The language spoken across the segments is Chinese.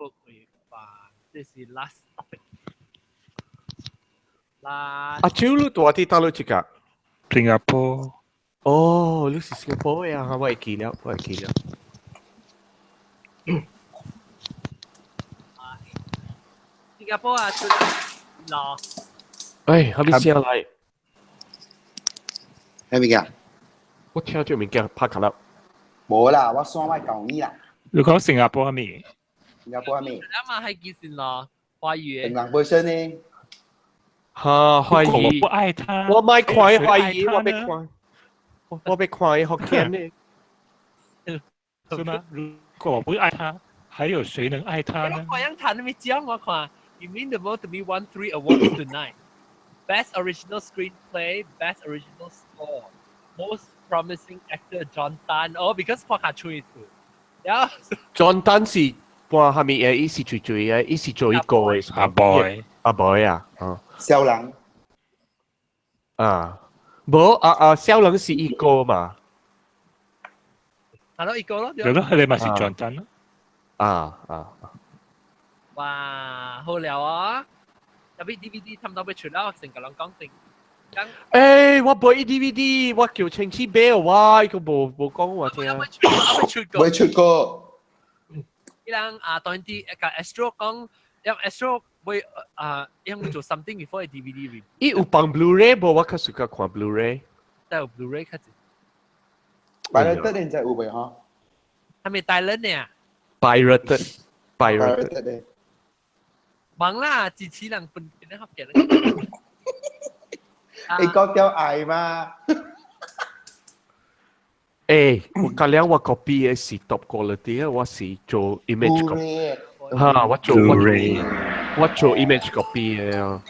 不会吧？这是 last topic。last 阿超你大啲打到一個？新加坡。哦，你是新加坡嘅啊？我會記了，我會記了。新加坡啊，出咯。哎，還沒聲來。係咪㗎？我聽到物件拍卡啦。冇啦，我雙位講呢啦。你講新加坡係咪？新加坡係咪？啱啱係幾時咯？華語平壤本身呢？哈，懷疑。我不愛他。我咪看懷疑，我被看。我被看福建呢。是嗎？如果我不愛他，還有誰能愛他呢？我樣談你咪講我看。You mean the vote to be won 3 awards tonight? Best Original Screenplay, Best Original Score, Most Promising Actor John Tan. Oh, because 看下吹住。John Tan 是半下面伊是最嘅，伊是做一個嘅。阿 boy，阿 boy 啊，哦。小人。啊，冇小人是一個嘛。係咯，一個咯。係咯，你咪是 John Tan 咯。啊。哇，好料啊！特別 DVD 差唔多要出啦，成個人講成。誒，我買 DVD，我叫親戚買哇，佢冇講我聽。未出過。伊人當啲個 Astro 講，因 Astro 會因做 something before DVD review。伊有放 Blu-ray 無？我較喜歡看 Blu-ray。但有 Blu-ray 較少。Pirated 你真係有未嗬？係咪大人呢？Pirated。忙啦，支持人本邊學嘅。你講掉愛嘛？誒，我今日我 copy 嘅是 top quality 啊，我是做 image copy。嚇，我做 image copy 嘅啊。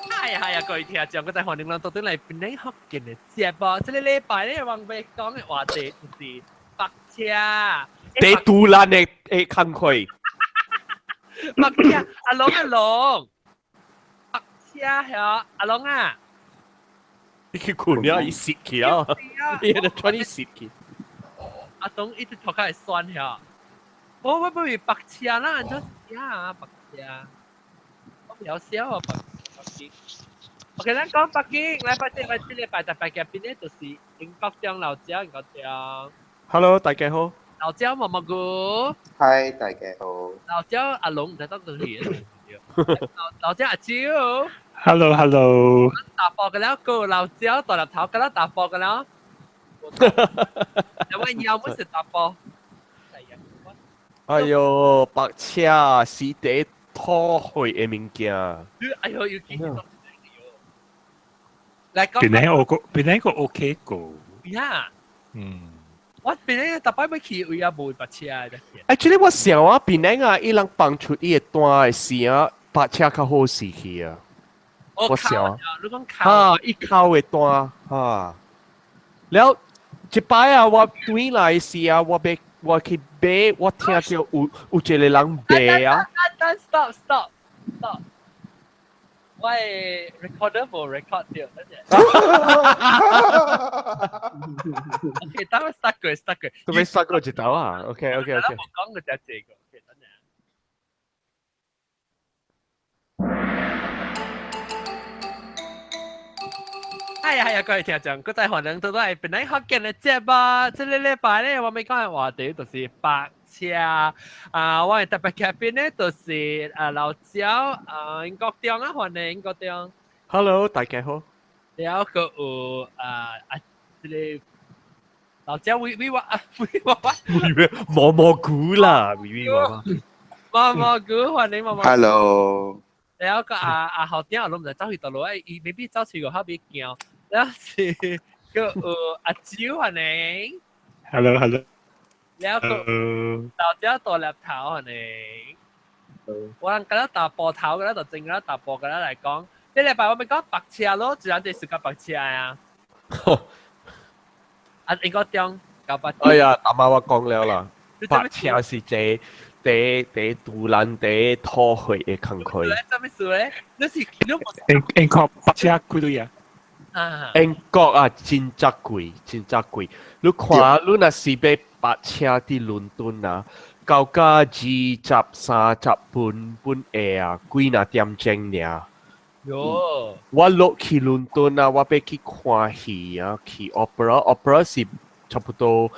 係啊，各位聽眾，我哋歡迎嚟到嚟本地學嘅節目。這個禮拜咧，黃偉講嘅話題就是白車。地杜蘭嘅坑佢。白車，阿龍，白車係啊，阿龍啊。你去困了，伊蝕去啊！伊喺度穿伊蝕去。阿東一直頭開始酸嚇。我不如白車啦，就呀白車。我唔有笑啊白車。OK，咱講北京，禮拜四、禮拜特別嘅邊咧，就是英國中老椒，英國中。Hello，大家好。老椒毛毛菇。Hi，大家好。老椒阿龍唔使當到嘢。老椒阿椒。Hello。打波嘅แล้วกู老椒大粒頭嘅啦，打波嘅แล้ว。有冇有冇食打波？哎呦，白車是第拖去嘅物件。哎呦，要幾多？邊一個 OK 個？呀。我邊咧特別要去位啊冇白車啊！Actually，我想啊，邊咧啊，伊人放出伊個單嘅時啊，白車較好勢去啊。我想啊，哈，伊靠嘅單哈。แล้ว一擺啊，我轉來時啊，我去買，我聽到有一個人買啊。Stop。喂 ，recorder 冇 record 掉，OK，等我 start 佢。都未 start 過一頭啊 ？OK。我講個只字個 ，OK， 等陣。係啊，各位聽眾，嗰陣可能都係本來學緊嘅節目，即係禮拜咧，我咪講嘅話題就是白車我係特別嘅邊咧，就是老椒英國中啊，歡迎英國中。Hello， 大家好。แล้วก็即係老椒วิวะ蘑菇啦，蘑菇歡迎蘑菇。Hello。แล้วก็後天我諗就走去到路，未必走去個後邊行。แล้ว是個阿蕉歡迎。Hello。แล้วก็老椒大粒頭歡迎。我諗嗰啲大波頭嗰啲就正嗰啲大波嗰啲嚟講。呢禮拜我咪講白車咯，自然就係白車啊！英國中搞白車。哎呀，阿媽我講了啦，白車是第杜蘭第拖去嘅坑佢。做咩事咧？你是英國白車幾多嘢？英國啊，真貴。你看，你若是買白車喺倫敦啊， 9:23啊，几那点钟呢？哟，我落去伦敦啊，我要去看戏啊，去 opera 是差不多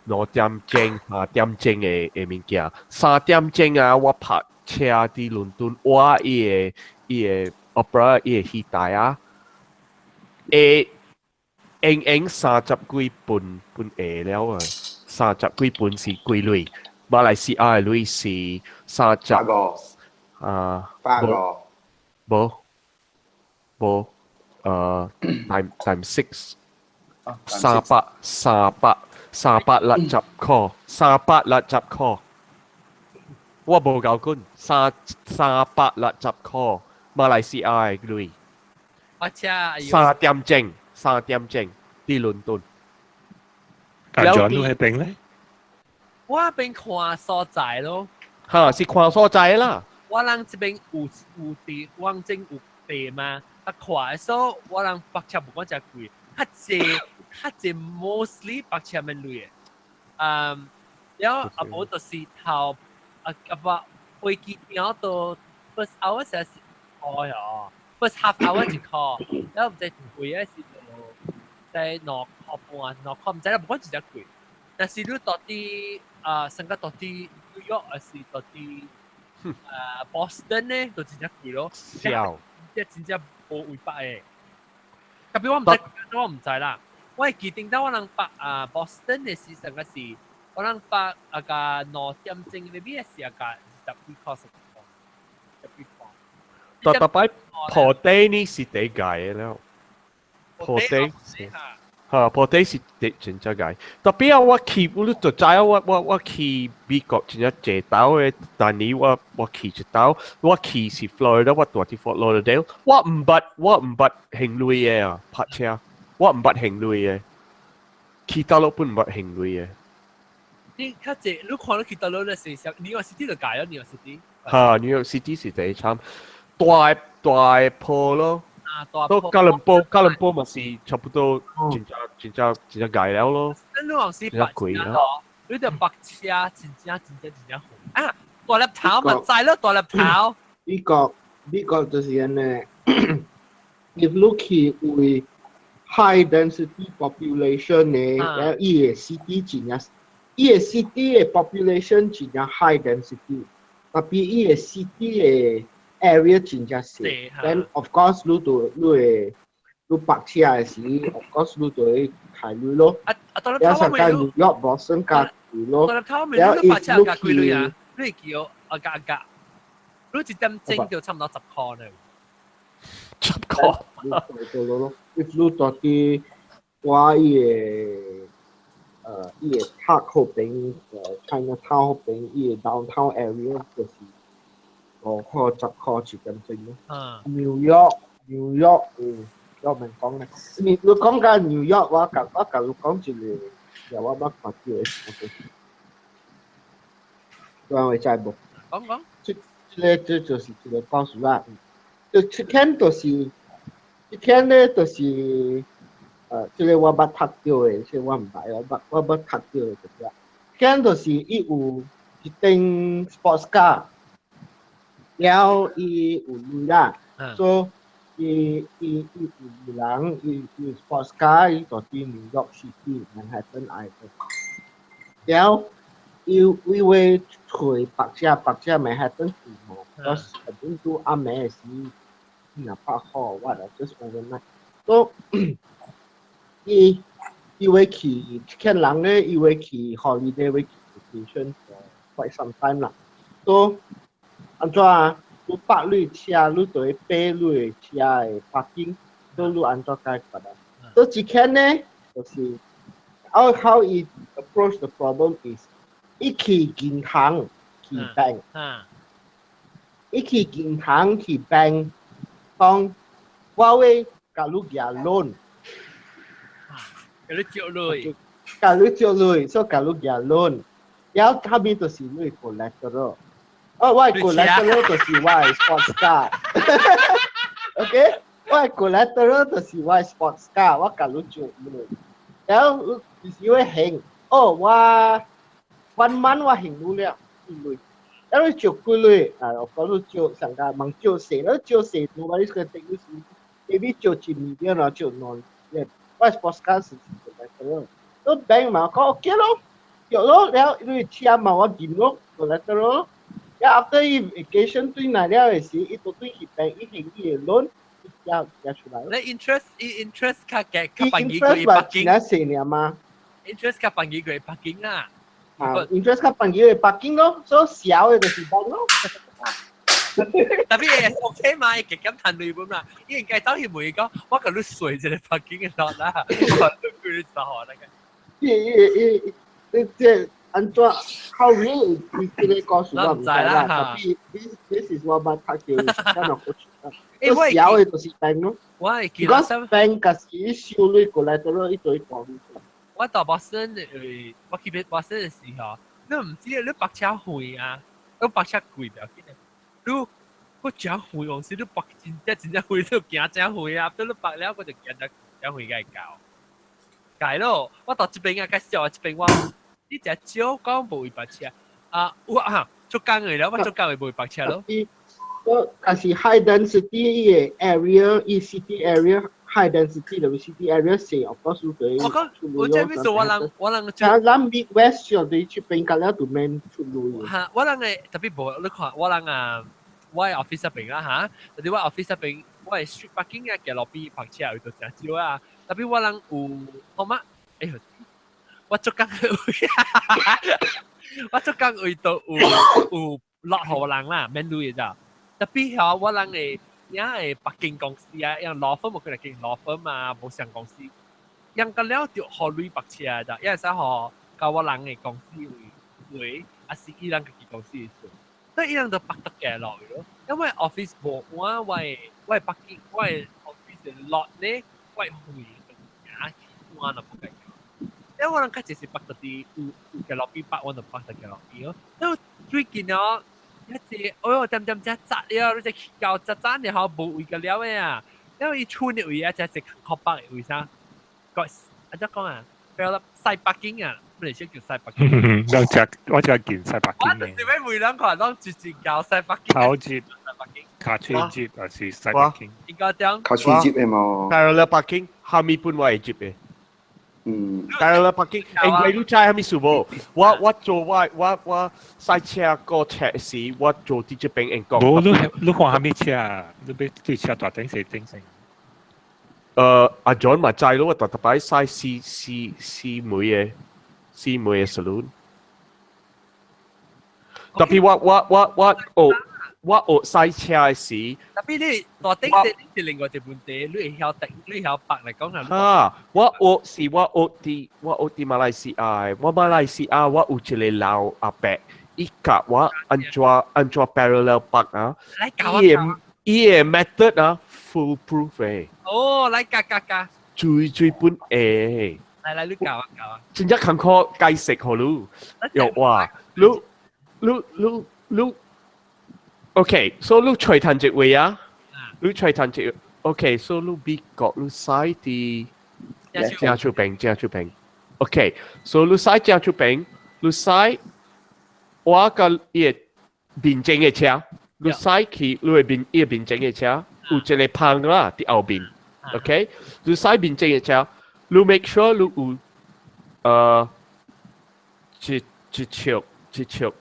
2点钟、3点钟的物件。3点钟啊，我拍车伫伦敦，伊个 opera 伊个戏台啊，会用30几分下了啊，30几分是几鐳？马来西亞嘅鐳是30八個啊，八個無無time 6。360塊，我無夠緊360塊，馬來西亞嘅鐳我車3點鐘啲倫敦，感覺都係頂咧。我邊看所在咯，嚇是看所在啦，我人這邊有地，我正有地嘛，啊看的時候，我人北車唔講真貴，較濟 mostly 北車免累嘅，然後啊無就是頭把飛機票到 first hour 先是開哦，first half hour 就開，然後唔知貴嘅是在2塊半2塊，唔知啦，唔講真正貴，但是你到啲成個到啲 New York 還是到啲Boston 咧，就真正貴咯，笑即係真正無位北嘅。特別我唔知啦，我係記定到我能北Boston 嘅時成個是，我能北2點鐘呢邊嘅時10幾塊10幾塊。特別破地呢是地界嘅了，破地嚇破地是地真正界，特別啊我去你就知啊我去美國真正這島嘅，但係我去這島，我去是 Florida，我住喺 Fort Lauderdale，我唔捌行雷嘅啊，泊車，我唔捌行雷嘅，去到落本唔捌行雷嘅。你較濟，你看到去到嗰個時候，New York City 就解咗 New York City。嚇，New York City 是第一慘，大坡咯，都吉隆坡咪是差不多真正解了咯，你往時白車咯，你條白車真正好啊！大粒頭咪知咯，大粒頭。美國就是咁咧。If look with high density population 咧，然後伊個 city 真正，伊個 city 嘅 population 真正 high density，特別伊個 city 嘅 area 真正細。Then of course 你白車嘅時 ，of course 你就會考慮咯。有時間New York、Boston 加貴咯。大粒頭咪你白車加貴類啊？你叫價，你一點鐘就差唔多10塊呢。10塊。if 你到啲我伊個 park 嗰邊，Chinatown 嗰邊，伊個 downtown area 就是5塊10塊一點鐘咯。New York，我咪講咧，你講緊 New York，我甲你講一個，又我捌看到嘅，我會知無？講。這就是一個故事啦。就一天咧，就是這個我捌讀到嘅，這我唔知，我捌讀到嘅就是，天就是伊有一頂 sports car，然後伊有女啦，所以伊有人，伊 sports car，伊就去 New York City Manhattan 嚟嘅，然後伊會去白車 Manhattan 住喎，嗰時都啱咩事？那拍好我啦 ，just overnight。So，伊會去，看人咧，伊會去 holiday，會去 vacation for quite some time 啦。So，安怎啊？你泊你車，你就會買你車嘅 parking， 所以你安怎解決啊？所以一天咧，就是 how he approach the problem is， 伊去銀行去 bank， 伊去銀行去 bank。講我會甲你拿 loan， 甲你借落，所以甲你拿 loan， 然後後面就是你 collateral， 我 collateral 就是我 sports car，OK， 我 collateral 就是我 sports car， 我甲你借 loan， 然後就是會還，我1 month 我還你了， lui. Kalau cukup lui, kalau cukup sangka mang cukup se, kalau cukup se, nobody's gonna take you seriously. Maybe cukup medium or cukup non. Yeah, pas podcast is collateral. So bank mà có okay lo,有咯，然后lui chia mà我金咯 collateral. Yeah, after vacation 對那了嘅時，一到對去bank 一行嘅 loan，一出來。你 interest 卡嘅卡半幾個 interest 月話北京錢啊四年嘛。，interest 卡半幾個月北京啊。interest 卡半幾個月北京咯，所以小嘅就是bank咯。特別 OK 嘛，極咁談利本嘛，依然計走去每個，我個你水就係北京嘅落啦，我都叫你就學啦嘅。即按照 how real 你呢個數我唔知啦，特別 this is what my target is kind of 所以小嘅就是 bank 咯。我係見如果到新， bank 嘅時少你過來到咯，一堆講。我到巴生我記得巴生嘅時候，你唔知你白車會啊，你白車貴唔要緊，你我車會往時你白真正會都行正會啊，到你白了我就行正會嘅搞，解咯，我到這邊啊，介紹這邊我。你只少講無會白車啊！我做工嘅了，我做工嘅無會白車咯。我係 high density 嘅 area， city area high density 嘅 city area 成日嗰數對。我講，我即係咩做？我人就諗 Midwest 上對出邊隔離度面出路。嚇！我人嘅特別無，你看我人啊，我喺 office 入邊啊嚇，特別我 office 入邊，我係 street parking 啊，嘅路邊白車有到正少啊。特別我人有好乜？我做工我做工位到有落荷人啦，免累咋。特別係我人嘅，因為北京公司啊，因 law firm 冇佢哋叫 law firm 啊，冇上公司，因個了就學累白車咋，因為使學教我人嘅公司會，啊是伊人嘅公司做，所以伊人就白得嘅落去咯。因為 office 冇我係北京，我係 office 嘅落呢，我係會啊，我就冇計。因為我人家就是北得啲，有嘅落邊北，我就北得嘅落邊咯。因為最近啊，一隻，哦，點只扎了，你只教扎你好冇位嘅了嘅啊。因為村嘅位啊，只靠北嘅位啥？個阿只講啊，佢有西北京啊，咩嚟先叫西北京？我只見西北京嘅。我哋每兩個人都直接教西北京。考節、卡吹節還是西北京？應該點？靠村接嘅嘛。但係咧北京下面半位接嘅。但係咧北京，因為你知係咪數冇？我做我賽車個車時，我做啲隻兵英國。冇你看下咩車啊？你俾對車大頂死頂成。阿 John 咪制咯，我特別賽四枚嘅 saloon。特別我學賽車嘅時，特別你大頂死你係另外一問題，你係曉頂，你曉白嚟講係。啊！我學啲馬來西亞，我馬來西亞我有一個老阿伯，伊教我安怎 parallel park 啊，伊個 method 啊 foolproof 嘅。哦，嚟教。最本誒。嚟你教啊！真正坎坷解釋好咯，又話你 OK，so 你吹彈隻位啊？你吹彈隻 OK，so 你美國你使啲正出兵。OK，so 你使正出兵，你使我個嘢邊正嘅車，你使佢你係邊邊正嘅車，有一個棚啦啲後邊。OK，你使邊正嘅車，你 make sure 你有一尺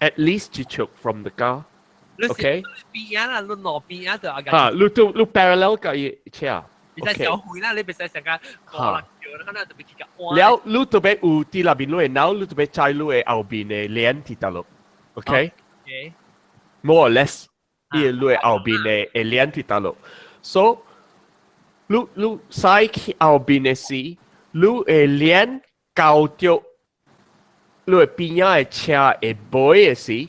at least 一尺 from the car。OK， 邊啊啦，你攞邊啊就阿嚇，你 parallel 嘅車。你在小會啦，你別使成間過啦，叫你特別結構。แล้ว你特別有啲那邊路嘅，然後你特別在路嘅後邊嘅鏈鐵道路 ，OK，more or less，呢個路嘅後邊嘅鏈鐵道路 ，so 你使去後邊嘅時，你嘅鏈交掉，你嘅邊仔嘅車嘅背嘅時，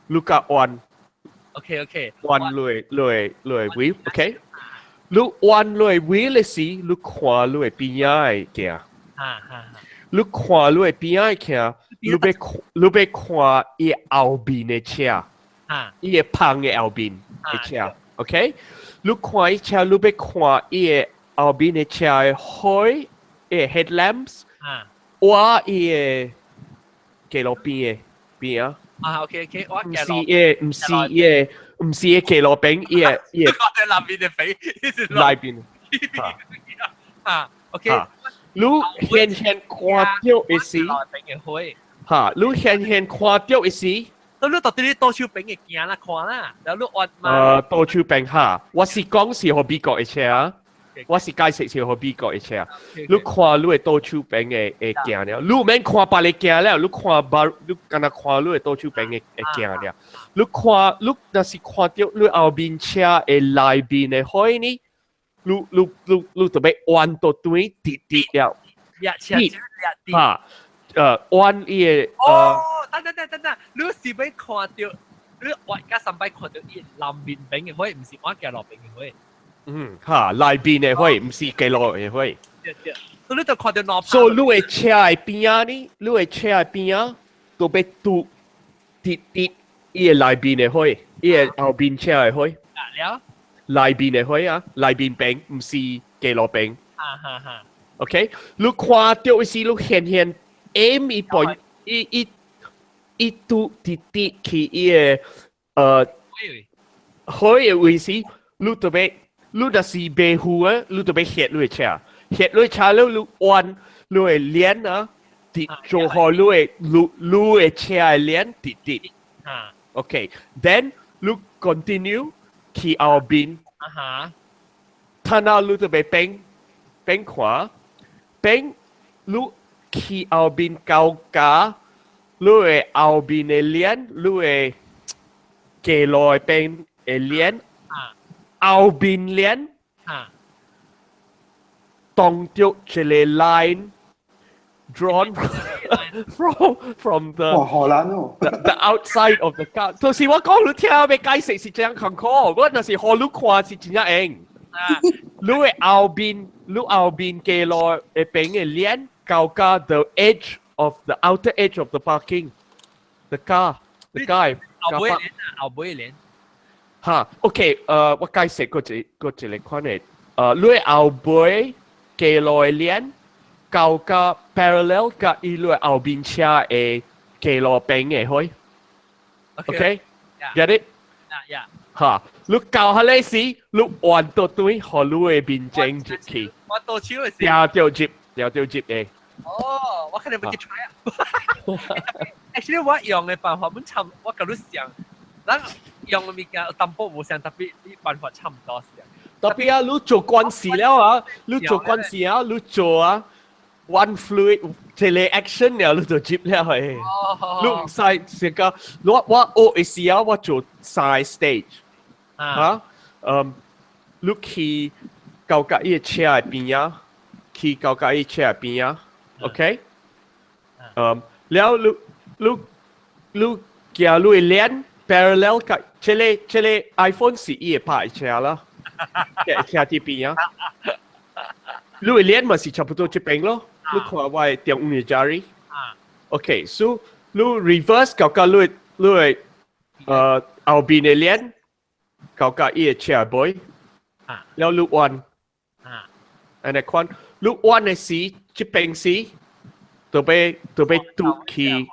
你個彎 ，OK， 彎路嘅 wheel，OK。你彎落嚟位嘅時，你看你邊仔嘅行，你看你邊仔行，你要看伊後邊嘅車，伊個棚嘅後邊嘅車 ，OK？ 你看伊車，你要看伊個後邊嘅車嘅開嘅 headlamps，或伊個路邊邊啊？啊，OK，我唔是嘅落嘅，唔是嘅，唔是嘅騎羅餅，嘅我哋南邊嘅肥，呢條路內邊啊，OK，嚇，你輕輕看到一時落餅嘅灰，嚇，你輕輕看到一時。咁你到底多少餅嘅鏡啦看啦，然後你按嘛，多處病嚇，我是講是何必國一車啊，我是解釋是何必國一車啊。你看你係多處病嘅鏡了，你唔免看別個鏡了，你看把你敢若看你係多處病嘅鏡了。你看你若是看到你後邊車嘅內邊嘅海呢，你特別彎到對跌了，呀，車子呀啲。嚇，彎嘅哦，等，你是咪看到？你我而家上擺看到啲南邊餅嘅灰，唔是我嘅落餅嘅灰。嚇內邊嘅海，唔是幾落嘅海。對，所以你就看到南。所以你嘅車喺邊啊？呢，你嘅車喺邊啊？都被堵跌，伊個內邊嘅海，伊個後邊車嘅海，了。內邊嘅海啊，內邊餅唔是幾落餅。哈。OK，你看到是你顯 aim 一point，一堵跌去伊個海嘅位置，你特別，你若是白虎啊，你特別嚇你嘅車，嚇你車了你彎，你嘅臉啊。跌做好你嘅車嘅臉跌。OK，then 你 continue 去後邊，睇到你就被邊看，邊你去後邊高架，你嘅後邊嘅臉，你嘅騎落邊嘅臉，後邊臉，當着一個 line。Drawn from the 哇，荷蘭哦， the outside of the car。就是我講你聽咩解釋是這樣坎坷，我那是好你看是真樣硬。你後邊嘅落誒邊嘅臉高架 the edge of the outer edge of the parking the guy 後背臉。嚇 OK 我解釋個一個款嘅你後背嘅落臉。高架 parallel 甲伊路後邊車嘅騎路邊嘅開 ，OK， get it？嚇，你高下嚟時，你彎到對河路嘅邊正入去，我到超嘅時。掉接嘅。哦，我肯定唔記 try 啊。Actually， 我用嘅辦法本差，我咁樣想，咱用嘅物件淡薄無相，特別啲辦法差唔多時。特別啊，你做關事了啊，你做關事啊，你做啊。One fluid 即係 action 了，你就接了係。你唔使成個，我學時啊，我做 side stage 嚇，你去高架依個車喺邊啊，去高架依個車喺邊啊 ，OK？แล้ว你叫你連 parallel กับ這裡 iPhone 是依個拍車啦，車ที่邊啊，你連咪是差不多這邊咯。你看我係電五嘅 jari， OK， so 你 reverse 搞個你後邊嘅臉搞個依個車背，แล้ว你彎，อันนี้看你彎嘅時，這邊時都被嘟起，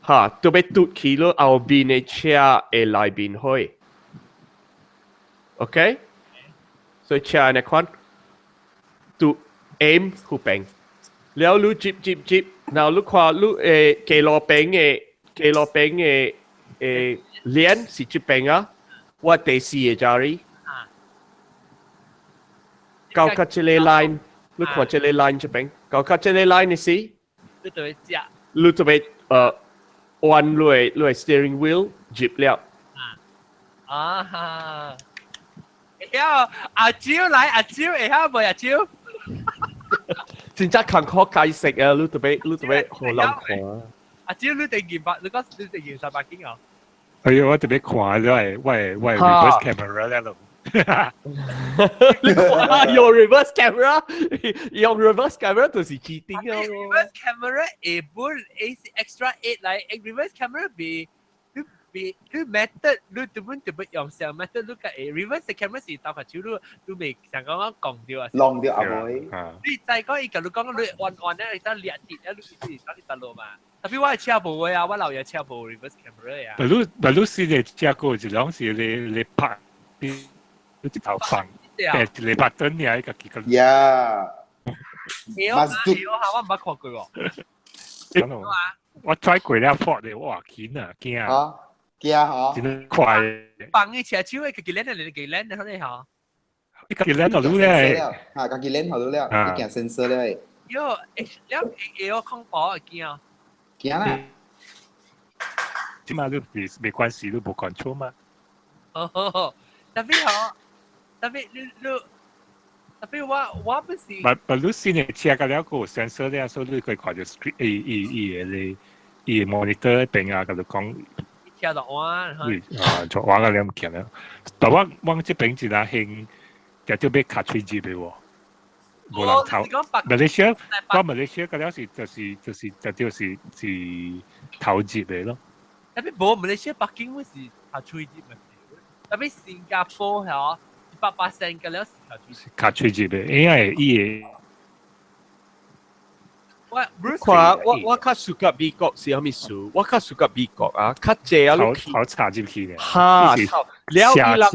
嚇都被嘟起你後邊嘅車嘅內邊去 ，OK， 所以車อันนี้看嘟 aim คู่邊。แล้วรู้จิบแล้วรู้ความรู้เกลอเป็งเลี้ยนสิจิเป็งอ่ะว่าเตสีจารีเกาคัดเจเลไลน์รู้ความเจเลไลน์จะเป็งเกาคัดเจเลไลน์นี่สิรู้ตัวเป็นวันรวย steering wheel จิบแล้วฮะ阿蕉嚟，阿蕉，唔係阿蕉。真正坎坷解釋啊！你特別好難看啊！阿蕉，你哋200，你講你哋200斤啊？哎呀，我特別看咗係 reverse camera 咧咯。你看用 reverse camera， 用 reverse camera 就是 cheating 啊！reverse camera 係 extra 8嚟 ，reverse camera 比 method 你根本用上 method 你個 reverse camera 是打發手你未想講掉啊？浪掉阿妹，你再講一個你講你彎咧，你得裂跌咧，你打你打路嘛？特別我係車部嘅啊，我老爺車部 reverse camera 啊。不如是你加過一兩時你拍啲直頭放，誒你拍燈呀一個幾個。呀，我唔捌看過喎。我 try 過了破你，哇驚啊驚啊！嚇驚嚇，真快。放嘅車手嘅幾靚嚟，幾靚嚟，你嚇。一個靚到都咧，嚇，家己練好到了，你件 sensor 咧，喲，我恐怖啊驚。驚啦。起碼都沒關係，都冇 control 嘛。特別我不是。不如先嚟車個了個 sensor 咧，所以你可以看到 screen monitor 邊啊，咁就講。車到彎。啊，就玩個兩件啦。但我這邊就係興，就叫咩卡吹機俾我。冇人偷。馬來西亞，我馬來西亞個了就是偷接嘅咯。特別冇馬來西亞北京會是卡吹機咪？特別新加坡係100%嘅了是卡吹機嘅，因為伊個。我較 suka 美國是蝦米數？我較 suka 美國啊，較濟啊，好插入去嘅。哈，了伊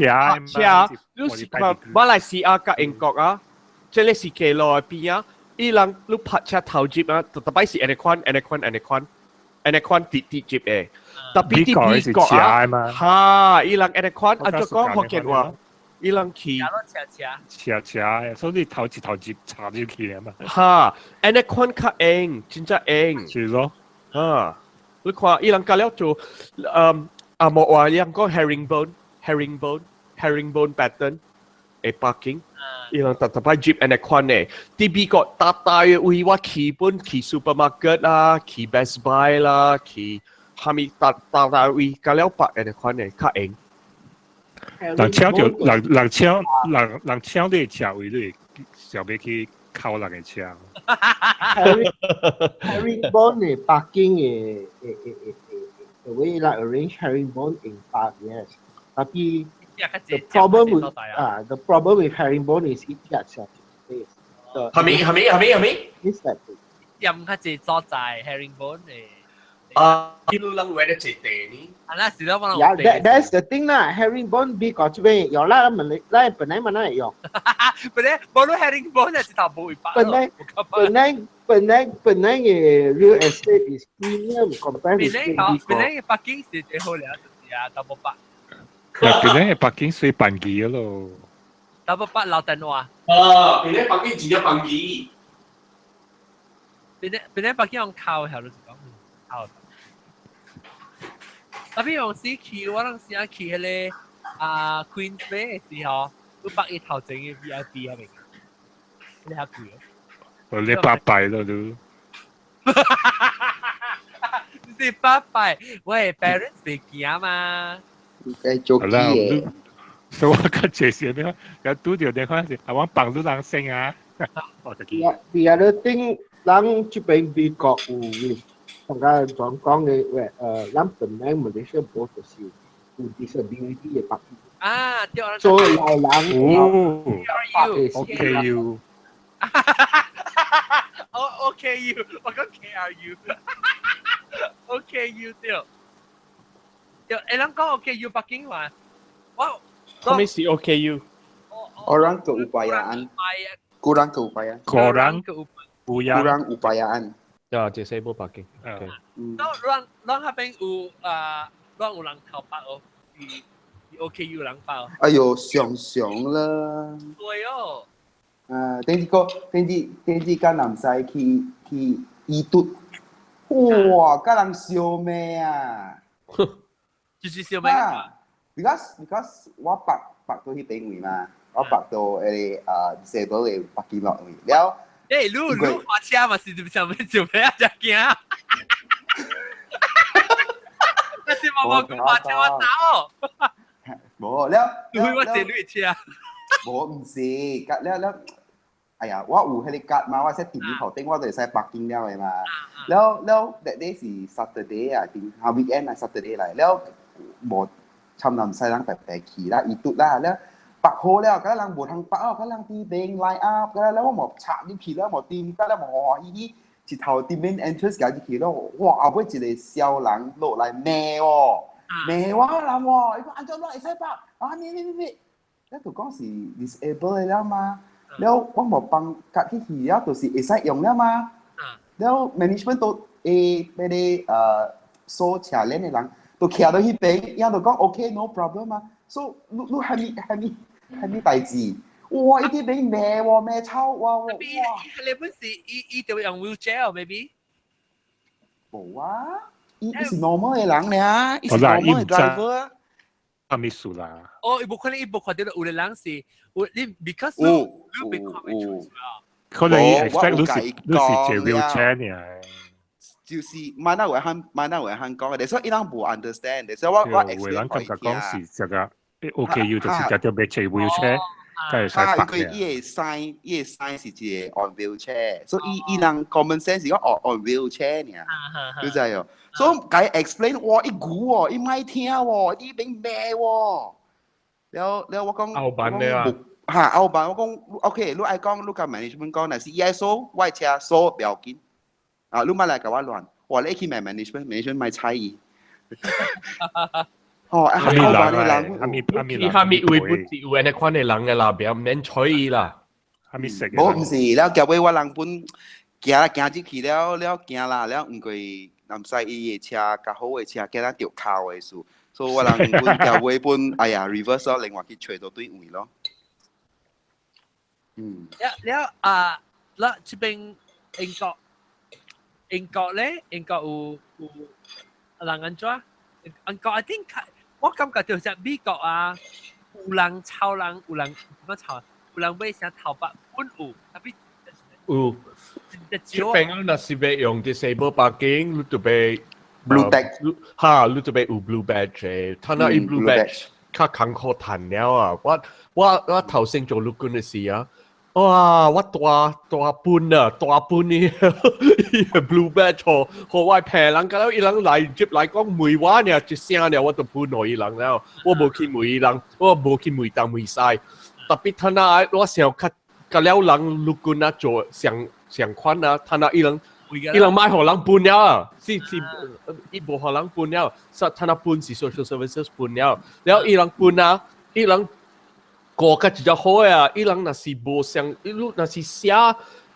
人車，你是看馬來西亞甲英國啊，即係是騎路邊啊，伊人你拍車頭接啊，特別是安尼款滴接嘅，特別啲美國啊，哈，伊人安尼款，啊就講福建話。伊人去，車，所以你頭接插入去啊嘛。哈，安尼款較硬，真正硬。係咯。哈，你看伊人教了做，冇話伊人講 herringbone pattern， 誒 parking， 伊人特別 jeep 安尼款嘅，啲美國大嘅位我去本去 supermarket 啦，去 Best Buy 啦，去蝦米大位教了白安尼款嘅，較硬。人搶就人搶你車位，你想要去靠人嘅車。Herringbone 嘅北京嘅the way like arrange herringbone in park yes， tapi the problem with herringbone is it gets a space。係咪？Is that？任較濟所在 herringbone 嘅。一路人為咗接地呢？Yeah, that's the thing lah. Herringbone big or too big. Your lah Penang mana yo? Baru herringbone là chỉ thảo bụi bã. Penang real estate is premium compared to Penang cái parking是最好了，就是啊，double park。Penang嘅parking 水辦機咯。double park 老電話。Penang parking 只有辦機。Penang parking 用靠係咯，講靠。特別用時去，我當時去迄個Queens Bay 嘅時候，都百一頭前嘅 VIP 係咪？你嚇貴哦！你800咯都。你800，喂 parents 未驚嘛？做機嘅。所以我較濟時咧，有拄到啲嗰陣時，係我幫到人升啊！我就記。The other thing，人這邊美國有。同家講嘅咱Penang Malaysia both 就是有 disability 嘅白人。啊，對啦。所以老人OKU。OKU，我講 KRU。OKU 對。咱講 OKU 北京話，我。Kami si OKU. Orang keupayaan. Kurang keupayaan. Kurang upayaan. Ya, disabled parking. Okay. No, orang habis orang ulang tahun bao di OKU 人包。哎呦，上啦！對哦。頂次甲南西去伊督，哇！甲人燒咩啊？就是燒咩？Because 我白到迄邊位嘛，我白到disabled 嘅parking lot位了。誒，你花車嘛是上面做咩啊？只驚。但是我冇花車我走。冇了。你會我借你車？冇唔是，了。哎呀，我有迄個卡嘛，我使電腦頭頂我就會使 parking 了嘅嘛。了 that day 是 Saturday 啊，定下 weekend 啊 Saturday 嚟，了無差唔多唔使人白去啦，伊嘟啦，了ปักโฮแล้วก็กำลังตีเบงไลน์อัพก็แล้วว่าหมอฉะนี่ผิดแล้วหมอตีมก็แล้วหมออีนี่一頭啲 main entrance 搞入去咯，哇！後尾一個小人落來罵喎，罵我人喎，伊講安怎會使拍啊？你，你就講是 disable 啦嘛，แล้ว我冇幫隔起去啊，就是會使用啦嘛，แล้ว management 都俾你收車鏈嘅人，都徛到迄邊，然後就講 OK no problem 嘛，所以你係咪代志？哇！一啲俾罵喎，罵臭哇！哇！你本時伊就用 wheelchair maybe？冇啊，伊是 normal 嘅人咧，伊是 normal 嘅 driver。阿咪數啦。哦，伊冇可能伊冇看到有個人是，你 because 你被看為錯啊。可能伊 expect 你是坐 wheelchair 呢。就是馬那會漢講嘅，所以伊人冇 understand，所以我 explain 佢聽。講是這個 OK， 就是叫做被坐 wheelchair。伊個 sign 是一個 on wheelchair，所以伊人 common sense 講 on wheelchair 呢，你知哦？所以解 explain， 哇！伊估喎，伊唔聽喎，伊俾罵喎。แล้ว我講後版咧啊，後版我講 OK， 你愛講你甲 management 講，但是伊愛數，我車數唔要緊。啊，你咪來甲我亂，我你去問 management 咪猜伊。哦，阿咪人，阿咪會本是有嗰款嘅人嘅啦，唔免睬伊啦。阿咪食嘅。冇唔是，แล้ว交尾我人本行入去了行啦，了唔過南西伊嘅車較好嘅車，驚咱掉靠嘅事，所以我人本交尾本哎呀 reverse 咗，另外去找到對位咯。แล้วแล้ว這邊英國咧，英國有人安怎？英國 I think 我感覺就是美國啊，有人抄人，有人乜抄，有人買成頭髮本有，特別有。這邊若是要用 disable parking，你就被 blue tag， 哈，你就被有 blue badge 嘅，睇下伊 blue badge 較艱苦談了啊！我頭先做陸軍嘅時啊，哇！我大半啊，大半呢，blue badge 和我平人，咁樣伊人嚟接嚟講梅話呢，一聲呢，我就半落伊人了，我冇去梅人，我冇去梅東梅西，特別睇下我想較了人陸軍啊做上款啊，睇下伊人買荷人搬了，是伊無荷人搬了，實睇下搬是 social services 搬了，แล้ว伊人搬啊，伊人個個就好啊，伊人若是無上，伊若是寫，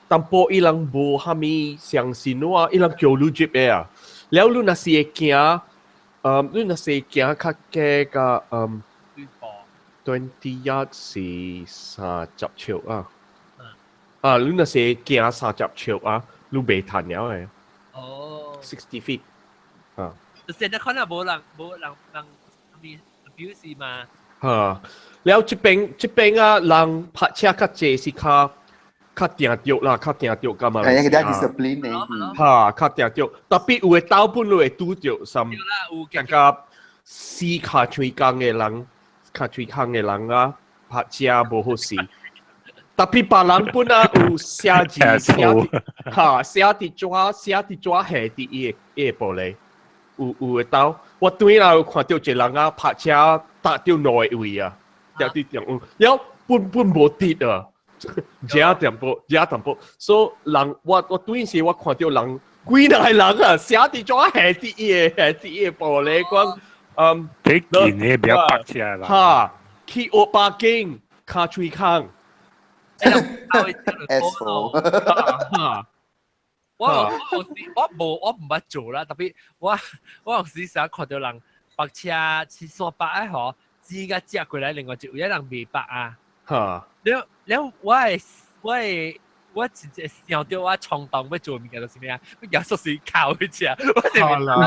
淡薄伊人無蝦米上線啊，伊人叫你接嘅啊，แล้ว你若是會行，你若是會行較嘅個20 yard 是30尺啊。啊，你若是行30尺啊，你袂趁了誒。哦60 feet。啊。就是你可能冇人มี abuse 嘛。嚇，แล้ว這邊啊，人泊車較濟是較定着啦，較定着㗎嘛。係一個 discipline 嚟。嚇，較定着，特別有嘅倒本你會拄着什，更加死卡嘴工嘅人，卡嘴工嘅人啊，泊車無好勢。tapi balang pun ada siaji siati jua hati boleh tahu waktu ni看到一人啊拍車搭到內位啊，搭到點，然後本無跌啊，加淡薄，所以人我對時我看到人幾個人啊，siati jua hati boleh講俾件嘢比較白車啦，哈，去學北京卡嘴康。asshole 我唔捌做啦，特別我有時成日看到人白車是山白啊，嗬，自家接過來，另外就有一人未白啊。嚇！แล้ว我直接想到我衝動要做物件就是咩啊？我有時是靠佢隻，我哋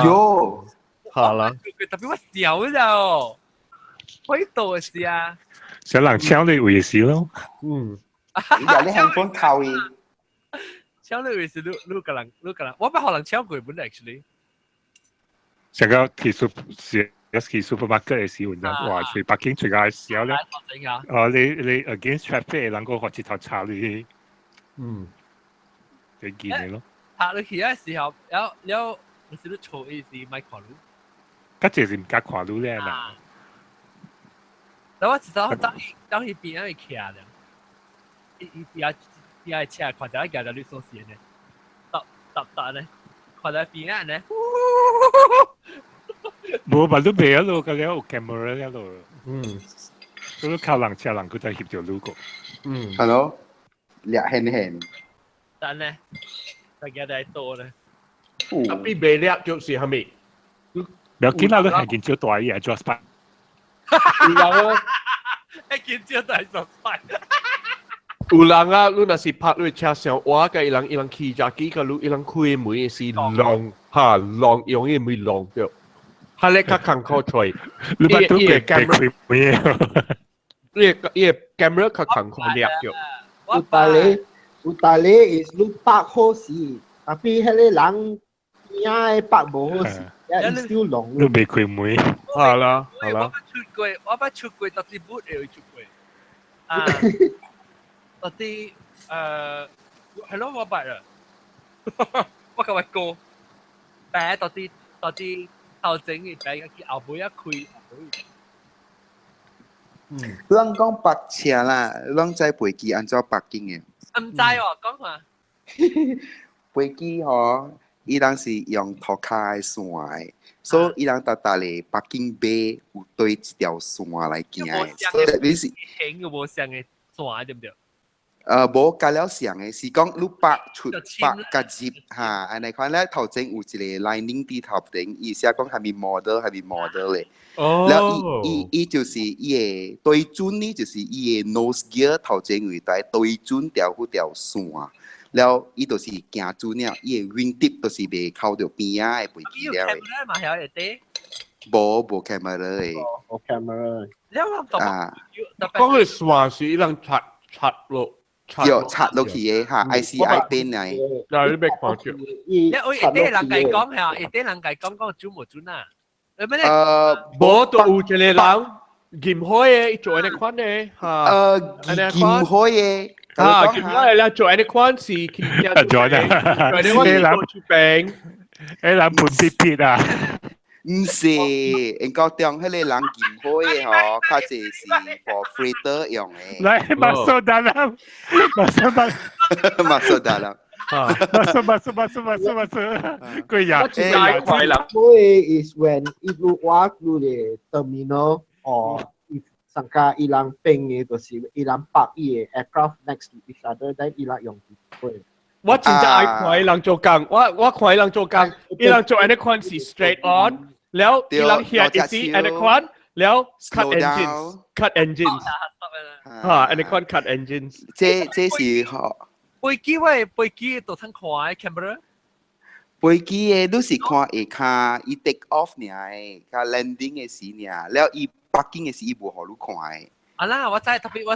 喲，好啦，特別我笑咗，可以做嘅事啊。想人搶你位事咯。嗯。你handphone 偷伊，搶你位是你個人，我冇可能搶過本 actually。成個去 supermarket 嘅時候，哇！隨北京隨個時候咧，你 against traffic 能夠學住頭查你，你見你咯。拍落去嘅時候，有時都錯意思，咪看路。嗰陣時唔敢看路咧嗱。但我知道當佢邊樣企啊，伊車看到一架就你所寫嘅，答呢，看在邊啊呢？冇話都未一路嘅，你有 camera 一路，都靠人車人佢就協助路個。Hello，掠輕，但呢，大家在多呢。Tapi beliak就是係咪？有見到都係件少大嘢 just by。Ulang啊，一見招大十塊。ulang啊，你若是拍你車上話嘅，伊人騎架機個路，伊人開門是浪嚇浪，用伊門浪掉，係你較艱苦出，你咪都未開咩？伊 camera 較艱苦掠掉。有道理 is 你拍好事，tapi 迄個人邊個拍無好事，也是少浪。都未開咩？係啦，係我啦。不出櫃，到底不會出櫃。啊，到底係咯，我白啦，我今日過，白到底頭整嘅白嘅後背一開。咱講白車啦，咱知飛機安怎北京嘅？唔知喎，講下。飛機嗬，伊人是用塗骹嘅線，所以伊人搭嚟北京bay有對一條線來行嘅。所以你是輕嘅無上嘅線對唔對？無加了上嘅，是講你北出北甲接嚇，安尼看咧頭前有一個 lining 啲頭頂，意思係講係咪 model 咧？然後伊就是伊嘅對準呢，就是伊嘅 nose gear 頭前位帶對準條嗰條線，然後伊就是行準了，伊嘅 wing tip 就是袂靠到邊啊嘅飛機了嘅。嘛係有啲。無 camera 嘅。冇 camera。你有冇啊？講佢算是伊人刷落。有插落去嘅嚇 ，ICI 邊嚟。嗱，你別看住。你我一啲人計講係啊，一啲人計講準無準啊？無都有一個人驗開嘅，做安尼款嘅嚇。驗開嘅。嚇，驗開啦，做安尼款是去做啊！你諗出病，你諗判撇撇啊？唔是，應該當迄個人驗開嘅嗬，較濟是 for freighter 用嘅。來，馬蘇達啦，馬蘇達啦。馬蘇，佢呀，大快啦。Way is when if you walk through the terminal or if 上架伊人並嘅，就是伊人拍伊嘅 aircraft next to each other，then 伊人用佢。我真正愛看伊人做工，我看伊人做工，伊人做安尼款是 straight on，แล้ว伊人 hit 一時安尼款，แล้ว cut engines，嚇安尼款 cut engines，這是呵。飛機都通看 camera。飛機嘅都是看下卡，伊 take off 爾嘅，卡 landing 嘅時爾，แล้ว伊北京嘅時伊無互你看嘅。啊啦，我知特別我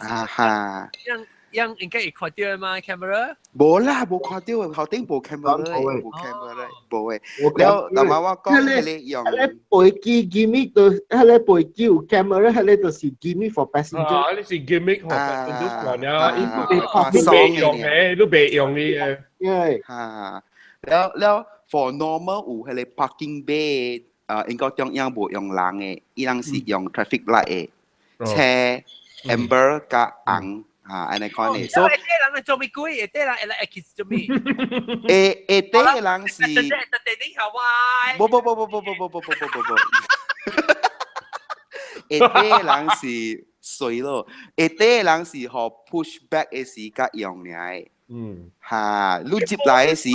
應該會看到嘛 camera。無啦，無看到嘅，後頂無 camera 嘅，無 camera 嘅，無嘅。แล้ว但係我講迄個用。迄個飛機 gimmick 就迄個飛機有 camera，迄個就是 gimmick for passenger。呢是 gimmick 學都算啊，你未用嘅，都未用嘅。嚇，แล้ว for normal 有迄個 parking bay，應該中央無用人嘅，伊人是用 traffic light 嘅，車 amber 加紅。安尼看嘅，所以啲人做咩鬼？啲人嚟 kiss 做咩？啲人是，不，啲人是水咯，啲人是學 push back 嘅時間用嚟，嚇，你接來嘅時，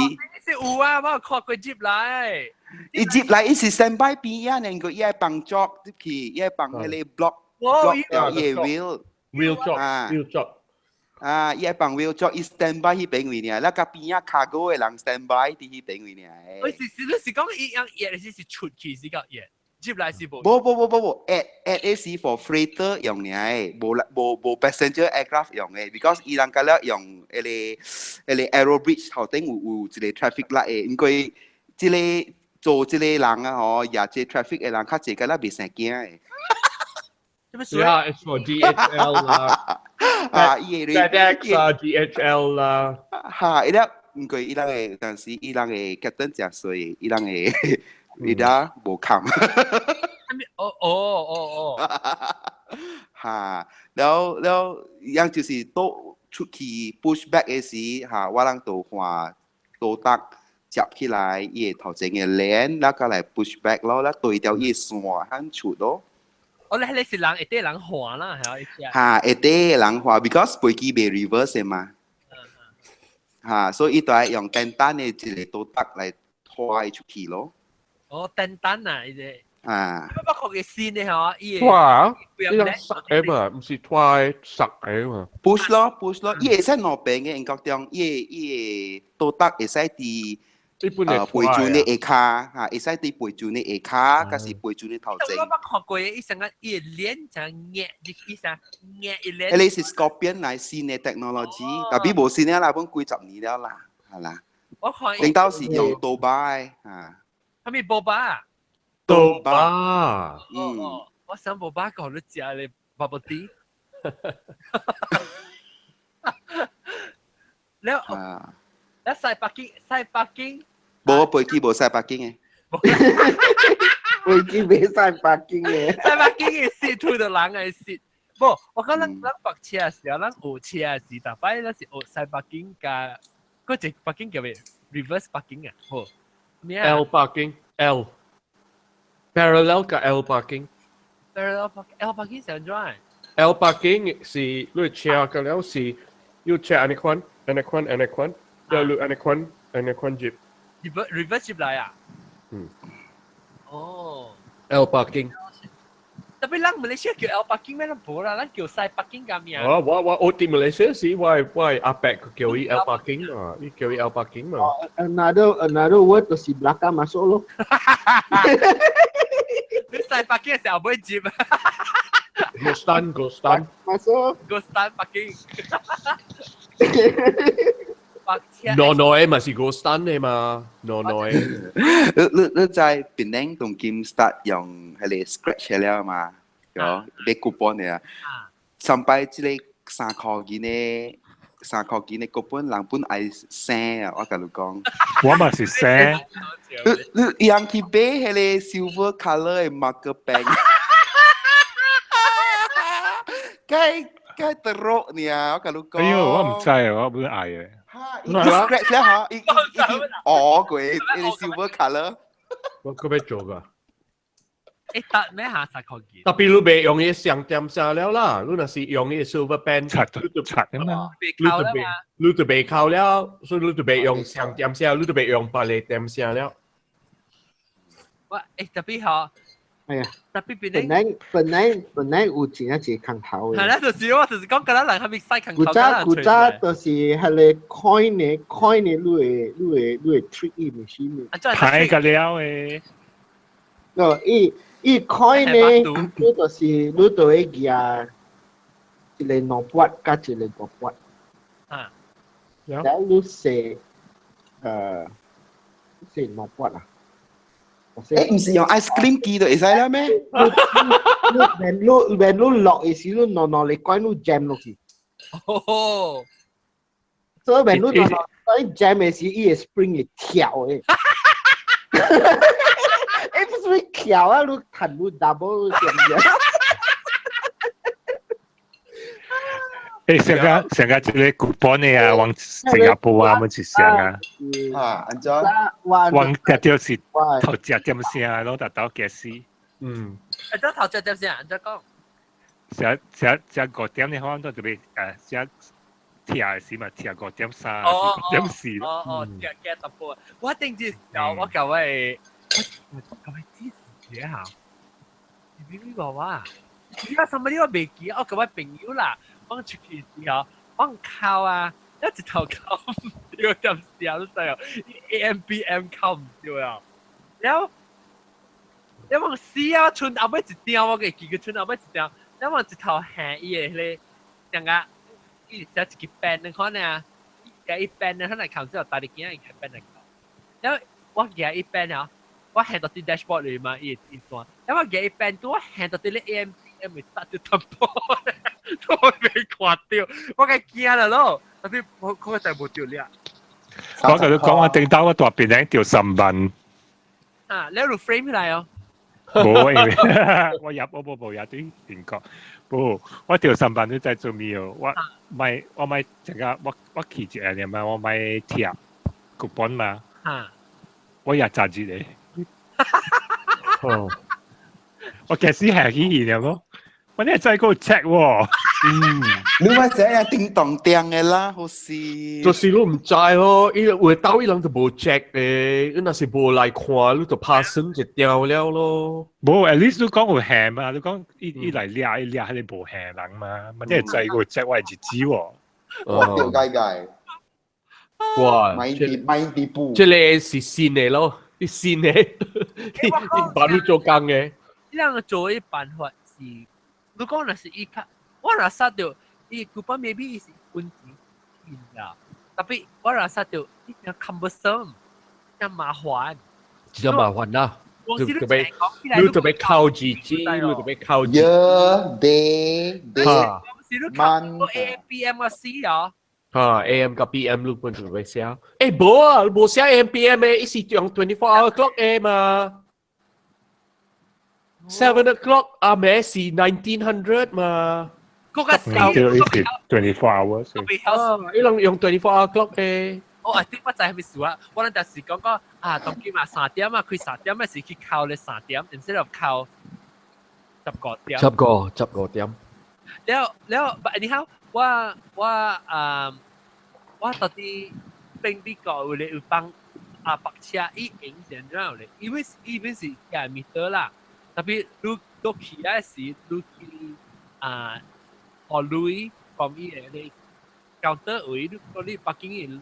有啊，我看過接來，伊接來伊是 standby 邊啊，能夠伊係幫 job 入去，伊係幫迄個 block 掉伊嘅 wheel job。啊，伊係幫 wheel job，伊 standby 迄邊位呢，嗱個邊啊 cargo 嘅人 standby 喺迄邊位呢。你是講伊樣嘢，你是出去是個嘢，接來是無。冇 at是 for freighter 用呢，冇 passenger aircraft 用嘅 ，because 伊人家咧用迄個 aero bridge 頭頂有一個 traffic light 嘅，因為即個做即個人啊，嗬，也即 traffic 嘅人較濟，個咧袂成驚嘅。Yeah, it's for DHL 啦。FedEx 啊 ，DHL 啦。嚇，伊咧唔過伊人嘅，但是伊人嘅 captain 真衰，伊人嘅伊咧無冚。嚇，แล้ว樣就是都出去 push back 嘅時嚇，我人都話都得接起來，伊頭前嘅鏈，然後嚟 push back 咯，然後對掉伊線響出咯。哦，你是人一啲人滑啦，係啊，嚇，一啲人滑 ，because 飛機未 reverse 嘅嘛。嚇，所以伊就係用簡單嘅一個倒搭嚟推出去咯。哦，簡單啊，呢啲。啊。不過嘅線咧嚇，伊拖啊，呢種實嘅嘛，唔是拖實嘅嘛。push 咯，伊會使兩邊嘅，英國中，伊倒搭會使啲。背住你下骹，嚇，會使啲背住你下骹，甲是背住你頭前。我捌看過伊成個伊鏈就壓，伊啥壓伊鏈。你是 Scorpion 嚟新嘅 technology，但係無新嘅啦，本幾十年了啦，係啦。我看。領導是用倒擺，嚇。係咪波巴？倒擺。我想波巴講你食你 bubble tea。แล้วใส่ปักกิ่ง冇飛機冇曬北京嘅，飛機冇曬北京嘅，ใส่ปักกิ่ง嘅事推到人嘅事，不，我講咱白車嘅時候，咱學車嘅時，大擺咱是學ใส่ปักกิ่ง加，嗰隻ปักกิ่ง叫咩 ？reverse ปักกิ่ง啊，好咩啊 ？L parking L parallel กับ L parking parallel parking 上咗啊 ？L parking 是你車嘅了是要車อันนี้款。要錄อันนี้款 jeep reverse jeep 嚟啊哦 L parking 特別咱馬來西亞叫 L parking 咩都冇啦，咱叫西北京咁樣我喺馬來西亞時我阿伯叫伊 L parking 嘛，你叫伊 L parking 嘛 another word 就是 belakang masuk 咯你西北京嘅時候唔會 jeep go stand masuk parking Nonoy 嘛是 go stand 嘅嘛 Nonoy 你在檳城同金 start 用係你 scratch 了嘛？有俾 coupon 嘅啊，上擺即個3塊錢嘅 coupon，人本愛升啊！我甲你講，我嘛是升，你用去買係個 silver color 嘅 marker pen，該得落呢啊！我甲你講，哎呦，我唔知啊，我本愛嘅。伊 scratch 了嚇，伊過，伊 silver color。我要做㗎。得咩下10塊錢？特別你未用嘢上點啥了啦，你若是用嘢 silver pen，刷啊嘛，你就未靠了，所以你就未用上點啥，你就未用白嚟點啥了。哇！特別好。哎呀，特別本來有錢一隻空頭嘅。係啦，就是講嗰啲人係咪細空頭？古早就是係個 coin 你會 trick 伊唔是咩？睇個了誒。哦，伊 coin 咧，你就是你就會舉一個兩撥加一個五撥。啊。然後你寫兩撥啊？誒，唔是用 ice cream 機就會使啦咩？你落嘅時，你攞嚟關你 jam 落去。哦。所以你攞嚟 jam 嘅時，伊個 spring 會跳嘅。誒，不是會跳啊？你彈你 double 點樣？誒，成個即個 coupon 嘅啊，往新加坡啊，乜事啊？安怎？往嗰條是頭隻點先咯，達到幾時？咗頭隻點先，安怎講？只5點你可能都特別只貼時嘛，貼5點3、5點4。get 到波！我定住我各位支持下。你邊個話？而家什麼呢個未記？我各位朋友啦。我出去時候，我靠啊！一直頭靠唔掉咁時候都細啊 ，AMBM 靠唔掉啊！然後試啊，春後尾一條我嘅記個春後尾一條，然後一頭行伊嘅咧，人家伊寫一個 band 你看呢，嘅一 band 呢，可能靠之後帶你見一個 band 嚟搞，然後我嘅一 band 啊，我行到啲 dashboard 裏嘛，伊段，然後我嘅一 band 都行到啲咧 AMBM 咪打到突破。都被刮掉，我梗驚啦咯！特別我嗰就冇掉咧。我同你講，我頂到我大邊領掉10萬。啊，你有 frame 嚟哦？冇，我入有啲變覺。不，我掉10萬都在做咩哦？我咪淨係我企住誒嘛，我咪貼coupon嘛。我也揸住你，哦，我其實係起然咯，我呢真係嗰個 check 喎，你咪寫呀叮當叮嘅啦，好似。就是你唔知咯，伊會到伊人就無 check 嘅，你若是無來看，你就拍算就掉了咯。冇 at least 都講有限嘛，你講依嚟掠喺你無限人嘛，咪即係制個 check 我係日子喎，我掉街街，哇，買啲布。即係是線嚟咯，啲線嚟，啲把你做工嘅。呢兩個做嘅辦法是，如果那是一卡，我若殺掉，伊古巴 maybe 是本錢㗎，特別我若殺掉，伊就 cumbersome，真麻煩。比較麻煩啦，你你特別靠自己，你特別靠自己。Year, day, day, 是你靠個 AM 個 C 啊。AM กับ PM ลูกมันจะไปเสียบัวบัวเสีย AM PM อีสิจัง24 hour clock มา7 o'clock แม่สิ1900มา嗰個 C 24 hours，อีหลัง用24 hour clock 我I think 我就係咪數啊？我哋就係講講啊，當今嘛3點啊，佢3點嘅時去靠你3點，instead of 靠10個點。10個點。แล้ว你好，我到底並比較有咧有幫白車伊影響咗咧，因為是廿米多啦，特別你起來時你去學女講伊個咧 counter 位，你講你 parking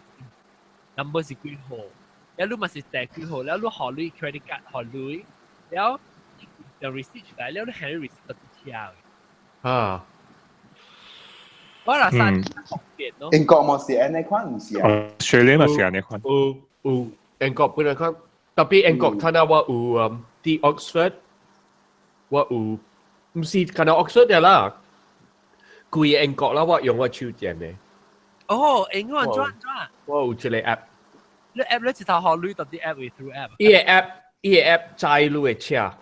number 是幾號，แล้ว你咪是第幾號，แล้ว你學女 credit card 學女，แล้ว就 receipt 出來，แล้ว你係 receipt 到啲車嘅。我嗱三學點咯。英國冇事，你看唔是啊？水里咪是安尼款。有英國本來看，特別英國睇下我有啲 Oxford，我有唔是看到 Oxford 嘅啦，貴英國啦，我用我手機嘅。哦，英文轉，我有一個 app。你 app 你直頭學女到啲 app 會 through app。依個 app 載你嘅車，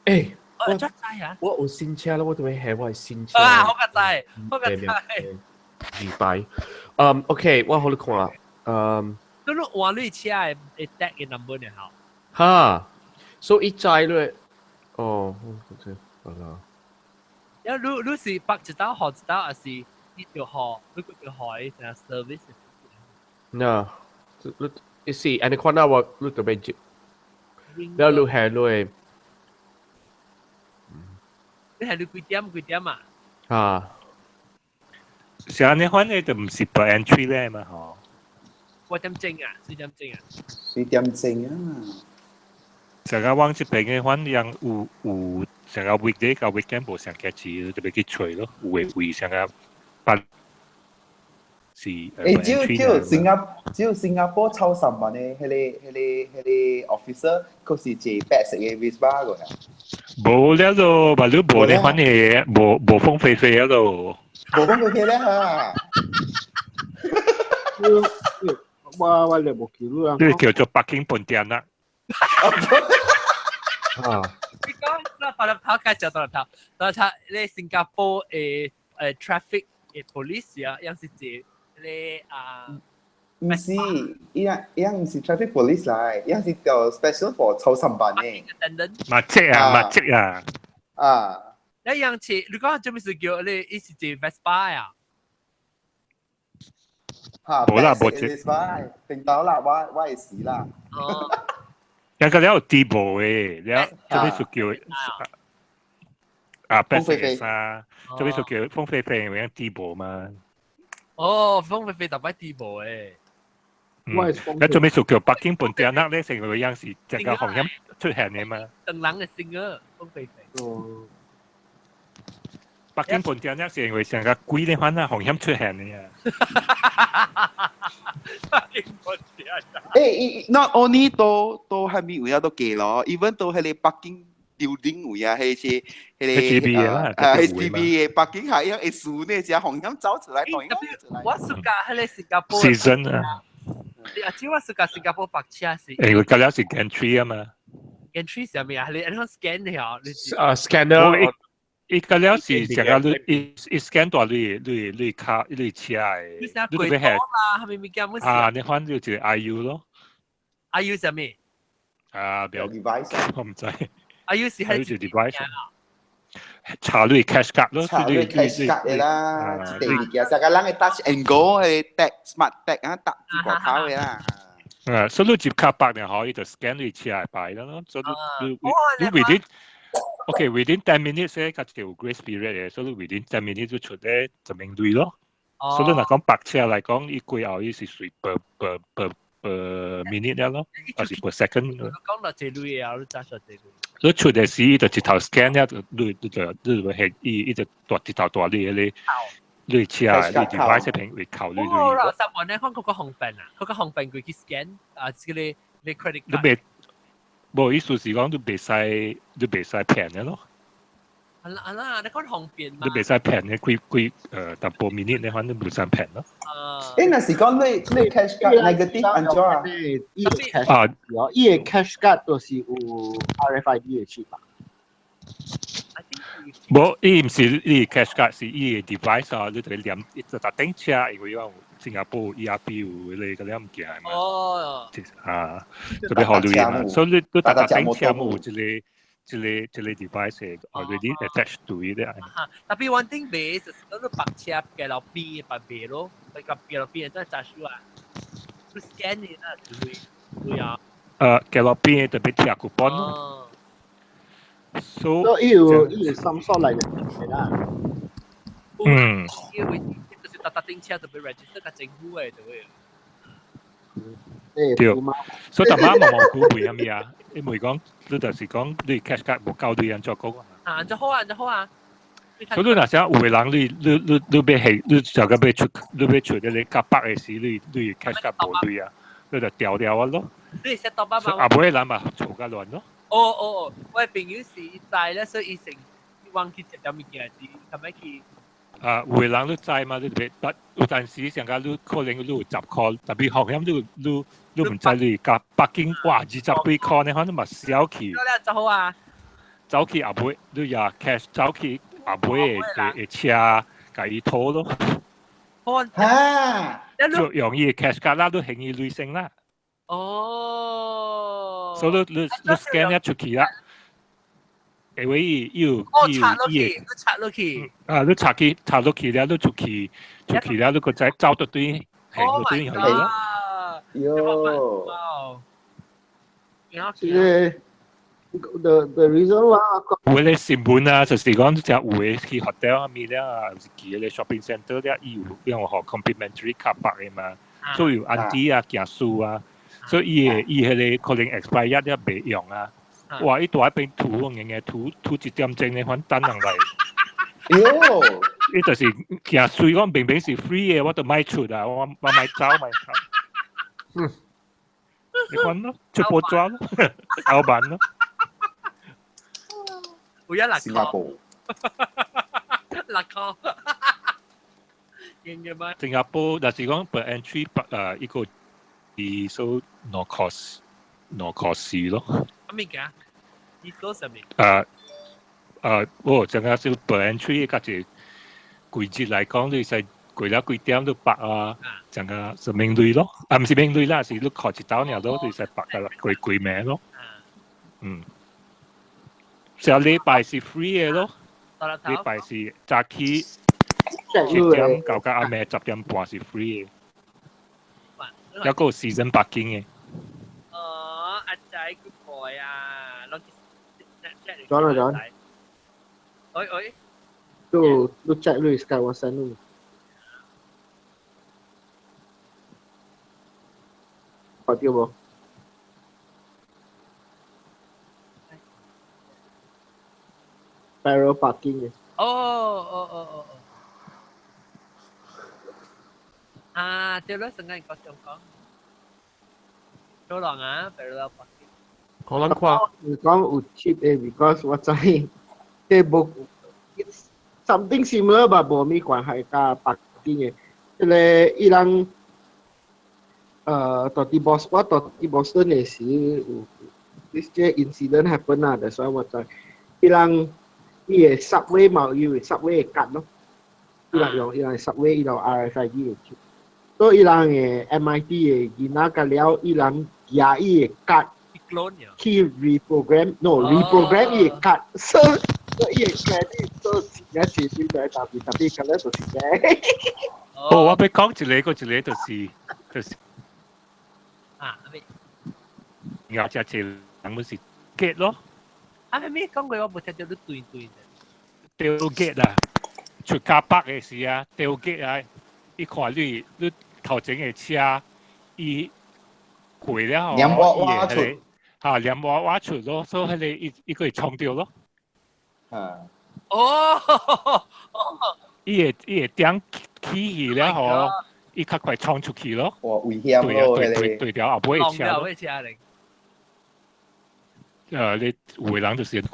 誒。我出街啊！我有新車啦，我都未係我係新車。啊，好個仔，好個仔。明白。OK，我好你看啦。你換你車係 tag 嘅 number 呢？好。哈，所以一載咧，哦，OK，好啦。然後你是白一道學一道，還是一條學？你個條學係 service？嗱，你是安尼看到我，你特別接，แล้ว你係你。你係你幾點啊？是安尼款嘅就唔是 per entry 咧嘛，嗬。4點鐘啊，4點鐘啊。4點鐘啊！成個往這邊嘅款樣有成個 weekday กับ weekend 無上價值，特別去吹咯，有為成個辦是。只有新加坡超3萬嘅，迄個 officer 佢是借白色嘅 Vespa 個呀。冇了咯，咪你冇呢款嘢，冇風飛飛了咯。冇風飛飛咧嚇。我哋冇記錄啊。呢叫做北京本店啦。你講那法律跑介紹到嚟跑，你新加坡traffic police 啊，樣是指你唔是，依樣唔是 traffic police 嚟，依樣是叫 special for 超3萬嘅。密職啊！啊！一樣似，你講做咩事叫你一時指 Vespa 啊？嚇，冇啦，冇接。定到啦，我係死啦。哦。有個有地步嘅，你做咩屬叫風飛飛啊？做咩屬叫風飛飛有樣地步嘛？哦，風飛飛特別地步誒。你做咩屬叫北京本店咧？成個樣是成個紅音出現嘅嘛？鄧冷嘅聲啊，風飛飛。北京本店咧是因為成個貴嘅款啊，紅音出現嘅啊。北京本店。not only 都係咪有都幾咯 ，even 都係你北京building 位啊，係些HDB 啦，HDB 嘅北京係一樣樹呢，只紅音走出來，紅音出來。我暑假喺新加坡。season 啊！你阿知我暑假新加坡白車是？因為嗰啲是 entry 啊嘛。entry 上面啊，你按 scan 你啊，你scanner。伊個了是成個你 scan 到你卡你車嘅，你成個鬼多啦，係咪咪咁嘅事？啊，你看就係 IU 咯。IU 上面啊，有表 device 我唔知，有時係住 device。查你 cash card 咯，查你 cash card 嘅啦，一定物件，成個人嘅 touch and go 嘅 tag smart tag 啊，搭住個頭嘅啦。所以你接卡百年可以就 scan 你車嚟擺啦咯，所以你 within within 10 minutes 咧，佢就 grace period 嘅，所以 within 10 minutes 就出咧就明對咯。所以嗱講白車嚟講，依貴後依是隨 per minute 咯，還是 per second。講到這類啊，你揸咗這類。你出嘅時就直頭 scan 咧，你會係依就直頭大你車你 device 平會扣你。哦，十萬咧，看嗰個紅病啊，嗰個紅病佢去 scan 啊，即係你 credit card。你冇意思是講你未使平嘅咯。係啦，你講紅病嘛。你未使平嘅，佢淡薄 minute 你可能冇使平咯。那是講你 cash card negative 安怎啊？伊個 cash 伊個 cash card 都是有 RFID 嘅 chip 啊。冇，伊唔是伊 cash card 是伊 device 啊，你就連就搭頂車，因為講新加坡 ERP 有你嗰啲物件嘛。哦。啊，特別好留意嘛，所以你搭頂車冇一個 device already attached to it 啊。Tapi one thing base 就是白車嘅老邊白邊咯，佢個邊老邊真係揸住啊，佢 scan 你啦，對啊。嘅老邊特別貼 coupon 咯。所以有some sort like 係啦。嗯。因為就是搭頂車特別 register 個政府嘅對。對，所以大媽冇估會係咪啊？因為講你就是講你 cash card 冇交對人作工啊，就好啊，就好啊。所以你嗱時有人你俾係你就咁俾出你夾百嘅時，你 cash card 冇對啊，你就掉啊咯。你 set 到爸爸。阿妹諗啊，嘈架亂咯。哦，我朋友是在咧，所以成忘記食咗物件是，係咪去？有人都知嘛，你別，但有陣時上加你可能你有10塊，特別學險你唔知你夾北京哇20幾塊，你可能咪小氣。就好啊。走去阿妹，你也 cash 走去阿妹嘅車，甲伊拖咯。嚇！就容易 cash 卡啦，都輕易累性啦。哦。所以你 scan 一出去啦。因為插落去。你插落去了，你出去了，你個仔走到對，行到對去咯。喲。The reason why 有啲新聞啊，就是講只有嘅去 hotel 咪啦，去啲 shopping centre 咧，有學 complimentary 卡百嘅嘛，所以有 auntie 啊、行樹啊，所以伊迄個可能 expire 咧未用啊。哇！伊大一邊塗嘅塗一點鐘咧，反等人嚟。喲！伊就是行樹講明明是 free 嘅，我都賣出啊，我賣走。你講咯，出波抓咯，老闆咯。會一新加坡。辣椒。應嘅咩？新加坡，但是講 per entry 一個係 so no cost 咯。咩嘅？呢個係咩？陣間是 per entry 嗰隻季節嚟講，你使貴啦貴點都百啊，陣間是名類咯，唔是名類啦，是你靠一刀呢都你使百㗎啦，貴名咯。上禮拜是 free 嘅咯，禮拜是早起7點到阿妹10點半是 free 嘅，有個 season parking 嘅。阿仔 good boy 啊，攞John。Oi. Lu check lu kawasan lu. Apa dia bo? Parallel parking. Oh. Tiêu đó sân ngay có trong con. Chỗ lòng á, parallel parking. 可能看。你講有 cheap because 我知即無 something similar 吧，無咩關係加parking嘅。即係伊人到啲 Boston 嘅時有啲 incident happen 啊，所以我知伊人伊嘅 subway 嘛，伊嘅 subway 嘅格咯，伊人用伊人 subway 伊用 RFID 嘅 chip， 所以伊人嘅 MIT 嘅囡仔甲了伊人寄伊嘅格。clone 呀。去 reprogram 伊會 cut，所以伊會 credit，所以而家前面就係特別咁樣做事嘅。哦，我俾講一個就是啊，咩？有隻字人們是 get 咯，咩講過我冇聽到你對嘅。掉 get 啊，出加北嘅事啊，掉 get 啊，你看你頭前嘅車，伊回了黏娃出，嚇黏娃出咯，所以佢伊個會衝掉咯。哦，伊會點起去了吼，伊較快衝出去咯。哇，危險咯，對條後尾車咯。車你有人就是。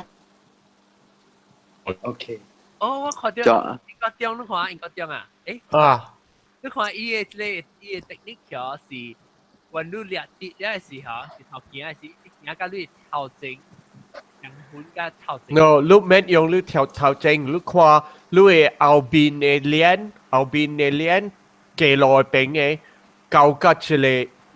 OK。哦，我看到英國中，你看英國中啊？你看伊嘅technique 是，when 你掠跌嘅時候，是頭行嘅時，你行到你頭前，人款嘅頭前。No，你免用你頭前，你看你嘅後邊嘅鏈，幾內邊嘅，交甲一個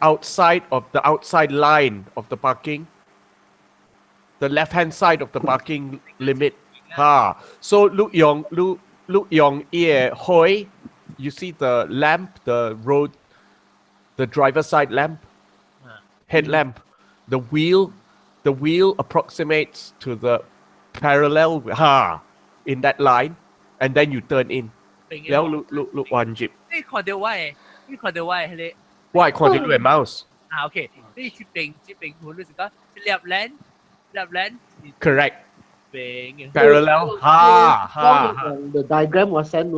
outside of the outside line of the parking，the left hand side of the parking limit。So 你用伊個灰 ，you see the lamp, the road, the driver side lamp, headlamp, the wheel approximates to the parallel in that line, and then you turn in. แล้วลูกวันจิบ你看到我係你看到我係看到你嘅 mouse。OK，你接邊盤你是講left lane correct。邊 parallel the diagram 我 send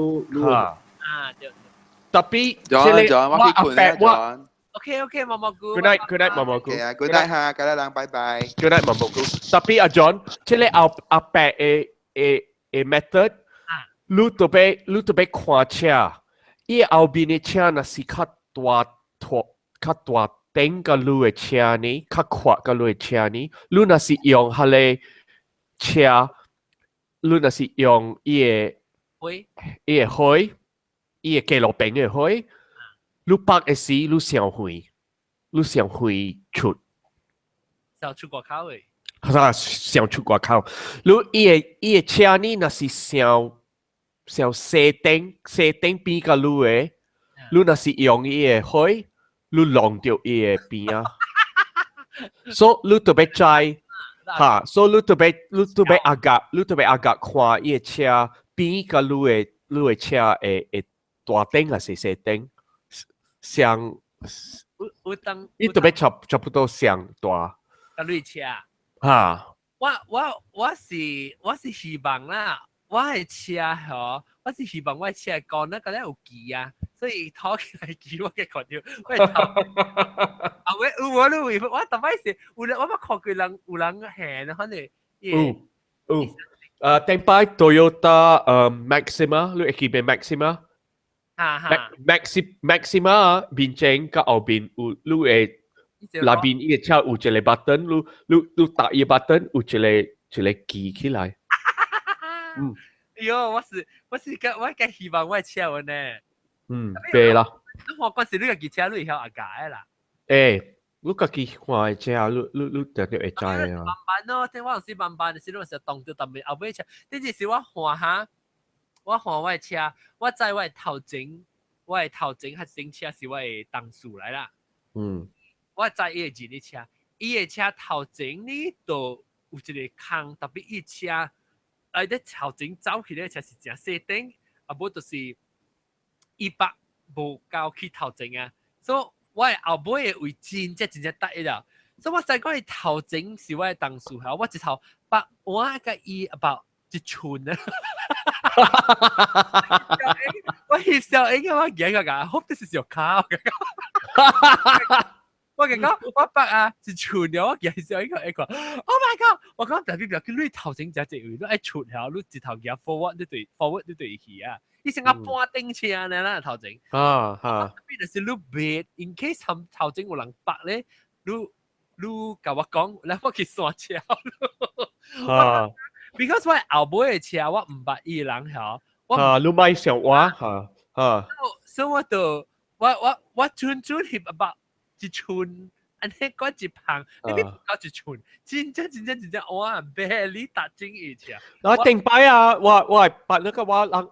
對。tapi John 我去困啦 John。OK，毛毛菇。Good night，毛毛菇。Good night 哈，各位人拜拜。Good night，毛毛菇。tapi John，即係阿method，你特別看車，伊後邊嘅車若是較大頂個路嘅車呢，較闊個路嘅車呢，你若是用佢嘅車，你若是用伊嘅灰，伊嘅記錄柄嘅灰，你拍嘅時你上灰出。上出國口嘅。上出國口，你伊嘅車呢，若是上細頂邊個路嘅，你若是用伊嘅灰，你浪掉伊嘅邊啊，所以你特別知。所以你特別阿甲看伊個車邊個路嘅車會大頂還是細頂，相伊特別差不多相大。個路車。我是希望啦，我嘅車嗬，我是希望我嘅車講得嗰啲有機啊，所以拖起來機我嘅看到，我係頭。我特別是我冇看過人有人行可能頂擺 Toyota Maxima，你會記得 Maxima 面前甲後邊有你會內邊伊個車有一個 button， 你打伊個 button 有一個機起來。我嘅希望我嘅車呢。對啦。你看嗰時你個機車你會曉阿解啦。你家己看嘅車，你就會知啊。慢慢咯，聽我時慢慢，時嗰時動到特別後尾車，呢件事我看下，我嘅車，我知我係頭前係整車是我係當數嚟啦。我知伊係二啲車，伊嘅車頭前呢度有一個坑，特別伊車，啲頭前走起嚟車是正細頂，啊無就是伊百無夠去頭前啊，所以。我係後尾嘅位真正得啦，所以我知講係頭前是我嘅當數後，我一頭把我個伊about一寸啊，我翕小影嘅我影個㗎，好啲是小卡嘅，我講我把啊一寸了，我影小影個一個 ，Oh my god！ 我講特別你頭前就位，你一出後你一頭行 forward 你對去啊。伊成個半頂車呢，頭前。特別就是你別 ，in case 頭前有人白咧，你甲我講，嚟我去山車。because 我後尾嘅車，我唔捌伊人曉。你買上我所以我就我寸翕about一寸安尼管一旁，你搞一寸，真哇，白你打精一下。我顶摆啊，我系把那个我人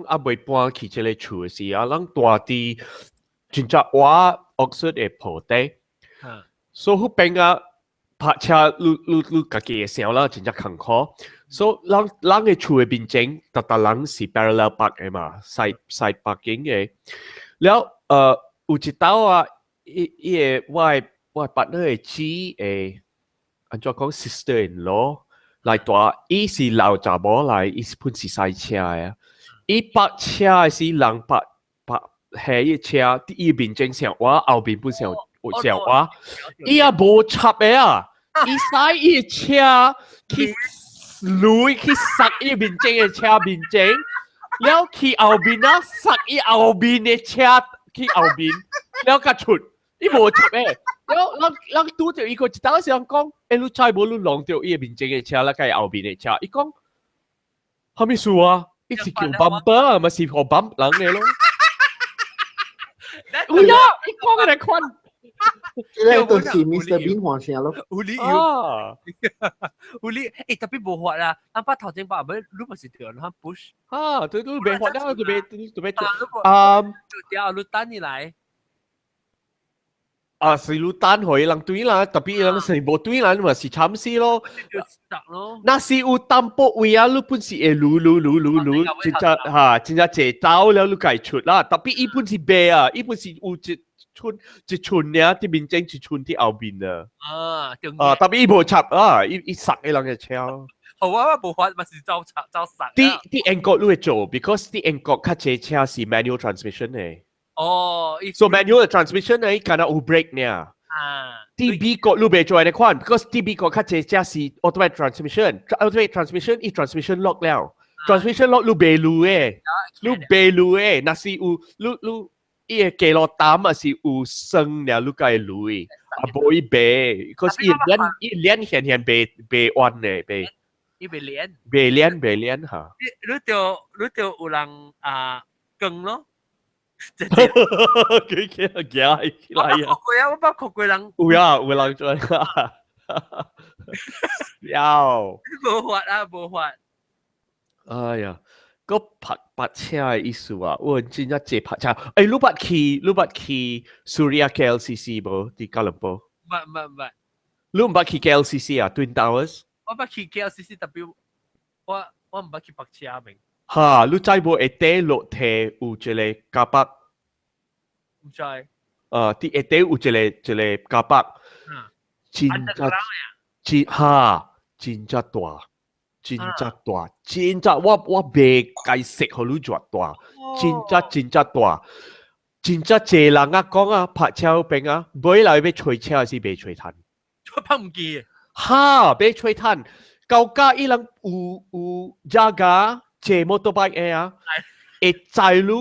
阿妹搬去这里厝时啊，人大啲真正我Oxford 嘅铺底，所以嗰邊啊泊車你家己嘅聲啦，真正坎坷。所以人嘅厝嘅邊境，特人是 parallel park 嘅嘛，side parking 嘅。แล้ว有一道啊，伊我partner 嘅姊誒，按照講 sister in law 來大，伊是老查某來，伊是本是賽車嘅，伊泊車是人泊係伊車，啲伊邊正上我後邊本上上我，伊也無插嘅啊，伊使伊車去累去塞伊邊正嘅車邊正。แล้วขี่เอาบินนะสักอีเอาบินเนี่ยเชียขี่เอาบินแล้วกระชุดอีโบชับแล้วตู้เดียวอีกจิตเอาเสียงกงลูกชายบอกลูกลองเดียวอีบินเจงเชียแล้วก็เอาบินเนี่ยเชียอีกงทำไมสัวอีสิคิวบัมเปอร์มาสิพอบัมหลังเนี่ย咯อุ้ยอีกงอะไรควัน即係到時 Mr. Bean 換聲咯。有理有理，特別無法啦。咱把頭前把尾，你咪是掉咱 push。對，都未發了，都未掉，你等你來。是你等佢人對啦，特別人是無對啦，咪是慘死咯。那是有淡薄位啊，你本是會擼，真正借刀了，你計出啦。特別伊本是白啊，伊本是有一寸呢，啲面整一寸啲後邊啊。特別伊無插啊，伊塞嘅人嘅車。好啊，無法咪是照塞。啲 Angkor 你會做 ，because 啲 Angkor 較濟車是 manual transmission 嘅。so manual transmission 呢，可能有 brake 呢。DB 個你未做嘅款 ，because DB 個較濟車是 automatic transmission，automatic transmission 伊 transmission lock 了 ，transmission lock 你未錄嘅，那是有你。伊個記錄膽啊是有生了，你該累，無伊白 ，cause 伊臉顯白彎嘅白，伊白臉嚇。你就有人更咯，佢嚟啊！我捌看過人，有人做有。無法。哎呀！個泊車嘅意思啊，我真係借泊車。你捌去 Suria KLCC 冇？啲吉隆坡？唔。你唔捌去 KLCC 啊 ？Twin Towers？我捌去 KLCC，特別我唔捌去泊車明。嚇！你知冇？一地落地有一個卡巴。唔知。啲一地有一個卡巴。真大。真我未解釋好你做大，真大，真濟人啊講啊，泊車邊啊，買來要吹車是未吹炭，我拍唔記。要吹炭，舊家伊人有家家坐 motorbike 嘅啊，會載你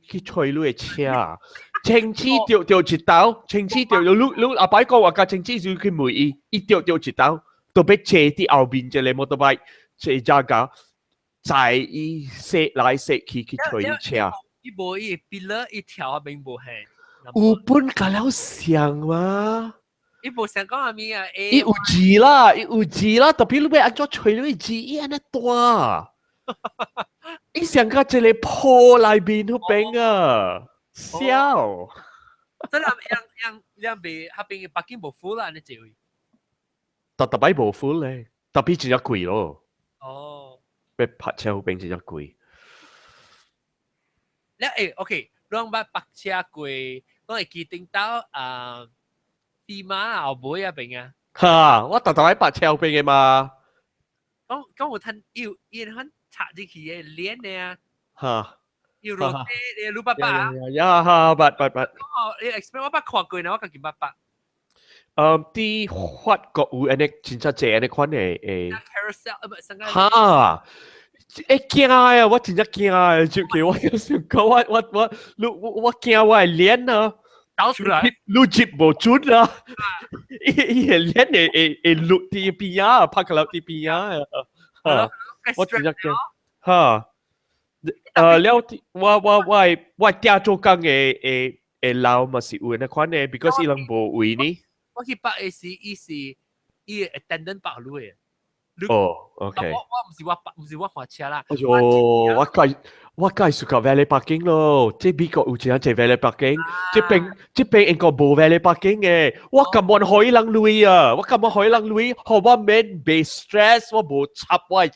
去吹你嘅車，清次掉一刀，清次掉你阿伯講話架清次就去梅伊掉一刀。都俾借啲後邊隻你摩托拜借揸架，在伊射來射去吹車。伊無伊邊了一條並無係。有本架了上嘛？伊無想講阿咪啊？伊有字啦，特別你要安怎吹你字，伊安尼大。伊想架一個鋪內邊嗰邊啊，笑。真係讓俾下邊嘅北京無苦啦，你就。特別無苦咧，特別真係貴咯。俾泊車好邊真係貴。咧OK，讓把泊車貴，我係記定到地馬後尾啊邊啊。嚇！我特喺泊車後邊嘅嘛。講有睇要看插入去嘅鏈咧。嚇！要落地你攞爸爸。呀八。你 expect 我把看過呢，我講爸爸。啲法國有安尼真正濟安尼款誒嚇！會驚啊！我真正驚啊！就叫我有想講我驚我係臉啊！倒出來，錄接無準啊！伊係臉會錄啲邊啊，拍個落啲邊啊！我真正驚嚇！了我爹做工嘅會撈嘛是有那款呢 ，because 伊人無位呢。我去北嘅時，伊 attendant 北路嘅。哦，OK。唔是我開車啦。哎呦，我介紹個 valet parking 咯，即美國有隻valet parking，即邊英國冇 valet parking 嘅，我根本可以人類啊，我根本可以人類，何我免被 stress，我冇插我係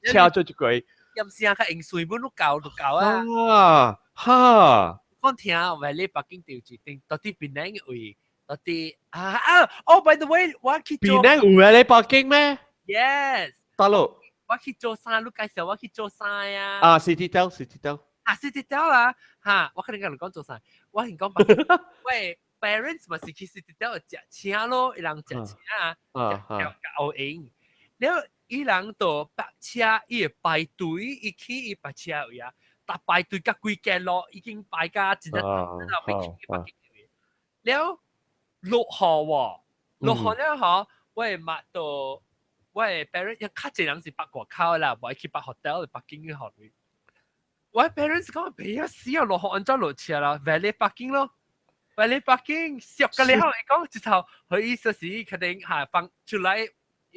車咗一個。任時啊，佢用水本都搞啊。哈。我聽 valet parking 調住定到啲邊靚嘅位，到啲by the way， 我去做。邊靚有 valet parking 咩 ？Yes。大佬。我去做啥？你介紹我去做啥呀？City Tel。City Tel 啊，嚇！我可能講做啥？我係講喂 ，parents 咪是去 City Tel 食車咯，伊人食車啊，食牛營。แล้ว伊人就白車，伊排隊，伊去伊白車位啊，但排隊甲幾間咯，已經排甲真係未去白經位。แล้ว落雨喎，落雨咧嗬，喂抹到。喂 ，parents 一卡濟人是北國口啦，唔係去北 hotel 北京嘅學位。喂 ，parents 講俾一死啊，落學按咗落車啦 ，valet parking 咯 ，valet parking 小嘅你後嚟講直頭佢意思是肯定係放出來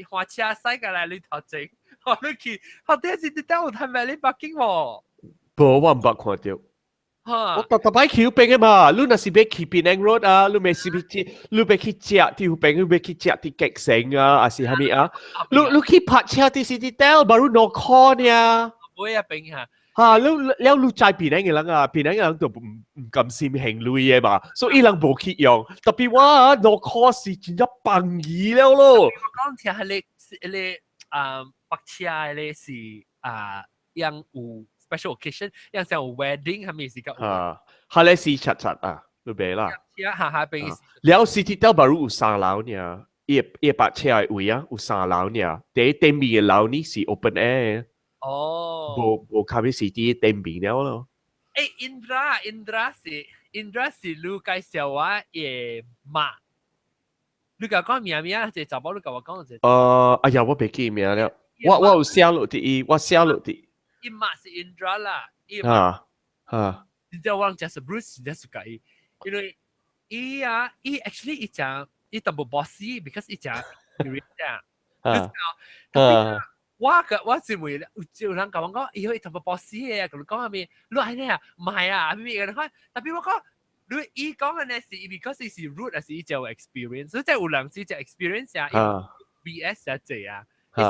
花車駛過來你頭整，我都去，我第一次睇到睇 valet parking 喎。冇，我唔捌看到。我特擺橋邊嘅嘛，你若是要去Penang Road 啊，你咪是要去，你要去食條邊，你要去食啲極城啊，還是係咪啊？你去泊車啲 City Tel baru no call 呢？會啊，邊嚇？嚇，你在Penang嘅人啊，Penang 嘅人就唔敢先行路嘅嘛，所以人冇去用。特別我 no call 是真係崩耳了咯。我講聽係你泊車咧是樣有。special occasion yang像 wedding 係咪是個？係咧是柒柒啊，對唔對啦？下邊。แล้ว City Tel baru 有3樓呢，伊泊車嘅位啊，有3樓呢。第對面嘅樓呢是 open air。哦。冇靠喺 City 對面了咯。Indra 是你介紹我嘅媽。你講講名啊？就查某你講我講就。哎呀，我唔記名了。我有寫落啲，我寫落啲。伊媽是 Indra 啦，你知道我講是 Bruce 真係suka伊，因為伊 actually 伊講伊淡薄 bossy because 伊講 experience 我是為有人講我講伊會淡薄 bossy 嘅，咁講係咪？你係咩啊？唔係啊，係咪嘅？特別我講你伊講嘅呢是 because 伊是 root 還是伊就 experience， 所以即係有人是就 experience 啊 ，BS 啊這啊。我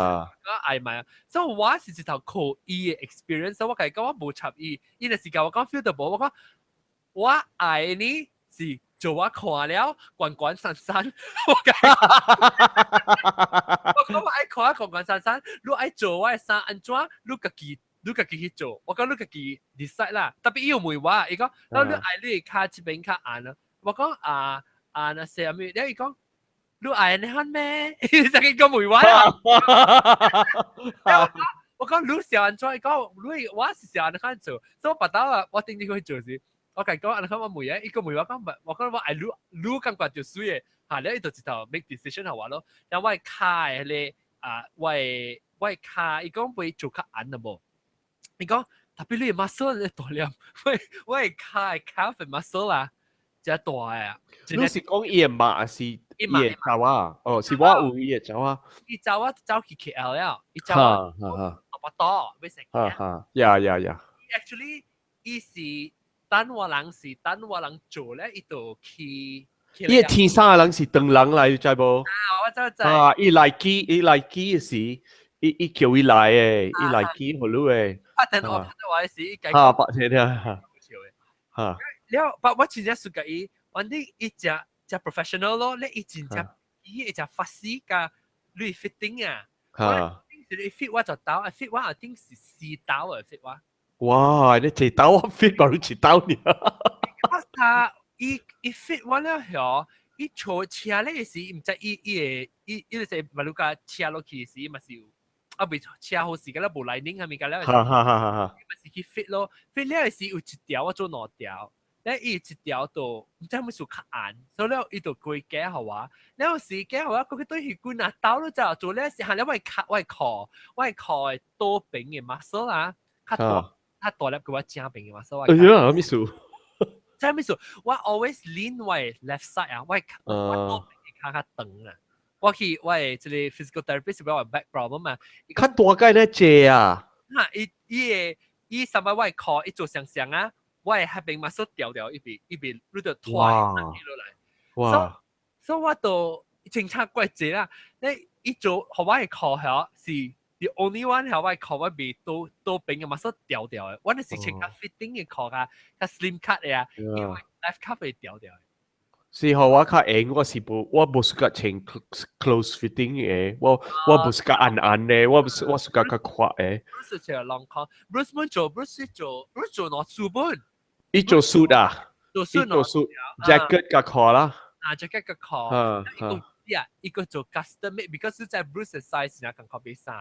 嗌埋啊，所以我是直頭靠伊嘅 experience， 所以我講我冇插伊，伊嘅時間我講 feel 到冇，我講我嗌你是做我看了滾滾散散，我講我愛看滾滾散散，你愛做我嘅衫安怎，你自己去做，我講你自己 decide 啦，特別伊有問我，伊講，然後你愛你卡這邊卡按啊，我講那些咩，然後伊講。你愛你看咩？就係個梅灣啊！我講你小安怎？講你我是小安怎做，所以我白到啊，我定定去做事。我講安怎我梅啊，一個梅話講，我講我愛你感覺就水嘅，嚇你一度直頭 make decision 係話咯。然後我係卡嘅咧我係卡，伊講會做較硬啊無？伊講特別你 muscle 咧大量，我係卡份 muscle 啊，真大啊！你是講伊嘅媽是？伊走啊，是我有伊嘅走啊。伊走去 KL 了，伊走啊，不多，要食嘅。呀。Actually，伊是等我人做咧，伊就去。伊天生嘅人是長人嚟，你知無？我知。伊嚟機嘅時，伊叫伊來嘅，伊嚟機好路嘅。拍電話嘅時，拍電啊。了，我真正屬意，反正伊只 professional 咯，你以前只法師噶，你 fitting 啊，你 fit 我就刀 ，fit 我一定是4刀啊 ，fit 我。哇，你一刀我 fit 到你一刀呢？他伊 fit 我了後，伊坐車咧時，唔知伊就是馬路架車落去時，咪是未車好時，噶啦無來寧係咪噶啦？咪是去 fit 咯 ，fit 了時有一條我做2條。咧伊一條度唔知係咪數較硬，所以咧伊度佢假好啊。然後時假好啊，佢對血管啊刀都就做咧時候，因為我係靠多柄嘅 muscle 啊，較大粒嘅話正柄嘅 muscle。哎呀，咩數？即係咩事？我 always lean 為 left side 啊，我多邊較長啊。我即係 physical therapist 俾我 back problem 啊。較大間咧借啊。嚇！伊什麼我靠，伊做上啊，我下邊 muscle 掉一邊，你就拖落來。哇！所以我都正常怪濟啦。你伊做學我靠係是 the only one 係我靠我邊都邊嘅 muscle 掉嘅。我哋是穿較 fitting 嘅靠啊，較 slim cut 嘅啊，因為 left cut 會掉。是學我較硬，我冇試過穿 close fitting 嘅，我冇試過硬嘅，我試過較闊嘅。Bruce 就 long con， Bruce 做攞書本。伊做 suit 啊？做 suit jacket 較闊啦。jacket 嘅靠。一個做 custom made，because 在 Bruce size 那咁靠比衫。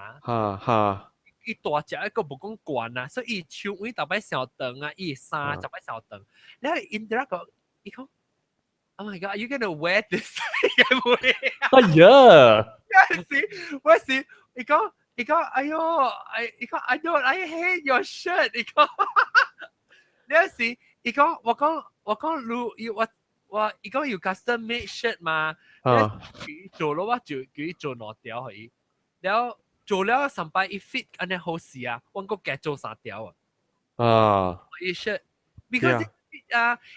伊大隻一個冇講慣啊，所以伊手腕特別小長啊，伊衫特別小長。你係 interact 個，伊講 ，Oh my God，are you gonna wear this？ 哎呀！我是，伊講，哎呦，伊講 I hate your shirt， 伊講，你係，伊講，我講，伊講要 custom made shirt 嘛，佢做咯，我就叫佢做攞掉佢，然後做了上擺一 fit 安尼好事啊，我個夾做三條啊，伊 shirt，because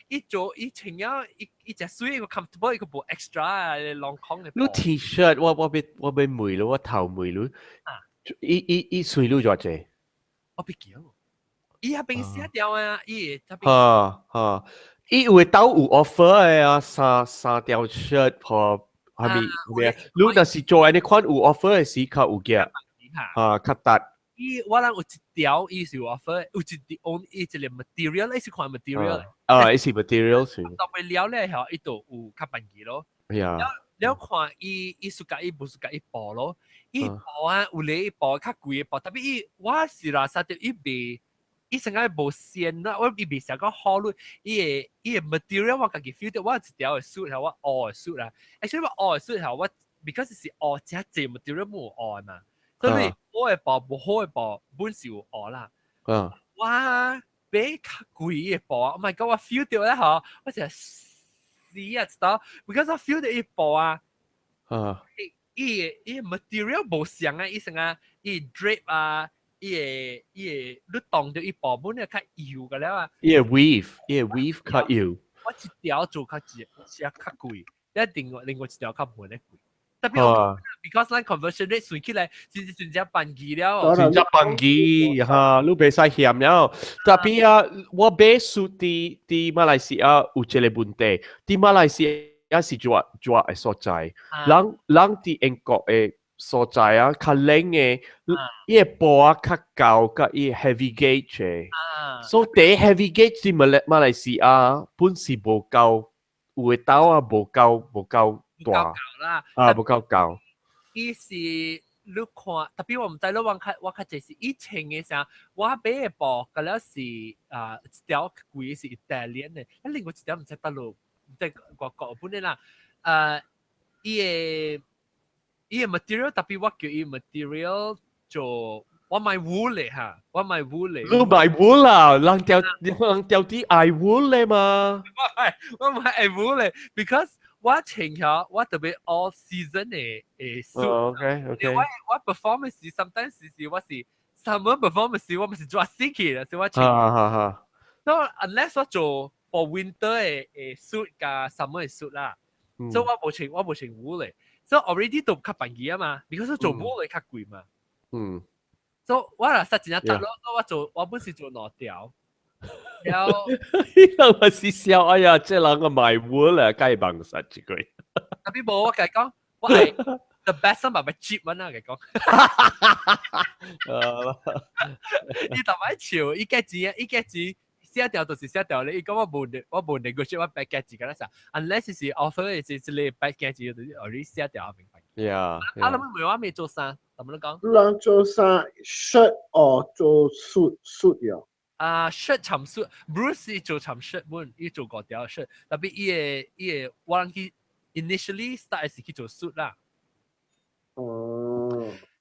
伊做伊穿了伊隻水一個 comfortable 一個冇 extra 啊，long con 嘅。你 T-shirt 我俾梅咯，我頭梅咯，伊水咯咗啫。我別叫，伊下邊寫掉啊，伊伊會到有 offer 嘅啊，三條 shirt 破係咪咩？你若是做安尼款有 offer 嘅時較有嘅，較達。我諗有一條伊是 offer， 有一個 material， 伊是看 material。伊是 material 先。特別了咧，係伊度有較便宜咯。了看伊暑假伊無暑假伊薄咯，伊薄啊有咧伊薄較貴嘅薄，特別伊我是啦，實際伊袂。伊成個無線啦，我伊未成個好咯。伊個 material 我家己 feel 到，我一條嘅 suit 係我學嘅 suit 啦。actually 我學嘅 suit 係我 because 是學只隻 material 冇學嘛，所以好嘅布冇好嘅布本是有學啦。哇，比較貴嘅布啊！Oh my god，我 feel 到咧嗬，我成日死啊！知道 ，because 我 feel 到伊布啊，伊 material 無像啊，伊成個伊 drape 啊。伊你當咗伊部本咧較油嘅了啊！伊 weave 較油。我一條做較較貴，一另外一條較冇咧貴。特別because 咱 conversion rate 算起來，真正便宜了。真正便宜嚇，你袂使嫌了。特別啊，我買書佇馬來西亞有一個問題，佇馬來西亞是做嘅所在，人佇英國嘅。所在啊，較冷嘅，伊個布啊較厚，甲伊 heavy gauge 嘅，所以第 heavy gauge 喺馬來西亞本是無夠，有嘅刀啊無夠大，無夠厚。伊是你看，特別我唔知咯，我較濟是以前嘅時候，我買嘅布，嗰了是一條貴是意大利嘅，另外一條唔知得咯，唔知國本嘅啦，伊個 material 特別我叫伊 material 做我買烏嚟嚇，我買烏嚟。你買烏啦，人掉啲愛烏嚟嘛？我買愛烏嚟 ，because 我穿咗我特別 all season 嘅suit。OK。我 performance sometimes 是我是 summer performance 我咪是做 sticky 啦，所以我穿。So unless 我做 for winter 嘅 suit 加 summer 嘅 suit 啦，所以我冇穿烏嚟。So already 都較便宜啊嘛 ，because 做烏嚟較貴嘛。So 我啦實際上我本是做攞條，然後我是笑，哎呀，這人個賣烏啦，該幫實一句。特別冇我講講，我係 the best 嘛，咪 cheap 揾啊，講。伊同埋潮，伊價錢，寫條就是寫條咧。伊講我冇 negotiate 我白價錢㗎啦，啥 ？unless 是 offer 是你白價錢，就是 already 寫條明白。Yeah。啊，你我未做啥？怎麼講？人做啥 shirt 哦，做 suit 呀？shirt 長 suit，Bruce 做長 shirt 本，伊做個條 shirt，特別伊個我諗佢 initially start 係去做 suit 啦。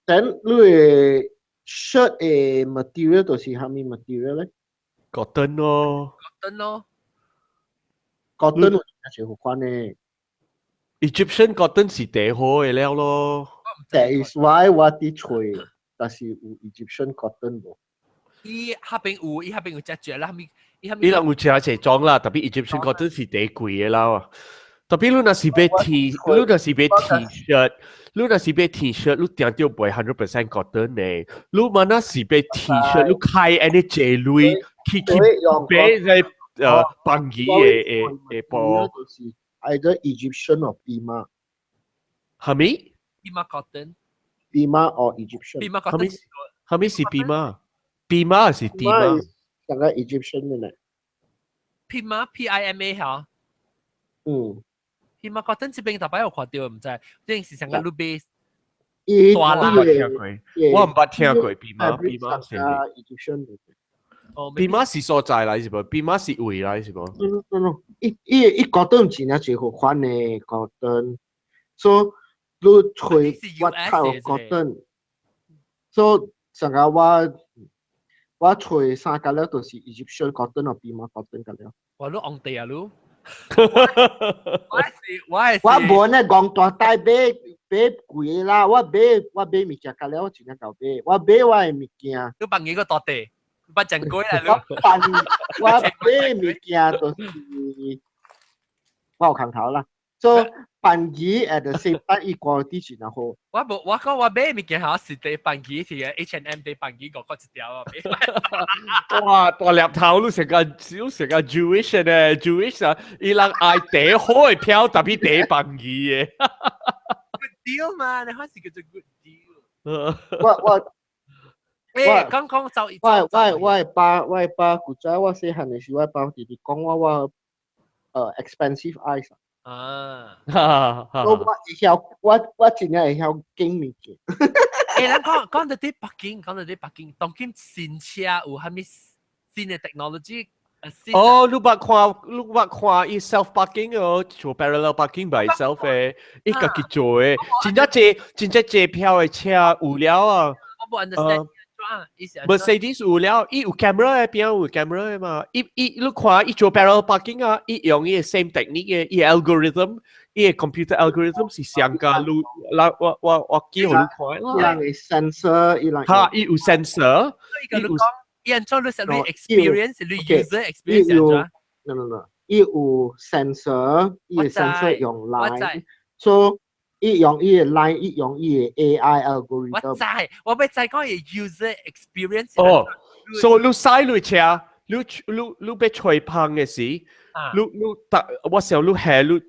then 你嘅 shirt 嘅 material 就是蝦米 material 咧？cotton 咯。cotton 咯。cotton 有真好款呢。Egyptian cotton 是最好嘅了咯。That is why 我啲吹，但是有 Egyptian cotton 無。伊下邊有隻隻啦，伊人有食一種啦，特別 Egyptian cotton 是最貴嘅啦。特別你若是買 T-shirt，你若是買 T-shirt，你定要買100% cotton 嘅。你若那是買 T-shirt，你開安尼借鐳去買邦語嘅布。either Egyptian or Pima。係咪 Pima cotton。Pima or Egyptian。係咪是 Pima？Pima 是 Pima。成個 Egyptian 嘅呢 Pima P-I-M-A 嚇。Pima cotton 這邊特別有看到，唔知，定是成個 Lubis。大啦，我唔捌聽過 Pima 是 Egyptian 嘅。Pima 是所在來是無 ？Pima 是位來是無？伊cotton 真係最好款嘅 cotton，所以你吹我靠 cotton，所以成個我吹三個了都是 Egyptian cotton 或 Pima cotton 個了。我都昂地啊，你。我無呢講大袋買貴啦，我買物件個了，我真係夠買，我買我嘅物件。你辦幾個大地？不正規啦，我買物件都是我有空頭啦，所以辦機 at the same time 伊 quality 真係好。我講我買物件係是地辦機嘅 H&M 地辦機個一條啊！哇，大粒頭都成個 Jewish 咧 ，Jewish 啊，伊人愛地好嘅票，特別地辦機嘅。Good deal 嘛，你開始叫做 good deal。我剛剛就我爸古仔我細漢嘅時，我爸弟弟講我expensive eyes 我真係會曉經物件。咱講到啲北京，當今新車有係咪新嘅 technology？哦，你捌看伊 self parking 哦，做 parallel parking by itself 嘅，伊家己做嘅，真正借票嘅車有了啊。我冇 understand。Mercedes 有了，伊有 camera 嘅邊有 camera 嘅嘛？你看伊做 parallel parking 啊，伊用伊嘅 same technique 嘅，伊 algorithm， 伊嘅 computer algorithm 是相加路，我記好你看啦。伊係 sensor，嚇，伊有 sensor， 伊按照你實你 experience， 你 user experience no，伊有 sensor， 伊嘅 sensor 用 line，so。伊用伊嘅 line， 伊用伊嘅 AI algorithm。我要再講伊 user experience。哦，所以你駛落車，你被吹碰嘅時，我想你係你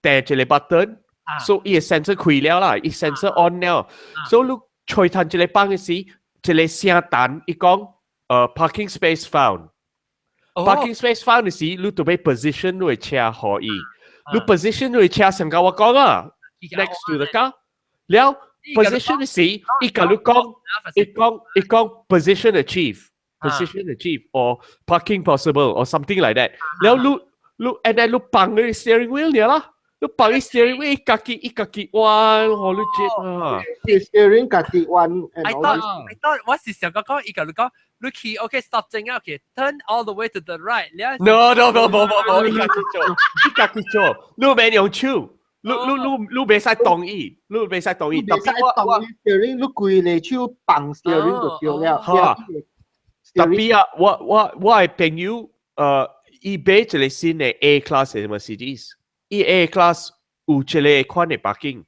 掟一個 button， 所以伊嘅 sensor 開了啦，伊 sensor on 了，所以你吹彈一個棒嘅時，一個聲彈，伊講parking space found。parking space found 嘅時，你就要 position 你嘅車可以，你 position 你嘅車成個我講啊。Next to the car， แล้ว position 時，伊甲你講 position achieve or parking possible or something like that。แล้วand then 你放你 steering wheel เนี่ย啦，你放你 steering wheel 伊家己彎，好你接啊。steering 家己彎。I thought 我是想講伊甲你講，你去 OK stop 正啊 OK turn all the way to the right。No， 伊家己做，你免用手。你袂使同意，特別steering， 你規個手放 steering 就對了。特別啊，我嘅朋友伊買一個新嘅 A class 嘅 Mercedes， 伊 A class 有一個款嘅 parking，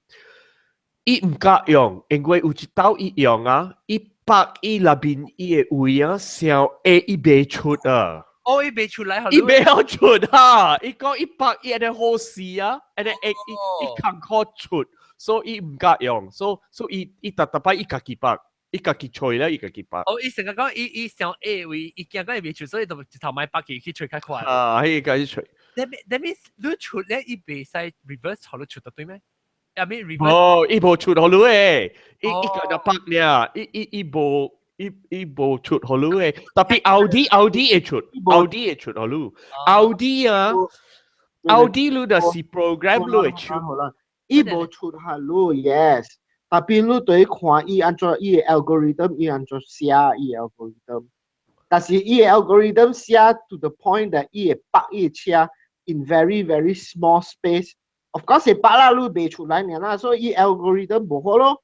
伊唔敢用，因為有一道伊用啊，伊park伊那邊伊嘅位啊，想 A 伊袂出啊。哦，伊袂出來，伊袂曉出哈！伊講伊拍伊安尼好試啊，安尼伊坎坷出，所以伊唔敢用，所以伊特擺伊家己拍，伊家己吹啦，伊家己拍。哦，伊成個講伊想 A 位，伊驚講伊袂出，所以就一頭買拍去吹較快。啊，伊家己吹。That means 你出咧，伊袂使 reverse 好你出得對咩？I mean reverse。哦，伊無出好你誒，伊個就拍咧，伊無出好你誒，特別Audi會出好你，Audi 你就是 program 你會出。伊無出好你 ，yes， 特別你對看伊按照伊嘅 algorithm， 伊按照寫伊嘅 algorithm， 但是伊嘅 algorithm 寫 to the point that 伊會拍伊嘅車， in very very small space. Of course, 是巴拉路背出来呢啦，所以 algorithm 不好咯，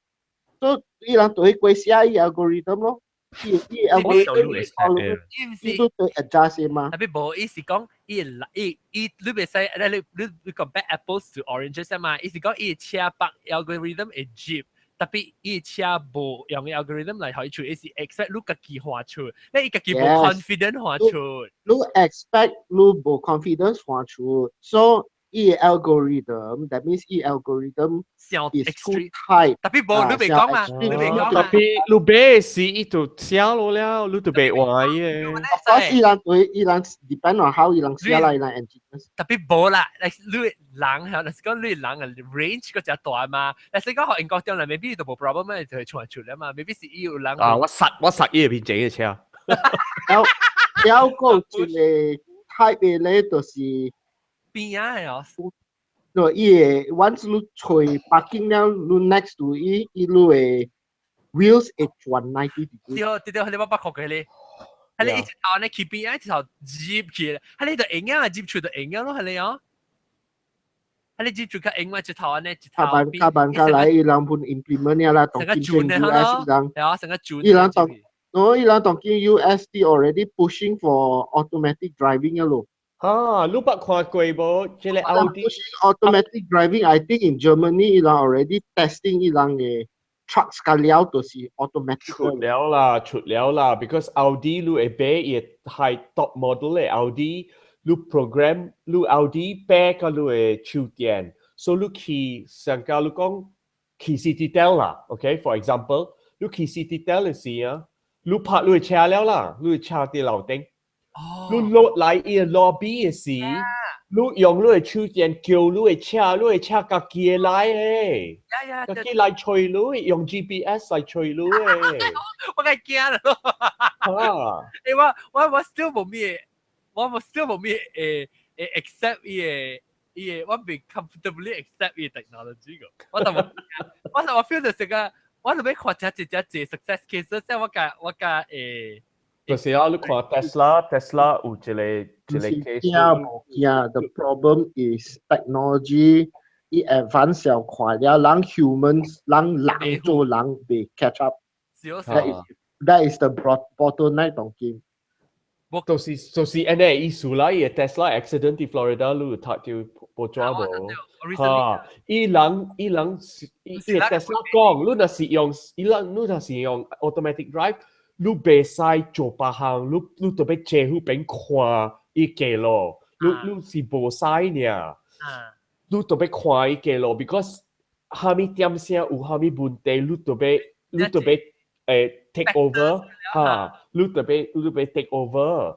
所以伊人对规写伊 algorithm 咯，伊 algorithm 伊都对 adjust 嘛。特別無意思講，你袂使你講 bad apples to oranges 嘛？意思講伊車北 algorithm 會 Jeep，特別伊車無用 algorithm 嚟可以出，意思 expect 你家己畫出，你家己無 confident 畫出。你 expect 你無 confidence 畫出，so algorithm that means algorithm is too tight。特別無你袂講嘛，你袂講嘛。特別你背是伊就寫落了，你就袂壞嘅。Of course，伊人 depend on how 伊人寫啦，伊人 engineers。特別無啦，你人係，你講你人嘅 range 嗰隻大嘛，你講學英國將來未必就冇 problem 咩，就係傳出嚟嘛，未必是伊有人。我實伊邊整嘅車。有個一個 type 嘅咧，就是邊啊係哦。no，伊個 once 你吹 parking 了，你 next to 伊個 wheels 會轉90 degree。對，你冇學過你。係你一頭呢 keep 邊一頭 Jeep 去，係你就影啊 Jeep 出就影啊咯，係你哦。係你 Jeep 出個影嘛，一頭呢一頭。kapan kala ilang pun implement niya la tongkin US ilang. Yeah, sangat June. Ilang tongkin USD already pushing for automatic driving ya lo. Lu pak khoa kuai bo, jele Audi pushing automatic driving. I think in Germany ilang already testing ilang trucks kaliao to si automatic. 出了啦 because Audi lu e be e high top model e Audi lu program lu Audi be ka lu e 充電 so lu 去上架 lu 講去 Citytel 啦 okay for example lu 去 Citytel 嘅時啊 lu 拍 lu 車了啦 lu 車啲樓頂 lu 落嚟伊 lobby 嘅時 lu 用 lu 充電叫 lu 車架機來誒架機來吹 lu 用 GPS 來吹 lu 誒我梗係驚啦我 still 冇咩我 still 冇咩accept 我未 comfortably accept technology 個我 feel 到成個我就俾看一隻 success case 即係我架就是啊，你看 Tesla 有一個 case。Yeah, the problem is technology 一 advance 了快了，讓 humans 讓人做人被 catch up。That is the bottleneck 當今。就是安尼意思啦，伊 Tesla accident 喺 Florida 路睇到報紙無？嚇，伊人 Tesla 講，你若是用 automatic drive。你袂使做別項，你特別借去邊看伊個咯，你是無使呢，你特別看伊個咯 ，because 蝦米點聲有蝦米問題，你特別take over 嚇，你特別 take over，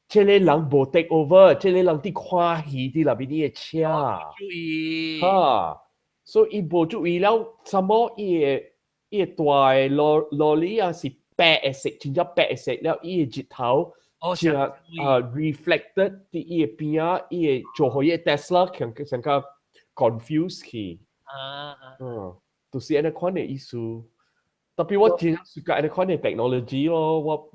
這個人無 take over，這個人啲看戲啲入邊啲嘢車，嚇，所以伊無注意了，什麼伊大羅里啊是。白色，真正白色了，伊個日頭就reflected 啲伊個邊啊，伊個做好伊個 Tesla 成個 confuse 去，就是安尼款嘅意思。特別我真係喜歡安尼款嘅 technology 咯，我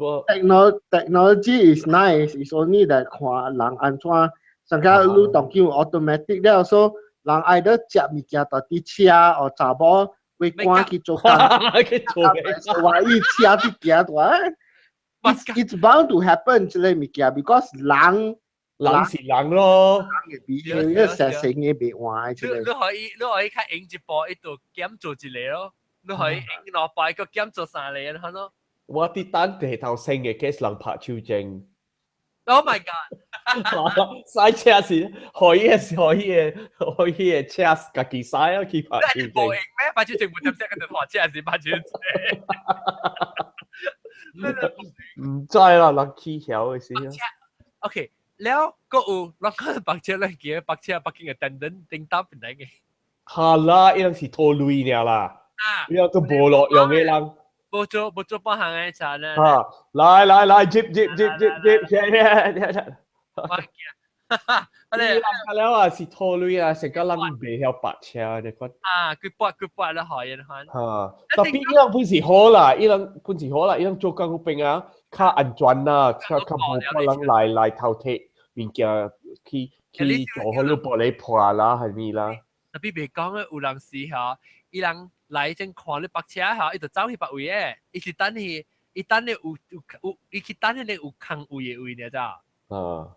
technology is nice, it's only that 看人安怎，成個你當叫 automatic 了，所以人either食物件到啲車，或查某。會趕去做工，話伊車啲件話 ，it's bound to happen 之類物件 ，because 人是人咯，人嘅behavior成成嘅變壞之類。你可以睇影一部一度減做一個咯，你可以影落擺個減做三個人咯。我啲單地頭先嘅 case 人拍超正。Oh my god！賽車是可以車家己賽啊，佢拍超正。冇影咩？拍超正冇點識嗰條車是拍超正。唔知啦，人起曉嘅事。OK，แล้วก็เราก็白車咧，叫白車北京嘅attendant頂搭邊嚟嘅。係啦，呢樣是拖累嘅啦。呢樣都冇落用嘅人。冇做幫行嘅車咧。來，Jeep，我哋แล้วอ่ะสิโทรลุยอ่ะ成個人袂曉白車你講佢拔啦可以看特別伊人本事好啦伊人做工嗰邊啊較安全啦較無可能來偷摕物件做好了玻璃破啦，係咪啦？特別別講嘅有人時嚇，伊人來正看你白車嚇，伊就走去別位嘅，伊是等你，伊等你伊去等你有空位嘅位呢咋？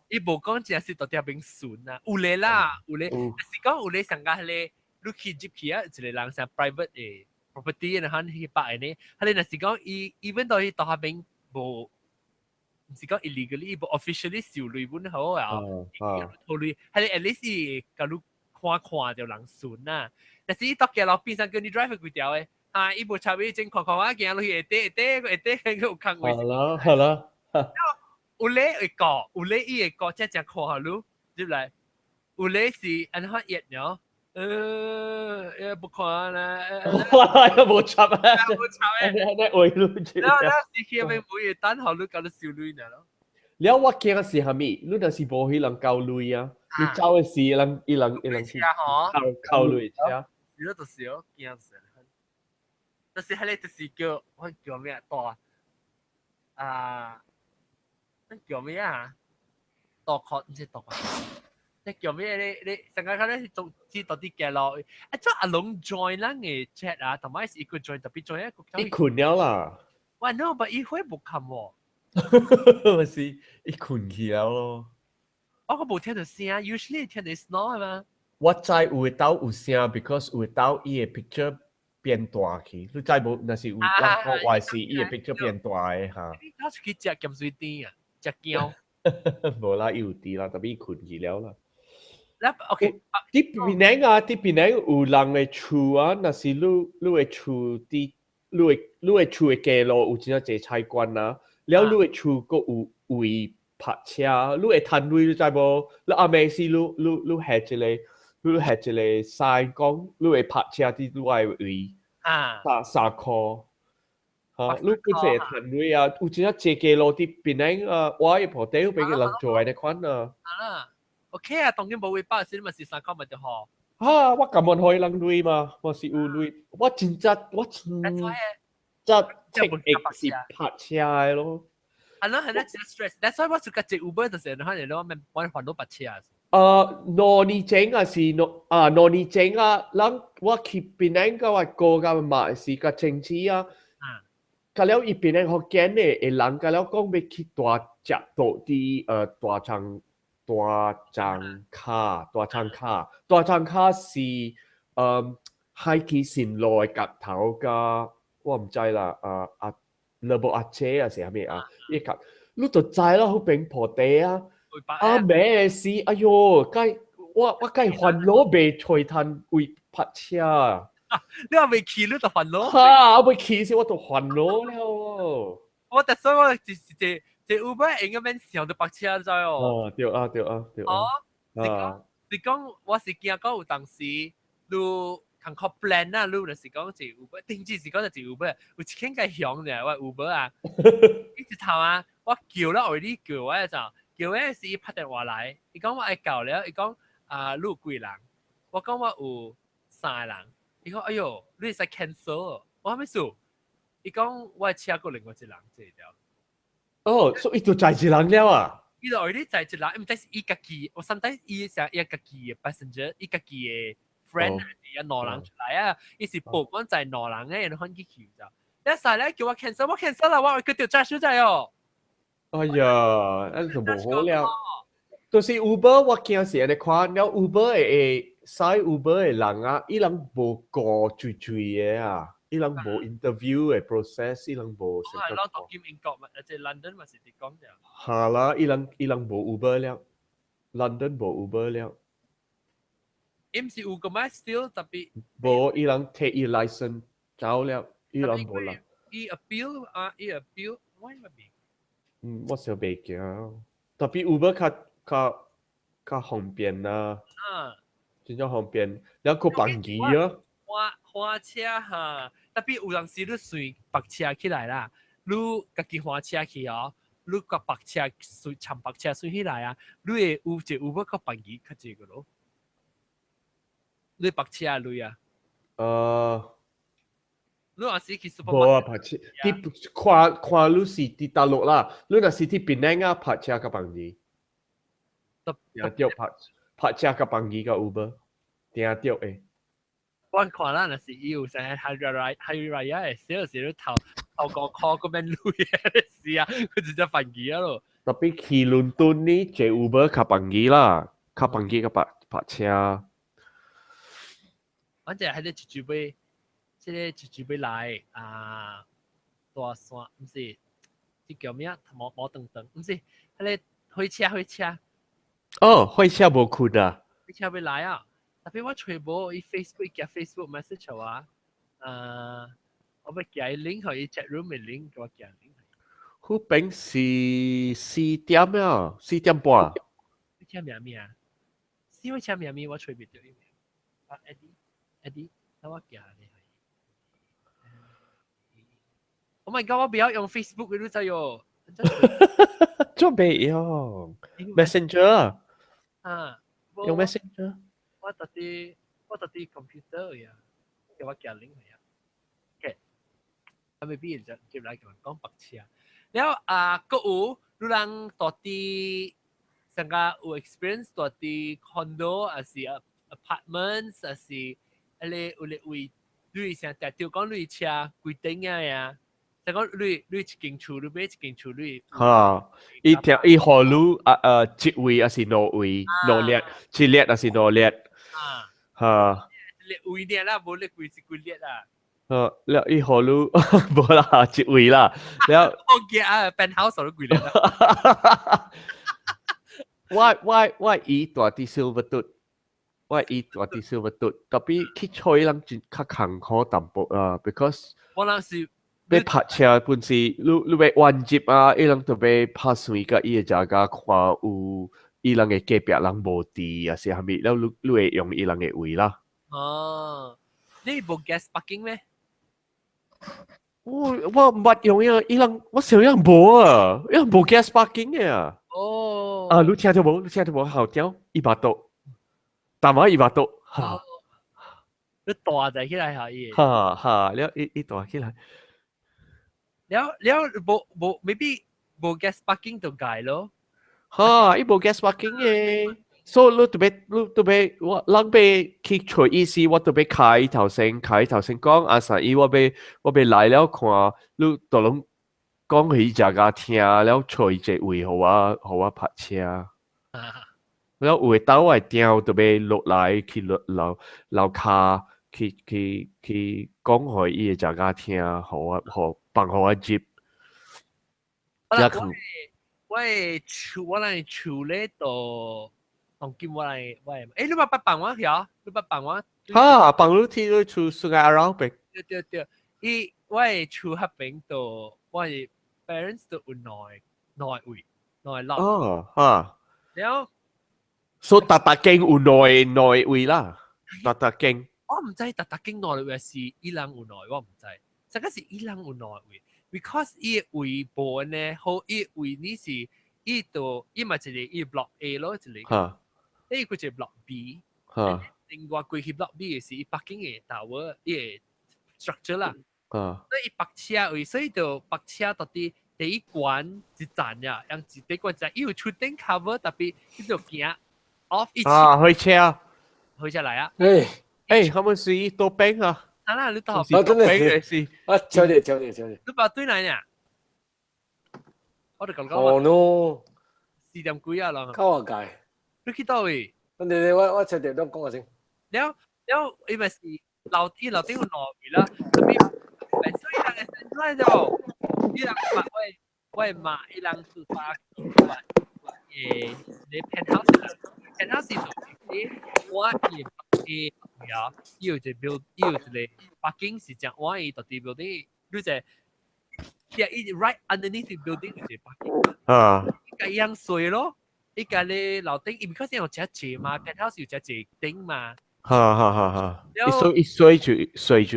伊無講淨係到啲邊順啊，有咧啦，有咧，但是講有咧上加咧，你去接去啊，一個人上 private 嘅 property 然後去擺呢，佢哋若是講伊 even 到伊到下邊無。唔是講 illegally，無 officially 收類本好啊，套類，係 at least 個你看就人順啊。但是伊到嘅路邊上叫你 drive 幾條嘅，啊，伊無差別正看啊，行落去下底有空位。係啦，有咧會講，有咧伊會講，即係看下路，入嚟，有咧是安怎熱咗。不看啦，又冇插啊，冇插誒，你會錄住。然後時期咪每日等候你搞到少女呢咯。แล้วว่าเกี่ยวกับสิ่งนี้ลูกนั่นสิบอกให้หลังเกาลุยอ่ะลูกเจ้าสิหลังเข้าลุยใช่ไหม你都是有驚死啦！但是迄個就是叫我叫咩大啊？那叫咩啊？大殼唔是大殼。你叫咩？你成日咧做知道啲嘅咯？啊，即阿龍 join 啦嘅 chat 啊，同埋是一個 join 特別 join 一個。一群了啦。哇 no，但伊會冇看喎。咪是一群去了咯。我冇聽到聲 ，usually 聽到 snore 嘛。我知有到有聲 ，because 有到伊嘅 picture 變大去。你知冇？那是有人講話是伊嘅 picture 變大嘅嚇。你搞出去食鹹水甜啊，食膠。冇啦，有啲啦，特別一群去了啦。OK，啲邊個啊？啲邊個有人嘅厝啊？那是你嘅厝啲，你嘅厝嘅街路有真係菜館啊。แล้ว你嘅厝個有位泊車，你會攤位你知無？你阿妹是你係一個曬講，你會泊車啲你嘅位3塊。嚇，你嗰隻攤位啊，有真係借街路啲邊個啊？我嘅鋪頭俾個人做嘅款啊。OK 啊，當然冇會包，先咪是3塊咪就好。我咁樣可以人類嘛？我是有類，我真係是泊車嘅咯。係咯，係咧，只 stress。That's why 我做個接 Uber 就成日可能你我還到泊車啊。羅尼正啊是羅尼正啊，人我去邊個我過個馬是個政治啊。咁แล้วอี邊個學見嘅人，咁แล้ว講要去大隻到啲大trang卡是海基線路嘅夾頭㗎，我唔知啦。勒布阿姐啊，是係咩啊？呢夾你就知啦，好並破地啊！咩事？哎呦，我梗係煩惱未隨攤會泊車。你話未去你就煩惱？我未去先我就煩惱了。我特所我就是這 Uber 應該免上到泊車咗哦。對啊。是講我是驚講有當時你通過 plan 啦，你就是講這 Uber，定之是講就 Uber，有一間個響嘅我 Uber 啊，一直頭啊，我叫啦 already 叫我就叫咧是伊拍電話來，伊講我愛叫了，伊講你有幾人？我講我有3個人，伊講哎呦，你使 cancel，我還沒數，伊講我車過另外一人這條。所以就載一人了啊？伊就 already 載一人，唔知是伊家己，我甚至伊想伊家己嘅 passenger，伊家己嘅 friend 有兩人出來啊，伊是報講載兩人嘅，然後去叫就，一曬咧叫我 cancel，我 cancel 啦，我佢條揸小仔哦。哎呀，那就無好了。就是 Uber 我見是安尼看，了 Uber 嘅使 Uber 嘅人啊，伊人無過追嘅啊，伊人無 interview 嘅 process，伊人無成個。係咯，當今英國咪即係 London 咪是啲講嘅。係啦，伊人無 Uber 了 ，London 無 Uber 了。唔是有個咩 still 特別。無，伊人 take 伊 license 走了，伊人無啦。伊 appeal，喂咪變。我想袂記啊，特別 Uber 較方便啦，真正方便，แล้ว個bằng機啊，花車嚇，特別有陣時你隨白車起來啦，你家己花車去哦，你個白車隨長白車隨起來啊，你會有一個個bằng機較濟個咯，你白車啊類啊，你話是去 supermarket？ 無啊，白車，啲看你是啲大陸啦，你若是啲邊個啊白車個bằng機？掉拍車甲幫伊甲 Uber，定掉誒。我看咱若是有成Hari Raya 嘅少時都頭個 call 嗰邊錄嘅事啊，佢直接犯機啊咯。Tapi去倫敦呢，坐 Uber 較幫伊啦，較幫伊甲拍車。反正喺啲住杯，即係住杯來啊，大山唔是，啲叫咩啊？冇等等，唔是，喺啲開車。哦，開車無困啊。開車要來啊！特別我全部以 Facebook message 啊，我要寄 link 去 chat room 嘅 link，叫我寄 link。嗰邊是4點啊，4點半。你聽咩啊？因為聽咩我隨便掉啲啊 Eddie，等我寄你去。Oh my god！我不要用 Facebook 嘅都得喲。做咩用 Messenger 啊？用 Messenger？我特啲 computer 呀，叫我寄 link 去啊。OK，咁未必就接嚟同人講白痴啊。แล้วก็รู้รังตัวที่สังกัดexperience ตัวที่คอนโดapartment อะไรลุย想แต่เดียว講ลุย車規定呀แต่講ลุย一間厝ลุย一間厝ลุย嚇，伊何路一位還是兩位？兩列，一列還是兩列？嚇，一列啦，冇列幾列啊？แล้วอีฮอลูบ่ล่ะจิวีล่ะแล้วโอเคเป็น house 都幾列啦ว่าอีตัวที่ซิลเวอร์ตุดว่าอีตัวที่ซิลเวอร์ตุดแต่พี่คิดช่วยลังจิค่าขังเขาต่ำปุ๊because 我那是ไปพัดเชียร์ปุ่นสิลูไปวันจิบอีลังตัวไปพัสวีกับอีจาก็ความอีลัง嘅เก็บลังโบตีสิฮะมิแล้วลูไป用อีลัง嘅วีล่ะอ๋อนี่บุก gas parking ไหม我唔用呀，伊人我想样无啊，因无 gas parking 嘅啊。哦。你聽到冇？你聽到冇？後條100度，大碼100度，嚇。你大就起來可以。嚇，แล้วอี大起來。แล้ว未必冇 gas parking ตัวไกล咯。嚇，伊冇 gas parking 嘅。所以你特別我諗俾去隨意思，我特別頭先講阿實伊我來了看，你都攏講佢隻個聽，了隨一位互我拍車，了有會到我掉特別落來去樓下去講佢伊隻個聽，互幫我接。我嚟處理到。當今我嚟，你咪幫我呀？你幫我？嚇，幫你聽你出個 around 呗。對，我係處合併到，我係 parents 都有內落。哦，嚇。แล้ว所以大間有內位啦，大間。我唔知大間內位是伊人有內，我唔知。實際是伊人有內位 ，because 伊位本呢，好伊位呢是伊度伊咪一個伊 block A 咯，一個。嚇。呢個就 block B，另外佢 block B 嘅是伊北京嘅 tower 嘅 structure 啦。所以北車位，所以就北車到第一關一站呀，樣子第一關站，伊有出頂 cover，特別伊就行 off 一起。開車嚟啊！他們是多兵啊！啊，你到真的是啊，小姐，你把對嚟呢？我哋講講。哦 no， 4點幾啊啦。溝下界。你去到位？我出嚟都講下先。แล้ว因為是樓頂有內位啦，特別所以人嘅身材就伊人我買伊人自發你 penthouse 啦 ，penthouse 係我呀，有一個 parking 是講我係特啲 building， 你就right underneath the building 就 parking， 依個一樣水咯。依家咧樓頂 ，because 有只字嘛 ，penthouse 有只字頂嘛。一水就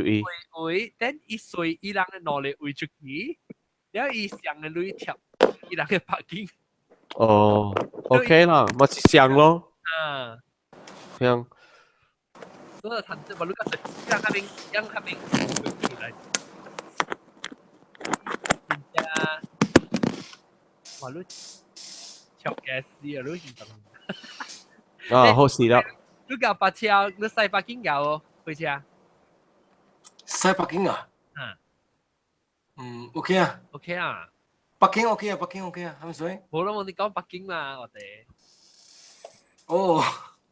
伊。會，等一水伊人嘅攞嚟會出去，然後伊上嘅女貼伊人嘅白景。哦 ，OK 啦，咪是上咯。上。所以談即係話，你講係讓他們出來。人家話你。chọc kẻ gì ở lúc hiện 啊，好事啦。你搞白車，你西北京搞開車？西北京啊？OK 啊 ，OK 啊。北京 OK 啊，北京 OK 啊，係咪水？冇啦，我哋講北京嘛，我哋。哦。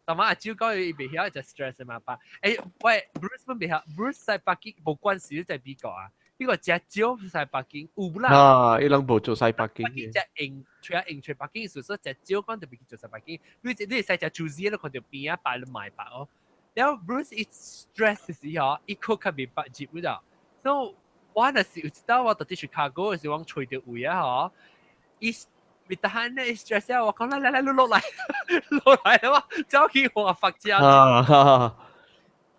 但係阿蕉講佢未曉就 stress 嘛吧？誒，喂 ，Bruce 唔未曉 ，Bruce 西北京冇關事，就係邊個啊？呢個只蕉西北京有啦。啊，伊人無做西北京嘅。只應除咗應除北京，所以只蕉講特別叫做西北京。你細只做嘢，你看到邊啊擺你賣白哦。然後 Bruce 一 stress 嘅時候，一口佢未白接嗰度，所以我那時有知道我到啲 Chicago 嘅時候，我吹到位啊嗬，一未得閒咧 stress 啊，我講來，你落嚟，落嚟啦嘛，走去我發家。啊，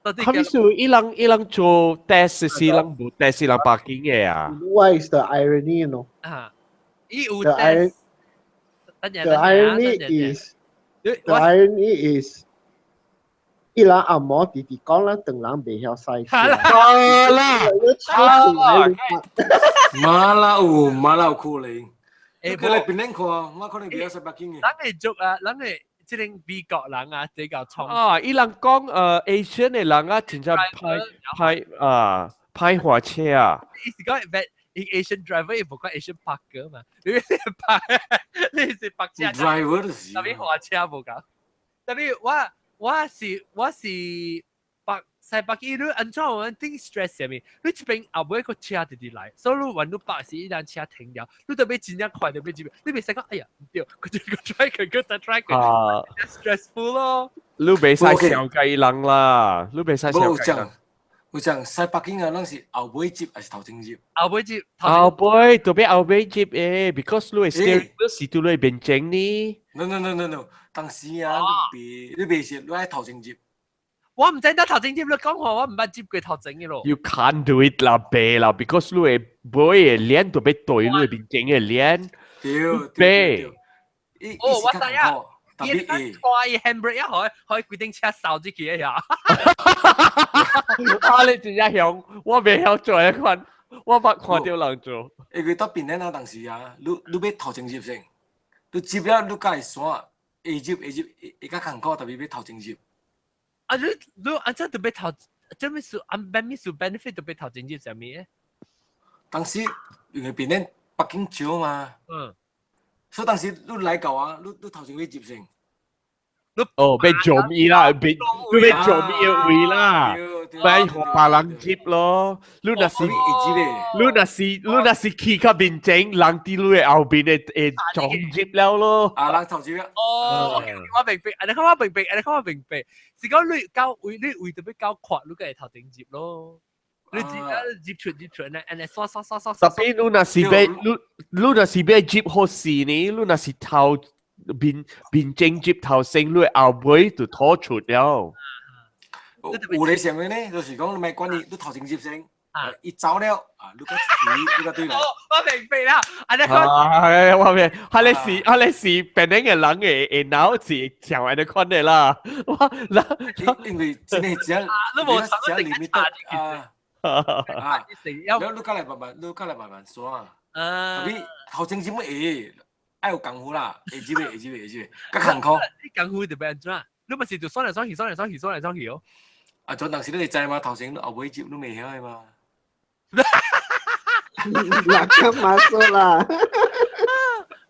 係咪數伊人做 test 是人冇 test 是人北京嘅啊 What is the irony, you know? 啊，有 The test。The irony is 伊人阿嬷直直講啦，等人未曉賽車。馬拉有可能。佢嚟邊看，我可能比較西北京嘅。人係足啊，人係即係美國人啊，比較衝。啊，伊人講Asian 嘅人啊，真正派火車啊。你是講Asian driver 亦唔講 Asian parker 嘛？你是白車。driver 就是。特別火車冇講。特別我是西北京，你安怎我頂 stress 上面？你這邊後尾個車直直來，所以你揾到巴士一輛車停掉，你特別真正快特別急，你別使講，哎呀唔對，佢再 try 佢再 try 佢，stressful 咯。你袂使笑計人啦，你袂使笑計人。有講西北京嘅人是後尾接還是頭前接？後尾接。後尾特別後尾接誒 ，because 你係 steering 是對你邊正呢 ？No， 當時啊，你別是你喺頭前接。我唔整得頭前接，你講我唔捌接佢頭前嘅咯。You can't do it 啦，白啦 ，because 你係背嘅練特別對，你係邊正嘅練。對。哦，我知啊。伊開 handbrake 一可以決定車掃住佢呀。啊！你真係響，我未曉做一款，我捌看到人做。佢得邊咧？當時啊，你要頭前接先，你接了你改線，會較坎坷，特別要頭前接。啊！你安怎特別頭，做咩事？咩事 benefit 特別頭前接上面？當時因為邊咧北京少嘛。所以當時你來搞啊，你頭前要接先。哦，被做咪啦，被做咪位啦，被別人接咯。你若是企喺邊正，人啲你後邊會撞接了咯。啊，人頭接啊。哦，我明白，你講我明白，是講你交位特別交闊，你個係頭前接咯。你接出咧，and 刷。特別你若是俾接好事呢，你若是頭邊正接頭先，你後尾就拖出了。有你上面咧，就是講你咪管你頭前接先，一走了啊，你個對啦。我明白啦，係我明，係你是本地嘅人嘅腦子上嚟你看嘅啦。因為真係只你咪得啊。啊！然後你過來慢慢刷啊。特別頭前接乜愛有功夫啦，會接，較坎坷。你功夫就變安怎？你咪是就刷嚟刷去哦。啊，陣當時你知嘛？頭前後尾接你未曉嘛？嗱，咁嘛說啦。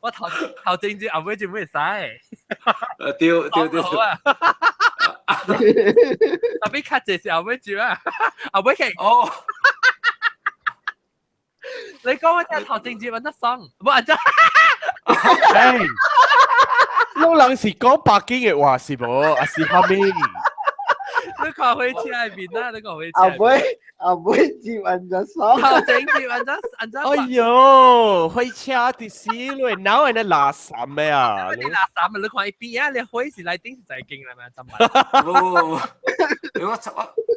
我頭前接後尾接咩使？對。特別卡這時後尾接啊，後尾期。哦。你講我隻頭前接揾得爽，冇人真。有人是講北京嘅話是無，還是蝦米？你看回車喺邊啦，你看回車。後尾接揾得爽。頭前接揾得。哎呦，回車的士你哪人垃圾咩啊？你垃圾咪你看邊啊？你回是嚟頂是就係勁啦嘛，真係。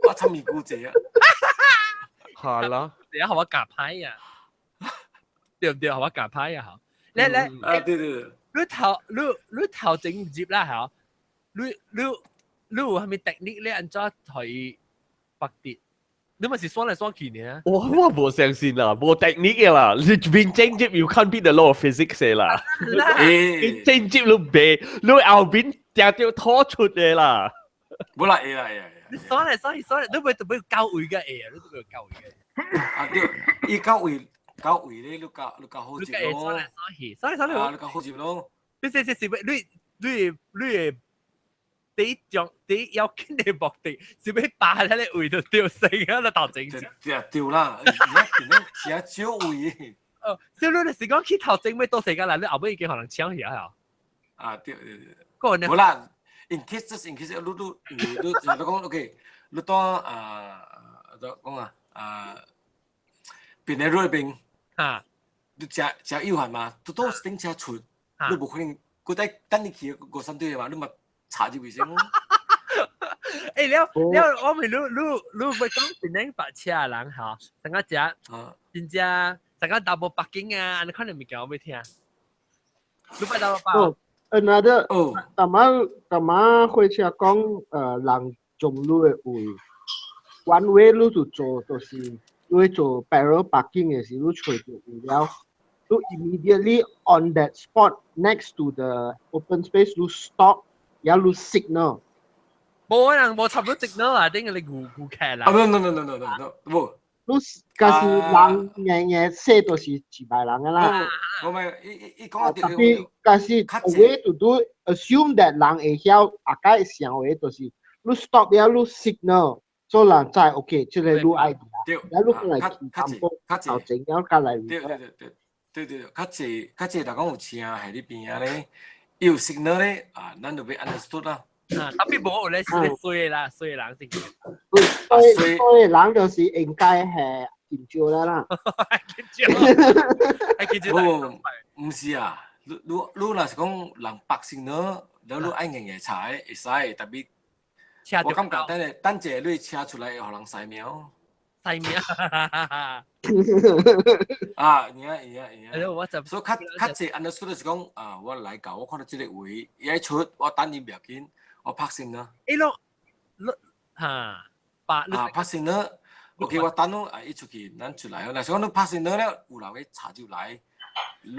我參與估姐啊。係啦。而家學我夾牌啊，對唔對？學我夾牌啊，好。你啊，對。你頭前接啦，嚇。你有係咪technique咧？按照台北跌？你咪是選嚟選去呢？我冇相信啦，冇 technique 嘅啦，你變正接 you can't beat the law of physics 嘅啦，變正接你背，你後邊掉掉拖出嚟啦。冇啦，你選嚟選去選嚟，你咪做咩交位嘅嘢？你做咩交位嘅？啊對，伊交位咧，你交好接咯。選嚟選去，選嚟選去。啊，你交好接咯。你第一要緊嘅目的是要霸喺你位度掉死啊！你頭前掉啦，而家變咗只少位。小女是講去頭前咩多時間啦？你後尾已經可能搶起啊！啊，對，冇啦。in case 你講 OK， 你當就講邊喺嗰邊你只要係嘛，都頂車出，你冇可能嗰啲等你去個身堆嘛，你咪查住衛生咯。我咪你咪講邊啲白車人嚇，成個只真正成個double parking啊，你可能未講我未聽。你咪 double parking。Another 但嘛會車講人中路嘅位 ，one way 你就做就是你做 parallel parking 嘅時，你隨住位了，你 immediately on that spot next to the open space，你 stop，然後你 signal。冇可能冇插到 signal 啊！點解你顧客啦？No，冇。你嗰時人硬寫都是幾百人噶啦。我咪伊講特別嗰時 way to do assume that 人會曉大概想嘅就是你 stop 了你 signal， 所以人知 OK， 即係你 idea， 然後你過來探波頭前，然後過來。對，較濟就講有車喺呢邊啊咧，有 signal 咧咱就要 understood 啦。特別冇咧，衰人先嘅。衰人就是應該係研究啦。唔是啊，你若是講人白線咯，然後你愛硬嘢踩會使，特別我感覺等陣你車出來，互人洗秒。洗秒。所以較濟 understood 是講我來搞，我看到這個位，一出我等你唔要緊。我拍線啦，拍線啦。OK， 我等咯，一出去，咱出來。嗱，所以你拍線啦咧，有人去查就來。你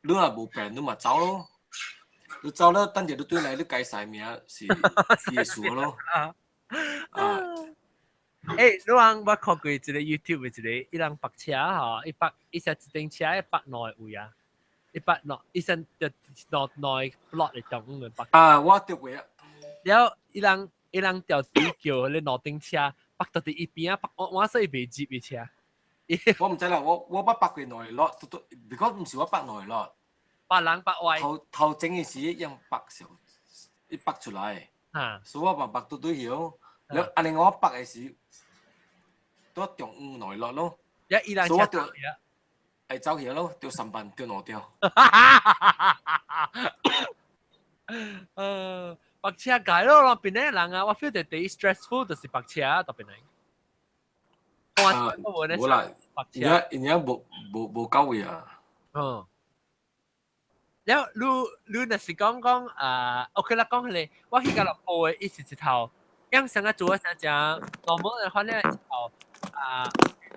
若無病，你咪走咯。你走啦，等陣你對來，你改曬名是耶穌咯。你話我看過一個 YouTube 一個，伊人白車嚇，伊隻自転車100內位啊，100內，伊先就內 block 嚟當咁樣白。我對過啊。然後伊人條底叫你攞頂車，北到第一邊啊，我所以未接嘅車。我唔知啦，我不北過內落，because 唔是我北內落。北人北外。頭整嘅時用北上，一北出來。所以我咪北到對曉。然後另外我北嘅時，都中午內落咯。伊人車走係走起咯，掉3班掉攞掉。白車解咯，嗰邊啲人啊，我 feel 到第 stressful 就是白車啊，特別係。冇啦，而家冇交位啊。然後你若是講OK 啦，講起嚟，我去個落鋪嘅，伊是一頭，樣成個做成只 normal 嘅款咧，一頭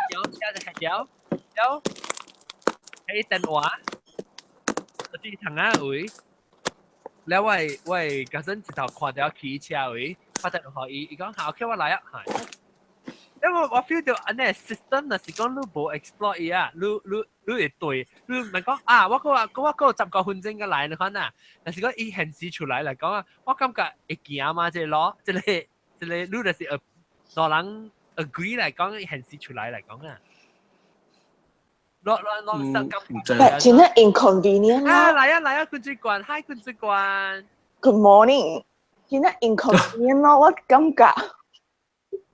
條車就係條，有喺電話，就是同啊位。แล้ว喂嗰陣直頭看到騎車位，發覺可以，伊講好，OK 我來啊，係。因為我 feel 到安尼 system 啊，是講你無 exploit 伊啊，你會對，你唔係講我個10分鐘嘅來你看啊，但是講伊顯示出來嚟講啊，我感覺會驚嘛，即係攞，即係你就是多人 agree 嚟講顯示出來嚟講啊。But 真係 inconvenient 啦。嚟啊，君主官 ，Hi 君主官。Good morning。真係 inconvenient 咯，我感覺。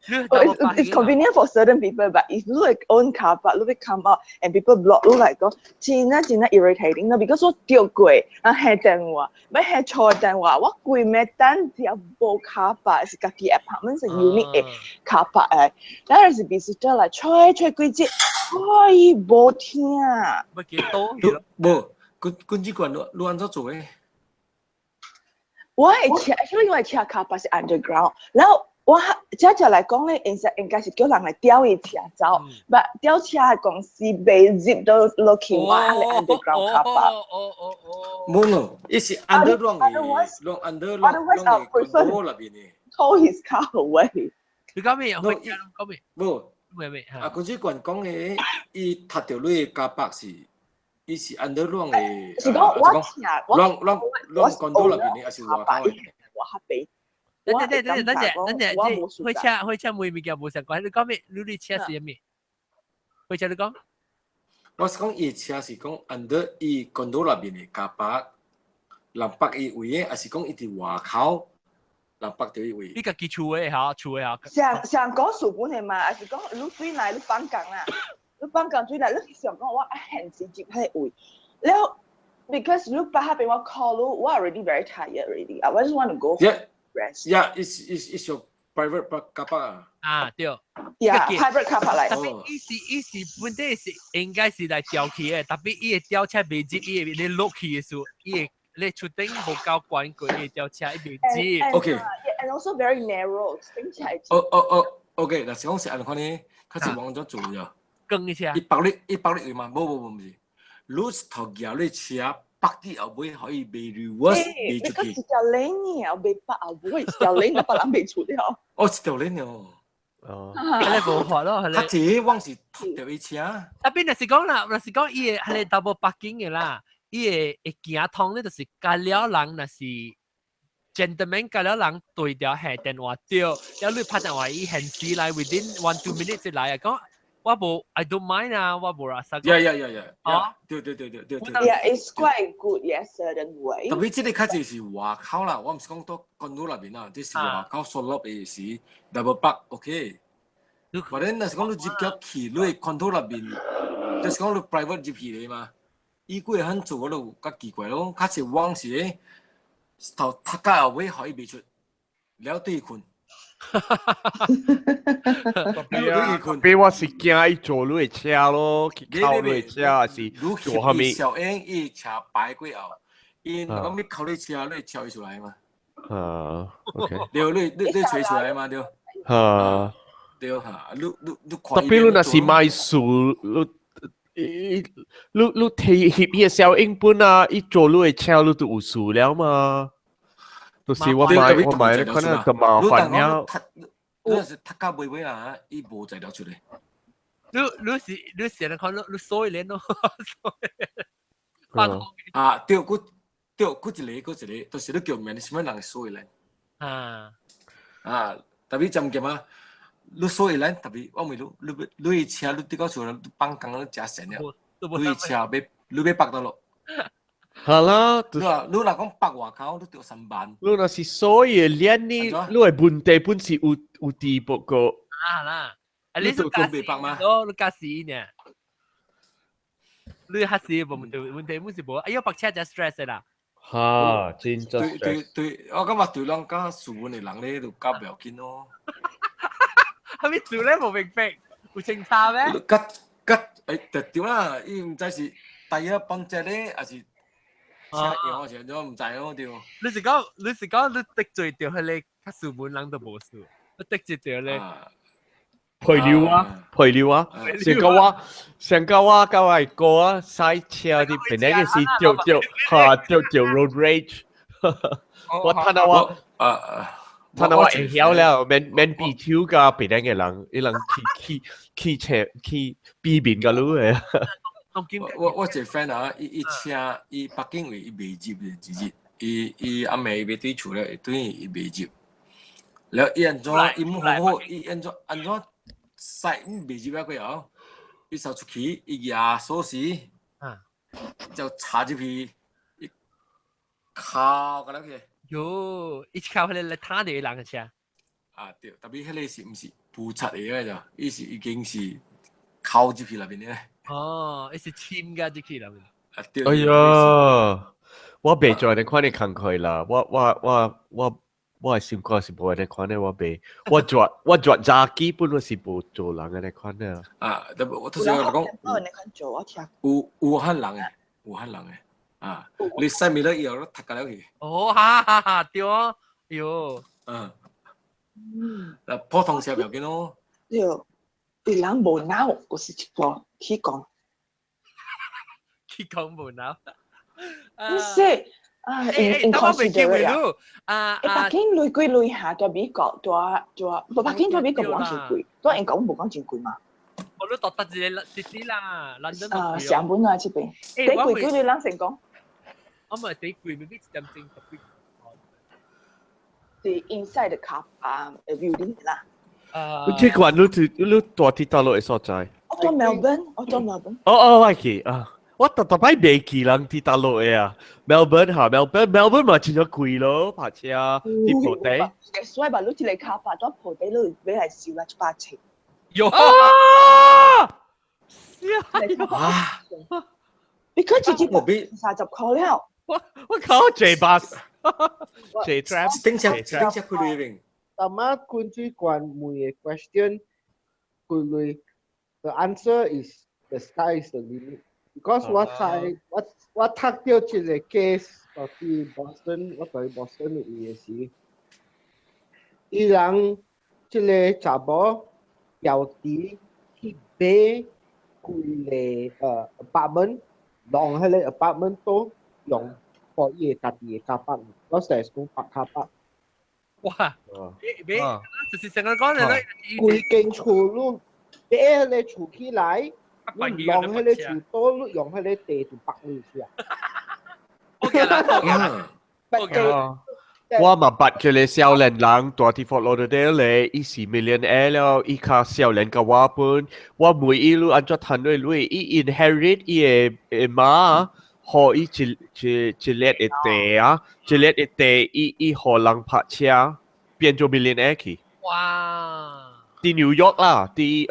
It's convenient for certain people, but if you like own car park, you will come out and people block you like 講，真係 irritating 咯。Because 我掉過係電話，咪係錯電話，我攰咩單條部 car park 是家己 apartment 係 unique 嘅 car park 誒，但係是 visitor 嚟吹幾節。可以冇聽啊！咪幾多？冇，君主官你按怎做誒？我係車，actually 我係車卡巴是 underground，然後我就嚟講咧，應該是叫人嚟吊伊車走，唔吊車嘅公司被接到落去我係 underground car park。冇咯，伊是 underground 嘅 ，underground 嘅 condo 入邊嘅。Tow his car away。你講咩？講咩？冇。咩？啊，嗰啲人講嘅，伊踢條女嘅car park是，伊是 underground 嘅。是講我long condo 入邊嘅，還是外口嘅？我黑俾。等陣，開車每物件冇相關。你講咩？你車是咩？開車你講？我是講伊車是講 under 伊 condo 入邊嘅car park，南北伊位嘅，還是講伊啲外口？南北對位。呢個叫厝嘅嚇，厝嘅嚇。上講書本係嘛？還是講你水嚟你放工啦？你放工水嚟，你上講我限時接喺位。แล้ว because 你把下俾我 call 我 already very tired already. I just want to go rest. Yeah, it's your private car park 啊，對。Yeah, private car park 嚟。特別伊是本地是應該是來吊起嘅，特別伊嘅吊車未接，伊你落去嘅時候，伊你出頂冇夠關過伊吊車，伊未接。Okay. And also very narrow，頂起來。OK，嗱，講實際講呢，佢是往咗做咗。更一下。100厘嘛，冇唔是。你頭搖你車北啲後尾可以被 reverse 被出去。一條 lane 啊，被北後尾一條 lane 都人被出了。哦，一條 lane 哦。哦，係你無法咯，係你。佢自己往是脫掉一車。特別若是講啦，若是講伊係你 double parking 嘅啦。伊會行通咧，就是加了人，若是 gentleman 加了人對調係電話掉，了你拍電話伊限時來 within 1-2 minutes 來啊，講我無 I don't mind 啊，我無啦啥。Yeah，哦，對。Yeah, it's quite good, yes, certain way。特別即係較就是外口啦，我唔是講到公路入邊啊，即是外口所落嘅是 double park，OK。或者若是講你接腳去你公路入邊，就是講你 private 接去嚟嘛。伊個人做嗰度較奇怪咯，較是往時咧頭塔架後尾可以未出，了對困。俾我是驚伊做你嘅車咯，去靠你嘅車還是做下面？小 N 伊車擺過後，伊如果你靠你車，你跳出來嘛？OK。你吹出來嘛？對。對嚇，你特別你若是買樹，你提協嘅小英本啊，伊做你嘅車你都有數了嘛？就是我買咧，可能就麻煩了。你是塔架尾啦，伊無材料出嚟。你成日看你所以連咯，啊，對，嗰一個，就是你叫 management 人所以連。啊，特別咁嘅嘛。你所以咧，特別我咪你車你啲嗰時你放工你食成了，你車你北到落。係啦，你若講北外口，你掉3萬。你若是所以連你係本地本是有地步個。啊啦，你都未北嘛？你加死呢？你嚇死問題冇事冇，哎呀白車就 stress 啦。嚇，真真。對，我感覺對人家數嘅人咧就交唔要緊咯。係咪做咧冇明白？有清差咩？特點啦，伊唔知是第一幫隻咧，還是車樣我成咗唔知咯條。你是講你得罪掉佢咧，佢數本人都冇數，你得罪掉咧。陪聊啊，上個我教係個啊，賽車啲本來嘅是掉 road rage， 我睇到我睇到我會曉了，免比超噶本來嘅人，伊人去車去避免噶咯誒。我一個 friend 啊，伊車伊北京位伊未接嘅，直接伊阿妹要對厝咧，對伊未接，แล้ว伊安怎伊唔好，伊安怎塞未接一個人，伊掃出去伊牙鎖匙，就插入去，伊靠嗰兩個。喲，一靠佢嚟攤你兩個車。啊對，特別迄個是唔是布擦嚟嘅咋？伊是已經是靠入去那邊咧。哦，伊是簽㗎入去那邊。啊對。哎呀，我未在你看你看佢啦，我係想講是冇你看咧，我做炸基本都是冇做人嘅你看咧。啊，但我頭先我講，你看做我聽。有漢人嘅。啊！你西面咧以後都踢架了去。哦，哈對啊，喲。嗱普通社唔見咯。對，對人無腦，嗰是一個起講。起講無腦。唔是。in considerate 啊！北京累貴累下，在美國北京在美國冇講真貴，都係講冇講真貴嘛。我都覺得自己蝕啦，London 上本啊，這邊幾貴幾你諗成講？我咪幾貴，未必真正特別。係 inside the car building 啦。即係話你大鐵道路嘅所在。我做 Melbourne。我係啊。我特擺未記人鐵道路嘅啊 ，Melbourne 嚇 Melbourne 咪變咗貴咯，泊車啲鋪地。所以話你似你卡泊咗鋪地都俾係少啦8尺。喲！你佢直接30塊了。我靠 J bus，J tram，頂車佢哋邊？但係關於關於嘅 question， 佢哋 the answer is the sky is the limit。Because 我讀到一個 case， 到去 Boston， 我喺 Boston 嘅時，伊人一個查某標題去買幾個apartment， 讓迄個 apartment 都用可以家己嘅卡巴，我成日講白卡巴。哇！你就是成個講嚟咧，規間厝路，第一個厝起來。用迄個厝多，用迄個地就北嚟去啊！我嘛捌一個少年人大啲佛羅德咧，伊是 millionaire 了，伊較少年甲我本，我每一路按照談落來，伊 inherit 伊個媽，互伊一列嘅地啊，一列嘅地，伊互人泊車，變做 millionaire 去。哇！啲紐約啦，啲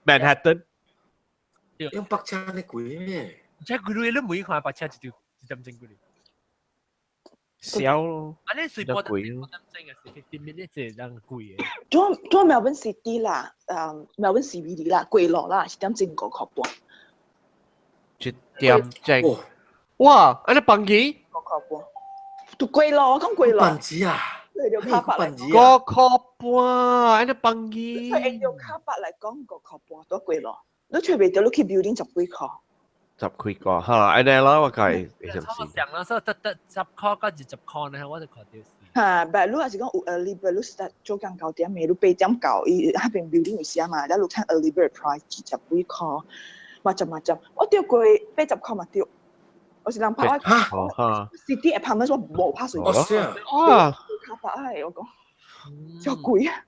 Manhattan。用泊車你貴咩？即係佢哋都每塊泊車就點正佢哋。少咯。啊，你水波點正嘅15 minutes 係人貴嘅。做 Melbourne City 啦，Melbourne CBD 啦，貴落啦，1點正5塊半。1點正。哇！安尼幫佢5塊半，都貴咯，我講貴咯。笨子啊！你條卡巴嚟5塊半，安尼幫佢。佢按照卡巴嚟講5塊半都貴咯。你隨便到你去 building 10幾塊。10幾個嚇，安尼啦，我計你就係。上啦，所以得10塊到20塊呢，我就看到是。嚇，但係你係講有 early bird，你 start 做緊9點嘅，你8點到，伊嗰邊 building 有時嘛，你睇 early bird price 20幾塊，或者，我掉過80塊嘛掉，我是人拍我 city apartment 我冇拍水。啊！卡巴係我講，就貴啊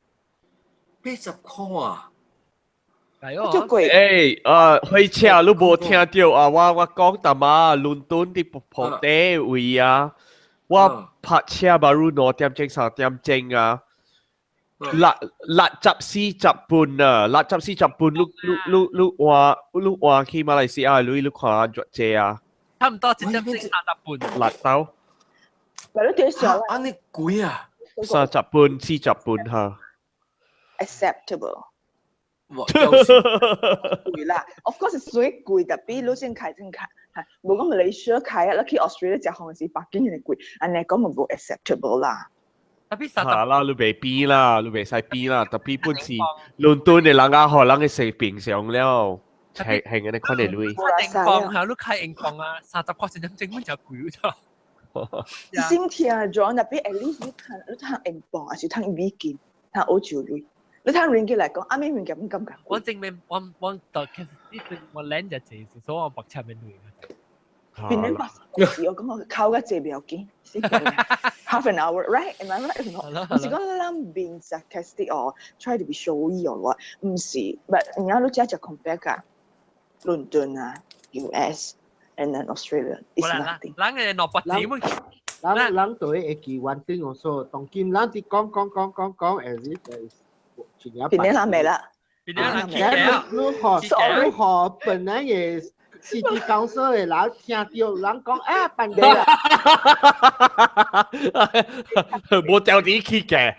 ，80塊啊！開車你無聽到啊？我講淡啊，倫敦啲鋪地位啊，我泊車嘛如2點鐘3點鐘啊，64分啊，64分，你話去馬來西亞，你看安怎坐啊？差唔多1點鐘30分。辣到？咪你點想？安尼貴啊？30分40分嚇。Acceptable。貴啦 ，of course 係最貴，特別你先開，係冇講你想開啊，你去 Australia 隻航是北京人貴，安尼講冇 acceptable 啦。特別係啦，你未比啦，你未使比啦，特別本是倫敦嘅人啊，可能係食平常了，係嗰啲款嚟類。英鎊嚇，你開英鎊啊，30塊錢正本就貴咗。先聽咗，特別 at least 你睇英鎊，還是睇美金，睇澳洲類。你睇 ringgit 嚟講，啱啱 ringgit 咁咁㗎。我證明我其實呢段我領就借，所以我白車面亂。變你白時我講我靠嘅借比較緊，先講 half an hour right？Am I right？唔是講諗變 sarcastic or try to be showy or what？唔是，but 人家都只係 compare 㗎，倫敦啊 ，US and then Australia is nothing。人嘅攞白紙乜？人對會記 one thing also，當今人哋講，as if there is。變你諗未啦？如何本來嘅 city council 嘅人聽到人講啊，辦地啦，冇掉啲去嘅。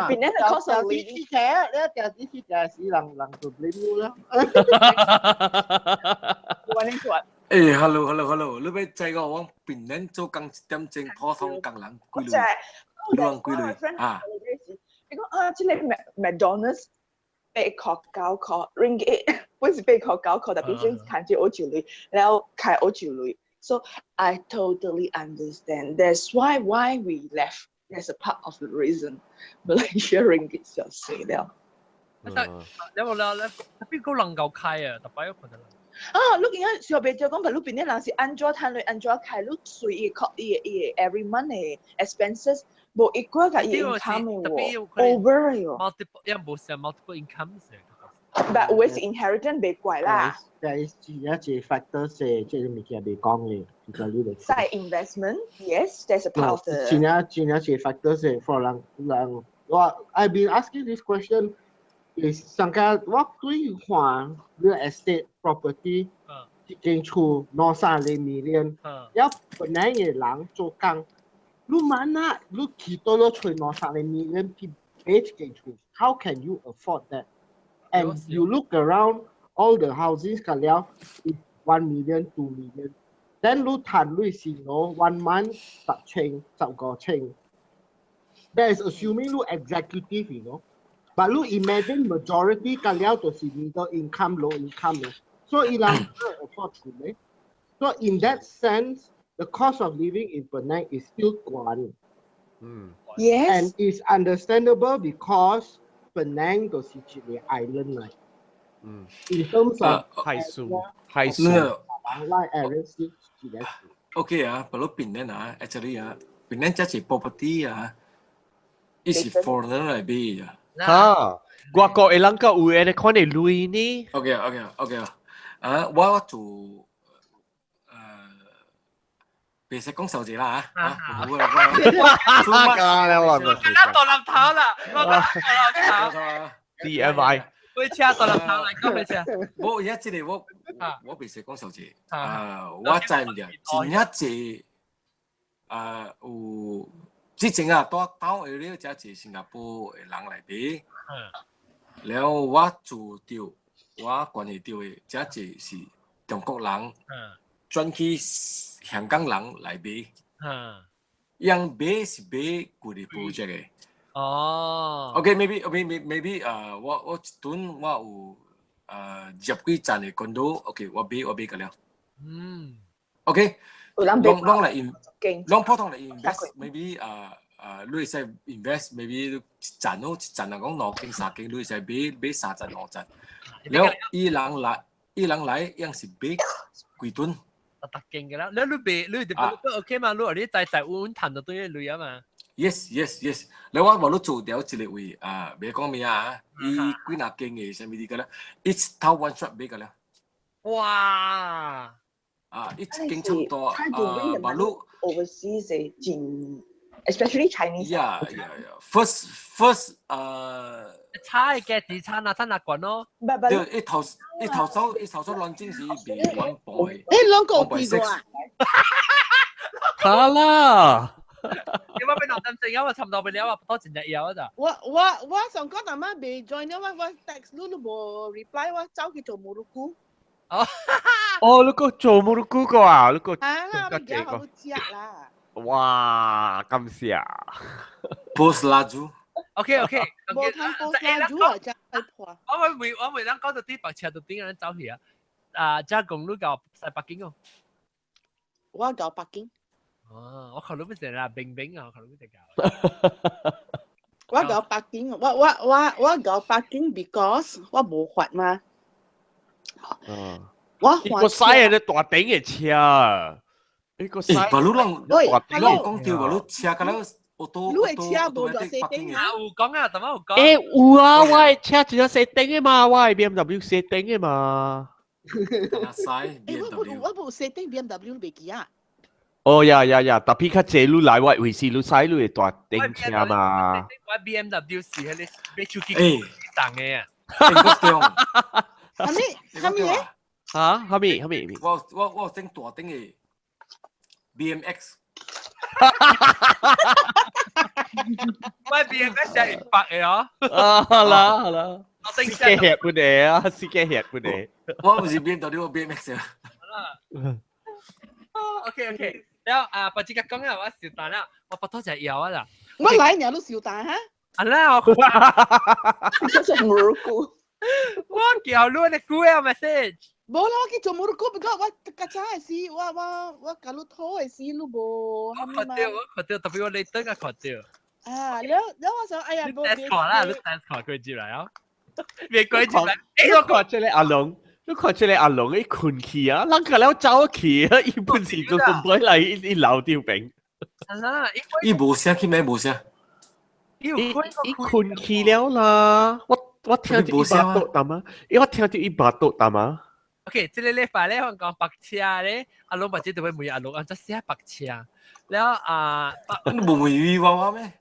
變你係 cause 掉啲去嘅，你掉啲去嘅是人做 blame 啦。誒 ，hello，你俾制個往邊人做工1點鐘普通工人歸類，你往歸類啊？你講啊，即係 McDonald's 被確九確 ringgit，本是被確九確，特別先看住澳洲類，然後開澳洲類。So I totally understand. That's why we left. That's a part of the reason Malaysia ringgit 就死了。你冇啦，你邊個能夠開啊？特別有可能。啊，你見下小白就講，譬如邊啲人是安怎攤嚟安怎開，你隨意確伊 every month 嘅 expenses 冇一個嘅 income 嘅喎 ，over 嘅喎。multiple 因為冇成 multiple income 嘅。But with inheritance 別貴啦。但係有一隻 factor 係即係物件未講嘅，其實你哋。Side investment, yes, that's a part of the. 前一隻 factor 係 for 人，我 I've been asking this question is 上個我對看 real estate property 一間厝攞3 million， 有本來嘅人做工，你問啊，你幾多攞出攞3 million 去買一間厝 ？How can you afford that? And you look around all the houses 嘅了 is 1 million, 2 million. Then 你談你是攞 1 month 10,000, 15,000. That is assuming 你 executive, you know. But you imagine majority 嘅了就是 middle income, low income. So 伊人唔 afford 住咧。So in that sense, the cost of living in Penang is still 高。Yes. And it's understandable because Penang 就是一個 island 嚟。In terms of 係數。like areas 是嘅。Okay 啊，不過Penang啊 ，actually 啊，Penang 即係 property 啊，伊是 foreigner 嚟買啊。嚇，外國嘅人個有誒，看你累呢？Okay 啊，我做別識講數字啦嚇，好啦，到立頭啦，到立頭 ，DMI，會車到立頭嚟講咩車？我而家知你我別識講數字，我真嘅前一次有之前啊，到area 只係新加坡嘅人嚟俾，然後我住掉，我關係掉嘅只係中國人，轉去香港人嚟俾，樣俾是俾佢哋 project 嘅。哦。OK，maybe 我一頓我有10幾層嘅 condo，OK， 我俾佢了。OK， 啷普通嚟 invest，maybe 你會使 invest，maybe 一層咯，一層嚟講2間3間，你會使俾3層5層。然後伊人嚟樣是俾幾噸。特勁嘅啦，你哋都 OK 嘛？你仔穩談到對嘅類啊嘛。Yes，你話你做掉一個位別講咩啊？伊幾廿間嘅啥物啲嘅啦，一套 one shot 俾嘅啦。哇！一間差唔多馬路 overseas 係真 ，especially Chinese。Yeah，first 差嘅自餐啊，餐啊滾咯。一頭手亂整時俾1 boy。兩個幾個啊？嚇啦！點解俾我咁正？因為差唔多俾你話多錢日有啊咋？我上個阿媽未 join， 因為我 text 你都冇 reply， 我走去做冇錄股。哦，你個做冇錄股個啊？你個我而家好知啦。哇，咁笑。post 蠟燭。OK，冇睇 post 蠟燭啊，真係破。我未諗講到啲白車到點樣走去啊？即係講你搞喺北京哦。我搞北京。哦，我考慮唔成啦，冰啊，我考慮唔成搞。我搞北京，我搞北京 because 我冇法嘛。我個嘥人哋大頂嘅車，呢個嘥。把路浪，講掉把路車㗎啦，我都。路嘅車冇咗四頂啊！有講啊，點解有講？有啊，我係車只有四頂嘅嘛，我係 BMW 四頂嘅嘛。我冇四頂 BMW 未記啊。哦呀，tapi 較濟你來我為是你使你會大頂車嘛。我 BMW 是係你俾手機สั่ง嘅啊。係咪？嚇？係咪？我整大頂嘅 BMX。我 BMX 係100嘅哦。好啦。司機吃本地啊，司機吃本地。我唔是 BMW， 我 BMX 啊。OK。แล้วปัจจุบันก็เนี่ยว่าสิตาเนี่ยว่าปะทอจะยาวอ่ะ我來年都少大嚇。啊啦，我就是蘑菇。我叫你的 Google message。冇啦，我去做冇得講，不過我家陣係時，我搞到拖係時，你冇係咪嘛？我特別我你等下看到。啊，然後我想，哎呀，你 test 看啦，你 test 看佢進來啊，別鬼進來。我看這個阿龍，你看這個阿龍，伊困去啊，人家了走去啊，伊本時就準備來伊留條病。啊啦，伊無聲去咩無聲？伊困去了啦，我聽到伊巴肚淡啊，我聽到伊巴肚淡啊。OK，即個禮拜咧，我講白車咧，阿龍或者就會問阿龍，按咗寫白車，然後你冇問維娃娃咩？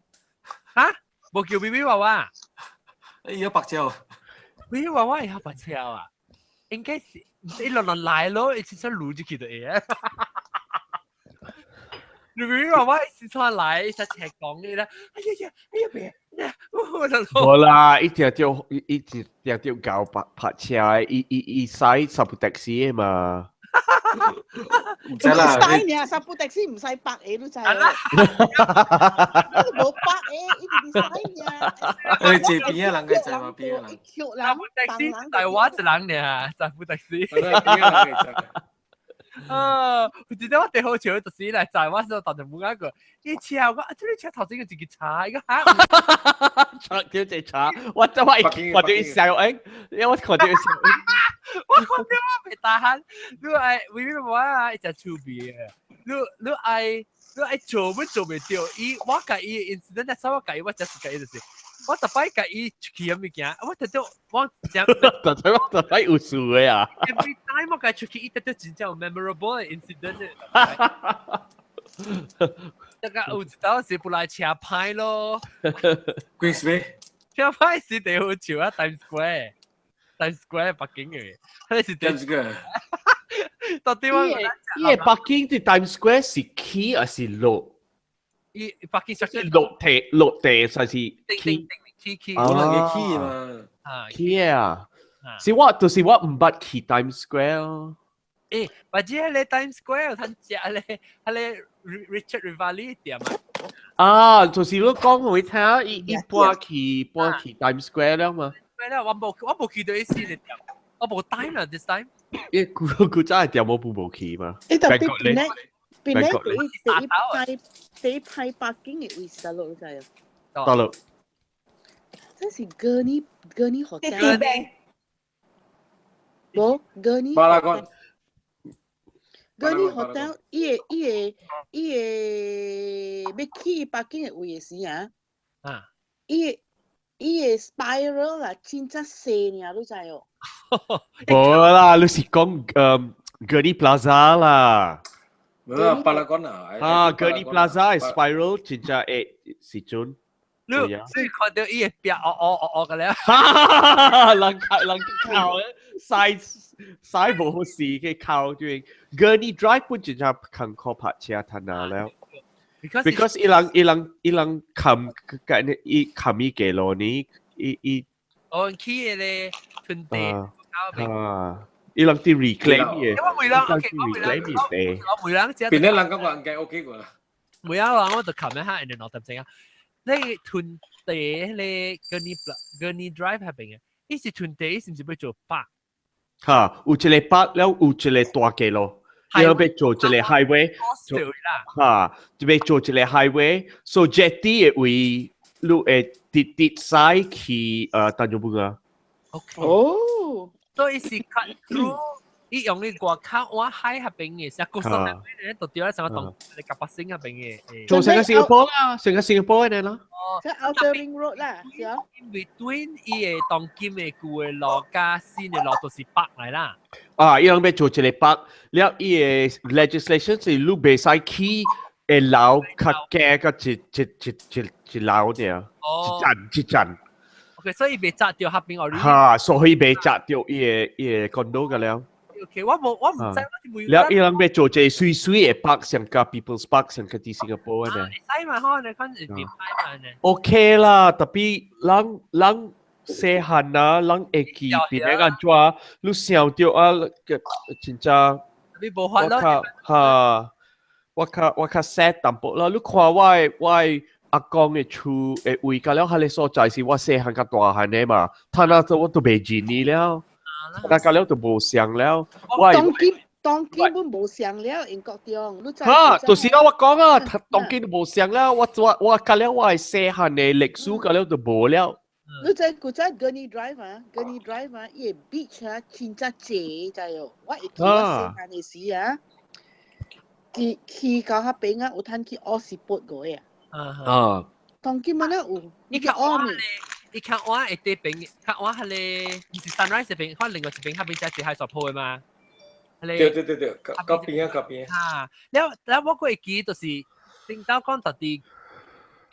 嚇，冇叫 BB 娃娃，伊有白車，BB 娃娃有白車啊？應該是一輪輪來咯，一直想錄住佢的嘢。BB 娃娃一直想來，一直講嘅啦，哎呀，別。冇啦，一條條搞拍車，伊使十部的士啊嘛。唔使啦，你啊，十部的士唔使百嘢都制啦。冇百嘢，呢啲使呀。佢借邊啊人嘅就話邊啊人。十部的士台灣一人呢，十部的士。我記得我哋好似去就是嚟在我時當就冇一個，依車我呢車頭先嘅自己查，依個嚇。查條隻查，我就話或者小英，因為我看到小英，我看到我被打喊，你係為咩話啊？一隻粗鄙嘅，你係做乜做唔到？我介意 incident，但係我介意我就是介意就是。我特別介意出去咁嘅，我特別我講，特別有數嘅啊。Every time 我介出去，一特別真正 memorable 嘅 incident 咧。大家有知道是不來車牌咯 ？Queensway 車牌是地好潮啊 ，Times Square 北京嘅，係是 Times Square。到底我因為北京嘅 Times Square 是起還是落？北京上落地才是起，可能嘅起嘛，起啊！是我就是我唔捌去 Times Square 咯。或者喺 Times Square 睇只喺 Richard Rivali 店啊，就是你講我聽，伊搬去 Times Square 了嘛？我冇去到一時嘅店，我冇 time 啦 this time。佢真係店我冇去嘛？邊咧第一批北京嘅位置咯，就係。大陸。這是Gurney Hotel。冇Gurney。巴拉干。Gurney Hotel，伊要去北京嘅位置啊。伊個 spiral 啦，真正細爾，你知哦。冇啦，你是講Gurney Plaza 啦。巴拉干啊，Gurney Plaza spiral 真正時陣。你看到伊個壁嘅咧，人靠曬冇好事嘅靠對 Gurney Drive 本真正近靠拍車攤下了。Because 伊人冚伊嘅路呢，我去咧屯地，伊人啲 reclaim 嘅，我每人只邊啲人咁話嘅 OK 個啦。每人話我就冚一下，人哋攞得正啊。你屯地你 Gurney Drive 係邊嘅？呢是屯地，是唔是要做北？嚇，有一個北了，有一個大嘅路，你要做一個 highway， 嚇，就要做一個 highway，so jetty 嘅位，你會跌曬去單咗半啊。哦，所以是 cut through，伊用呢個靠我海下邊嘅，成個山入邊咧，到掉喺成個洞，你夾百星入邊嘅。做成個新加坡啦，成個新加坡嘅啦。即係 Outer Ring Road 啦，係啊。In between 伊個當金嘅舊嘅路加新嘅路都是北嚟啦。伊人要做一個北，了伊個 legislation 是你袂使起會樓較價個一樓嘅，一站。OK，所以未摘掉下邊我。嚇，所以未摘掉伊個 condo 嘅了。OK，我唔知我了伊人要做一個水嘅北，像個 People's Park，像個啲新加坡嘅。使嘛，可能看點拍嘛呢？OK 啦，特別人細漢啊，人會記邊個安怎，你想到啊，真正。你冇法咯。我較 sad 淡薄啦，你看我阿公嘅厝誒位，咁了佢哋所在是我細漢甲大漢嘅嘛，他那都我都未見你了，那咁了都無相了。當基本冇上了，英國中，你知？嚇，就是啦，我講啊，當基都無相了，我咁了我係細漢嘅歷史咁了就無了。你知古仔 Gurney Drive 啊，Gurney Drive 啊，伊 beach 啊，真真正就係我一記我細漢嘅時啊，去到嗰邊啊，有攤去屙屎pot嗰啊。當基本咧有，你看我咧，你看我一啲邊，看我係咧，唔是 Sunrise 邊，看另外一邊嗰邊就係海水鋪嘅嘛。對，嗰邊啊。แล้ว我會記就是聽到講到啲。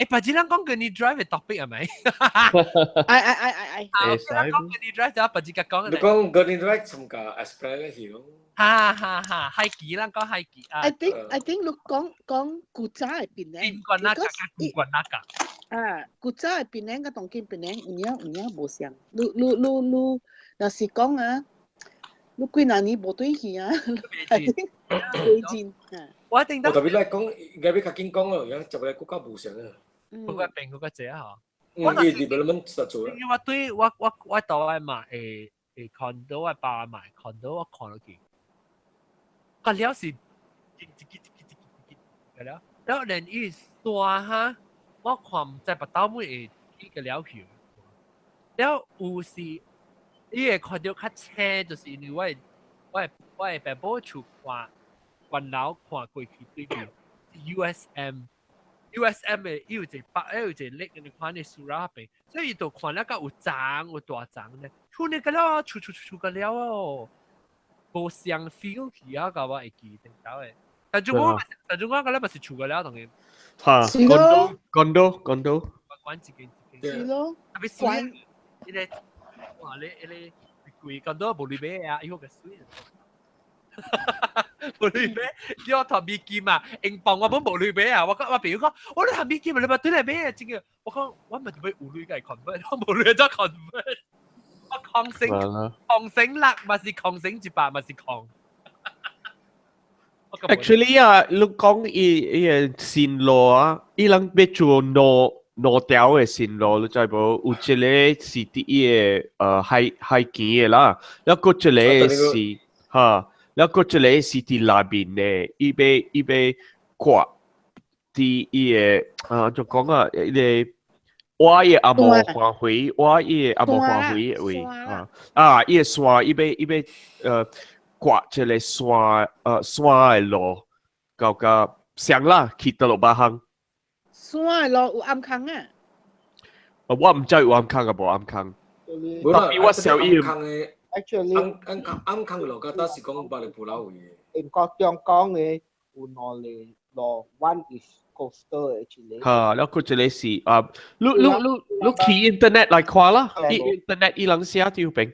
白紙人講嘅你 drive 嘅 topic 係咪？講嘅你 drive 就白紙嘅講嘅。你講嘅你 drive 從個 express 咧係咯。係幾啦？講係幾啊 I think 你講古仔係邊咧？邊個那個？邊個那個？古仔係邊咧？個當見邊咧？唔樣冇相。你若是講啊，你幾廿年冇對戲啊？未見。我聽到。特別嚟講，而家較緊講咯，而家就係國家無相啊。嗰個病嗰個姐嚇，我哋 development 實做啦。因為對我到來買condo 我包買 condo 我看到佢，個料是個料，然後連伊沙哈，我看唔知白刀妹伊個料票，然後有時伊會看到較青，就是因為我係白寶厝看關樓看過去對面 USM 嘅有一個力嘅款嘅樹啦邊，所以就看了個有長有大長咧，出呢個了出個了哦，無相 feel 去啊個我會記得到嘅。但係我個咧咪是出個了同佢。嚇，condo。關自己。係咯。特別關。你哋哇你貴 condo 無你買啊，以後個水。無類咩？你我同美金啊，英鎊我本無類咩啊！我朋友講，我你同美金啊，你咪對嚟咩啊？真嘅，我講我咪做咩無類嘅 convert， 我無類咗 convert， 我狂醒辣咪是狂醒一百咪是狂。Actually 啊，你講伊線路啊，伊人要做挪條嘅線路，你知無？有一個是啲嘅海景嘅啦，然後嗰一個是嚇。แล้วก็จะเลยสิที่ลาบินเนี่ยอีเบกว่าที่จะ講啊อี我也阿無歡回我也阿無歡回位伊山伊被刮這個山嘅路到個上啦去到落巴行山嘅路有暗坑啊我唔知有暗坑啊無暗坑特別我小伊Actually， 啱坑嘅路架，當時講百里普樓嘅。英國中講嘅有兩里路 ，one is coastal actually。嚇，แล้วก็จะเลยสิลูกขี่อินเทอร์เน็ต嚟看啦，อินเทอร์เน็ตอีหลังเสียที่อยู่เป็น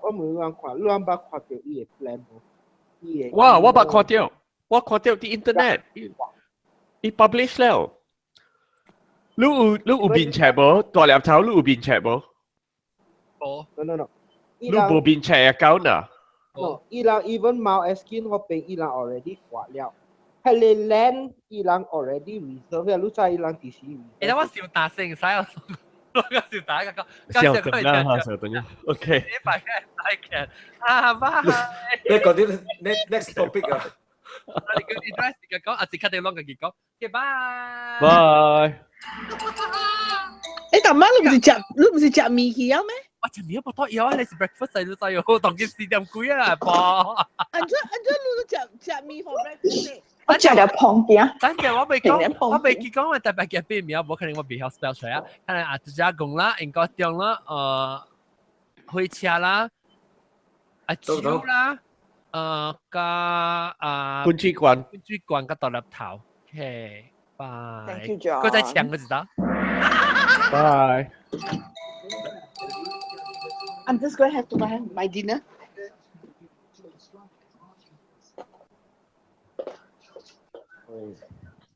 我冇人看，你捌看到伊嘅 plan 無？我捌看到ที่อินเทอร์เน็ตอี publish แล้วลูกบินแชร์บ่ตัวแหลมเท้าลูกบินแชร์บ่No. ลูกบ่บินแชร์ account น่ะ No， 伊人 even 冇 skin 嗰邊，伊人 already 掛了。係你 land 伊人 already reserve 了，你知伊人幾時 reserve？ 誒，我笑大聲使我笑大個，笑等啦嚇，笑等啦。OK。呢排嘅大劇啊，拜。你講啲 next topic 啊？你叫 address 嘅講，啊是確定攞嘅結果。嘅拜。拜。誒，大媽你唔是食米去啊咩？我食麵不多，以後你是 breakfast 使到使用，當件4點幾啊噃。安怎你食米 for breakfast？ 我食咗碰嘅。真嘅，我未講我特別嘅邊面，冇可能我未曉 spell 出嚟啊。可能就只講啦，英國中啦，開車啦，酒啦，觀主館個獨立頭。OK，拜。Thank you, John。佢在搶我知道。Bye. I'm just going to have to buy my dinner.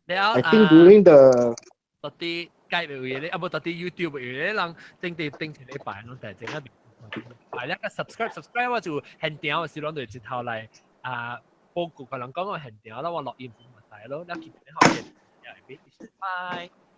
I think during the 到啲街嘅嘢咧，冇到啲 YouTube 嘅嘢咧，人定期嚟擺，我哋整一擺一個 subscribe 我就現點，我試攞嚟接頭嚟報告，可能講我現點啦，我落鹽唔使咯，你見你後邊。拜拜。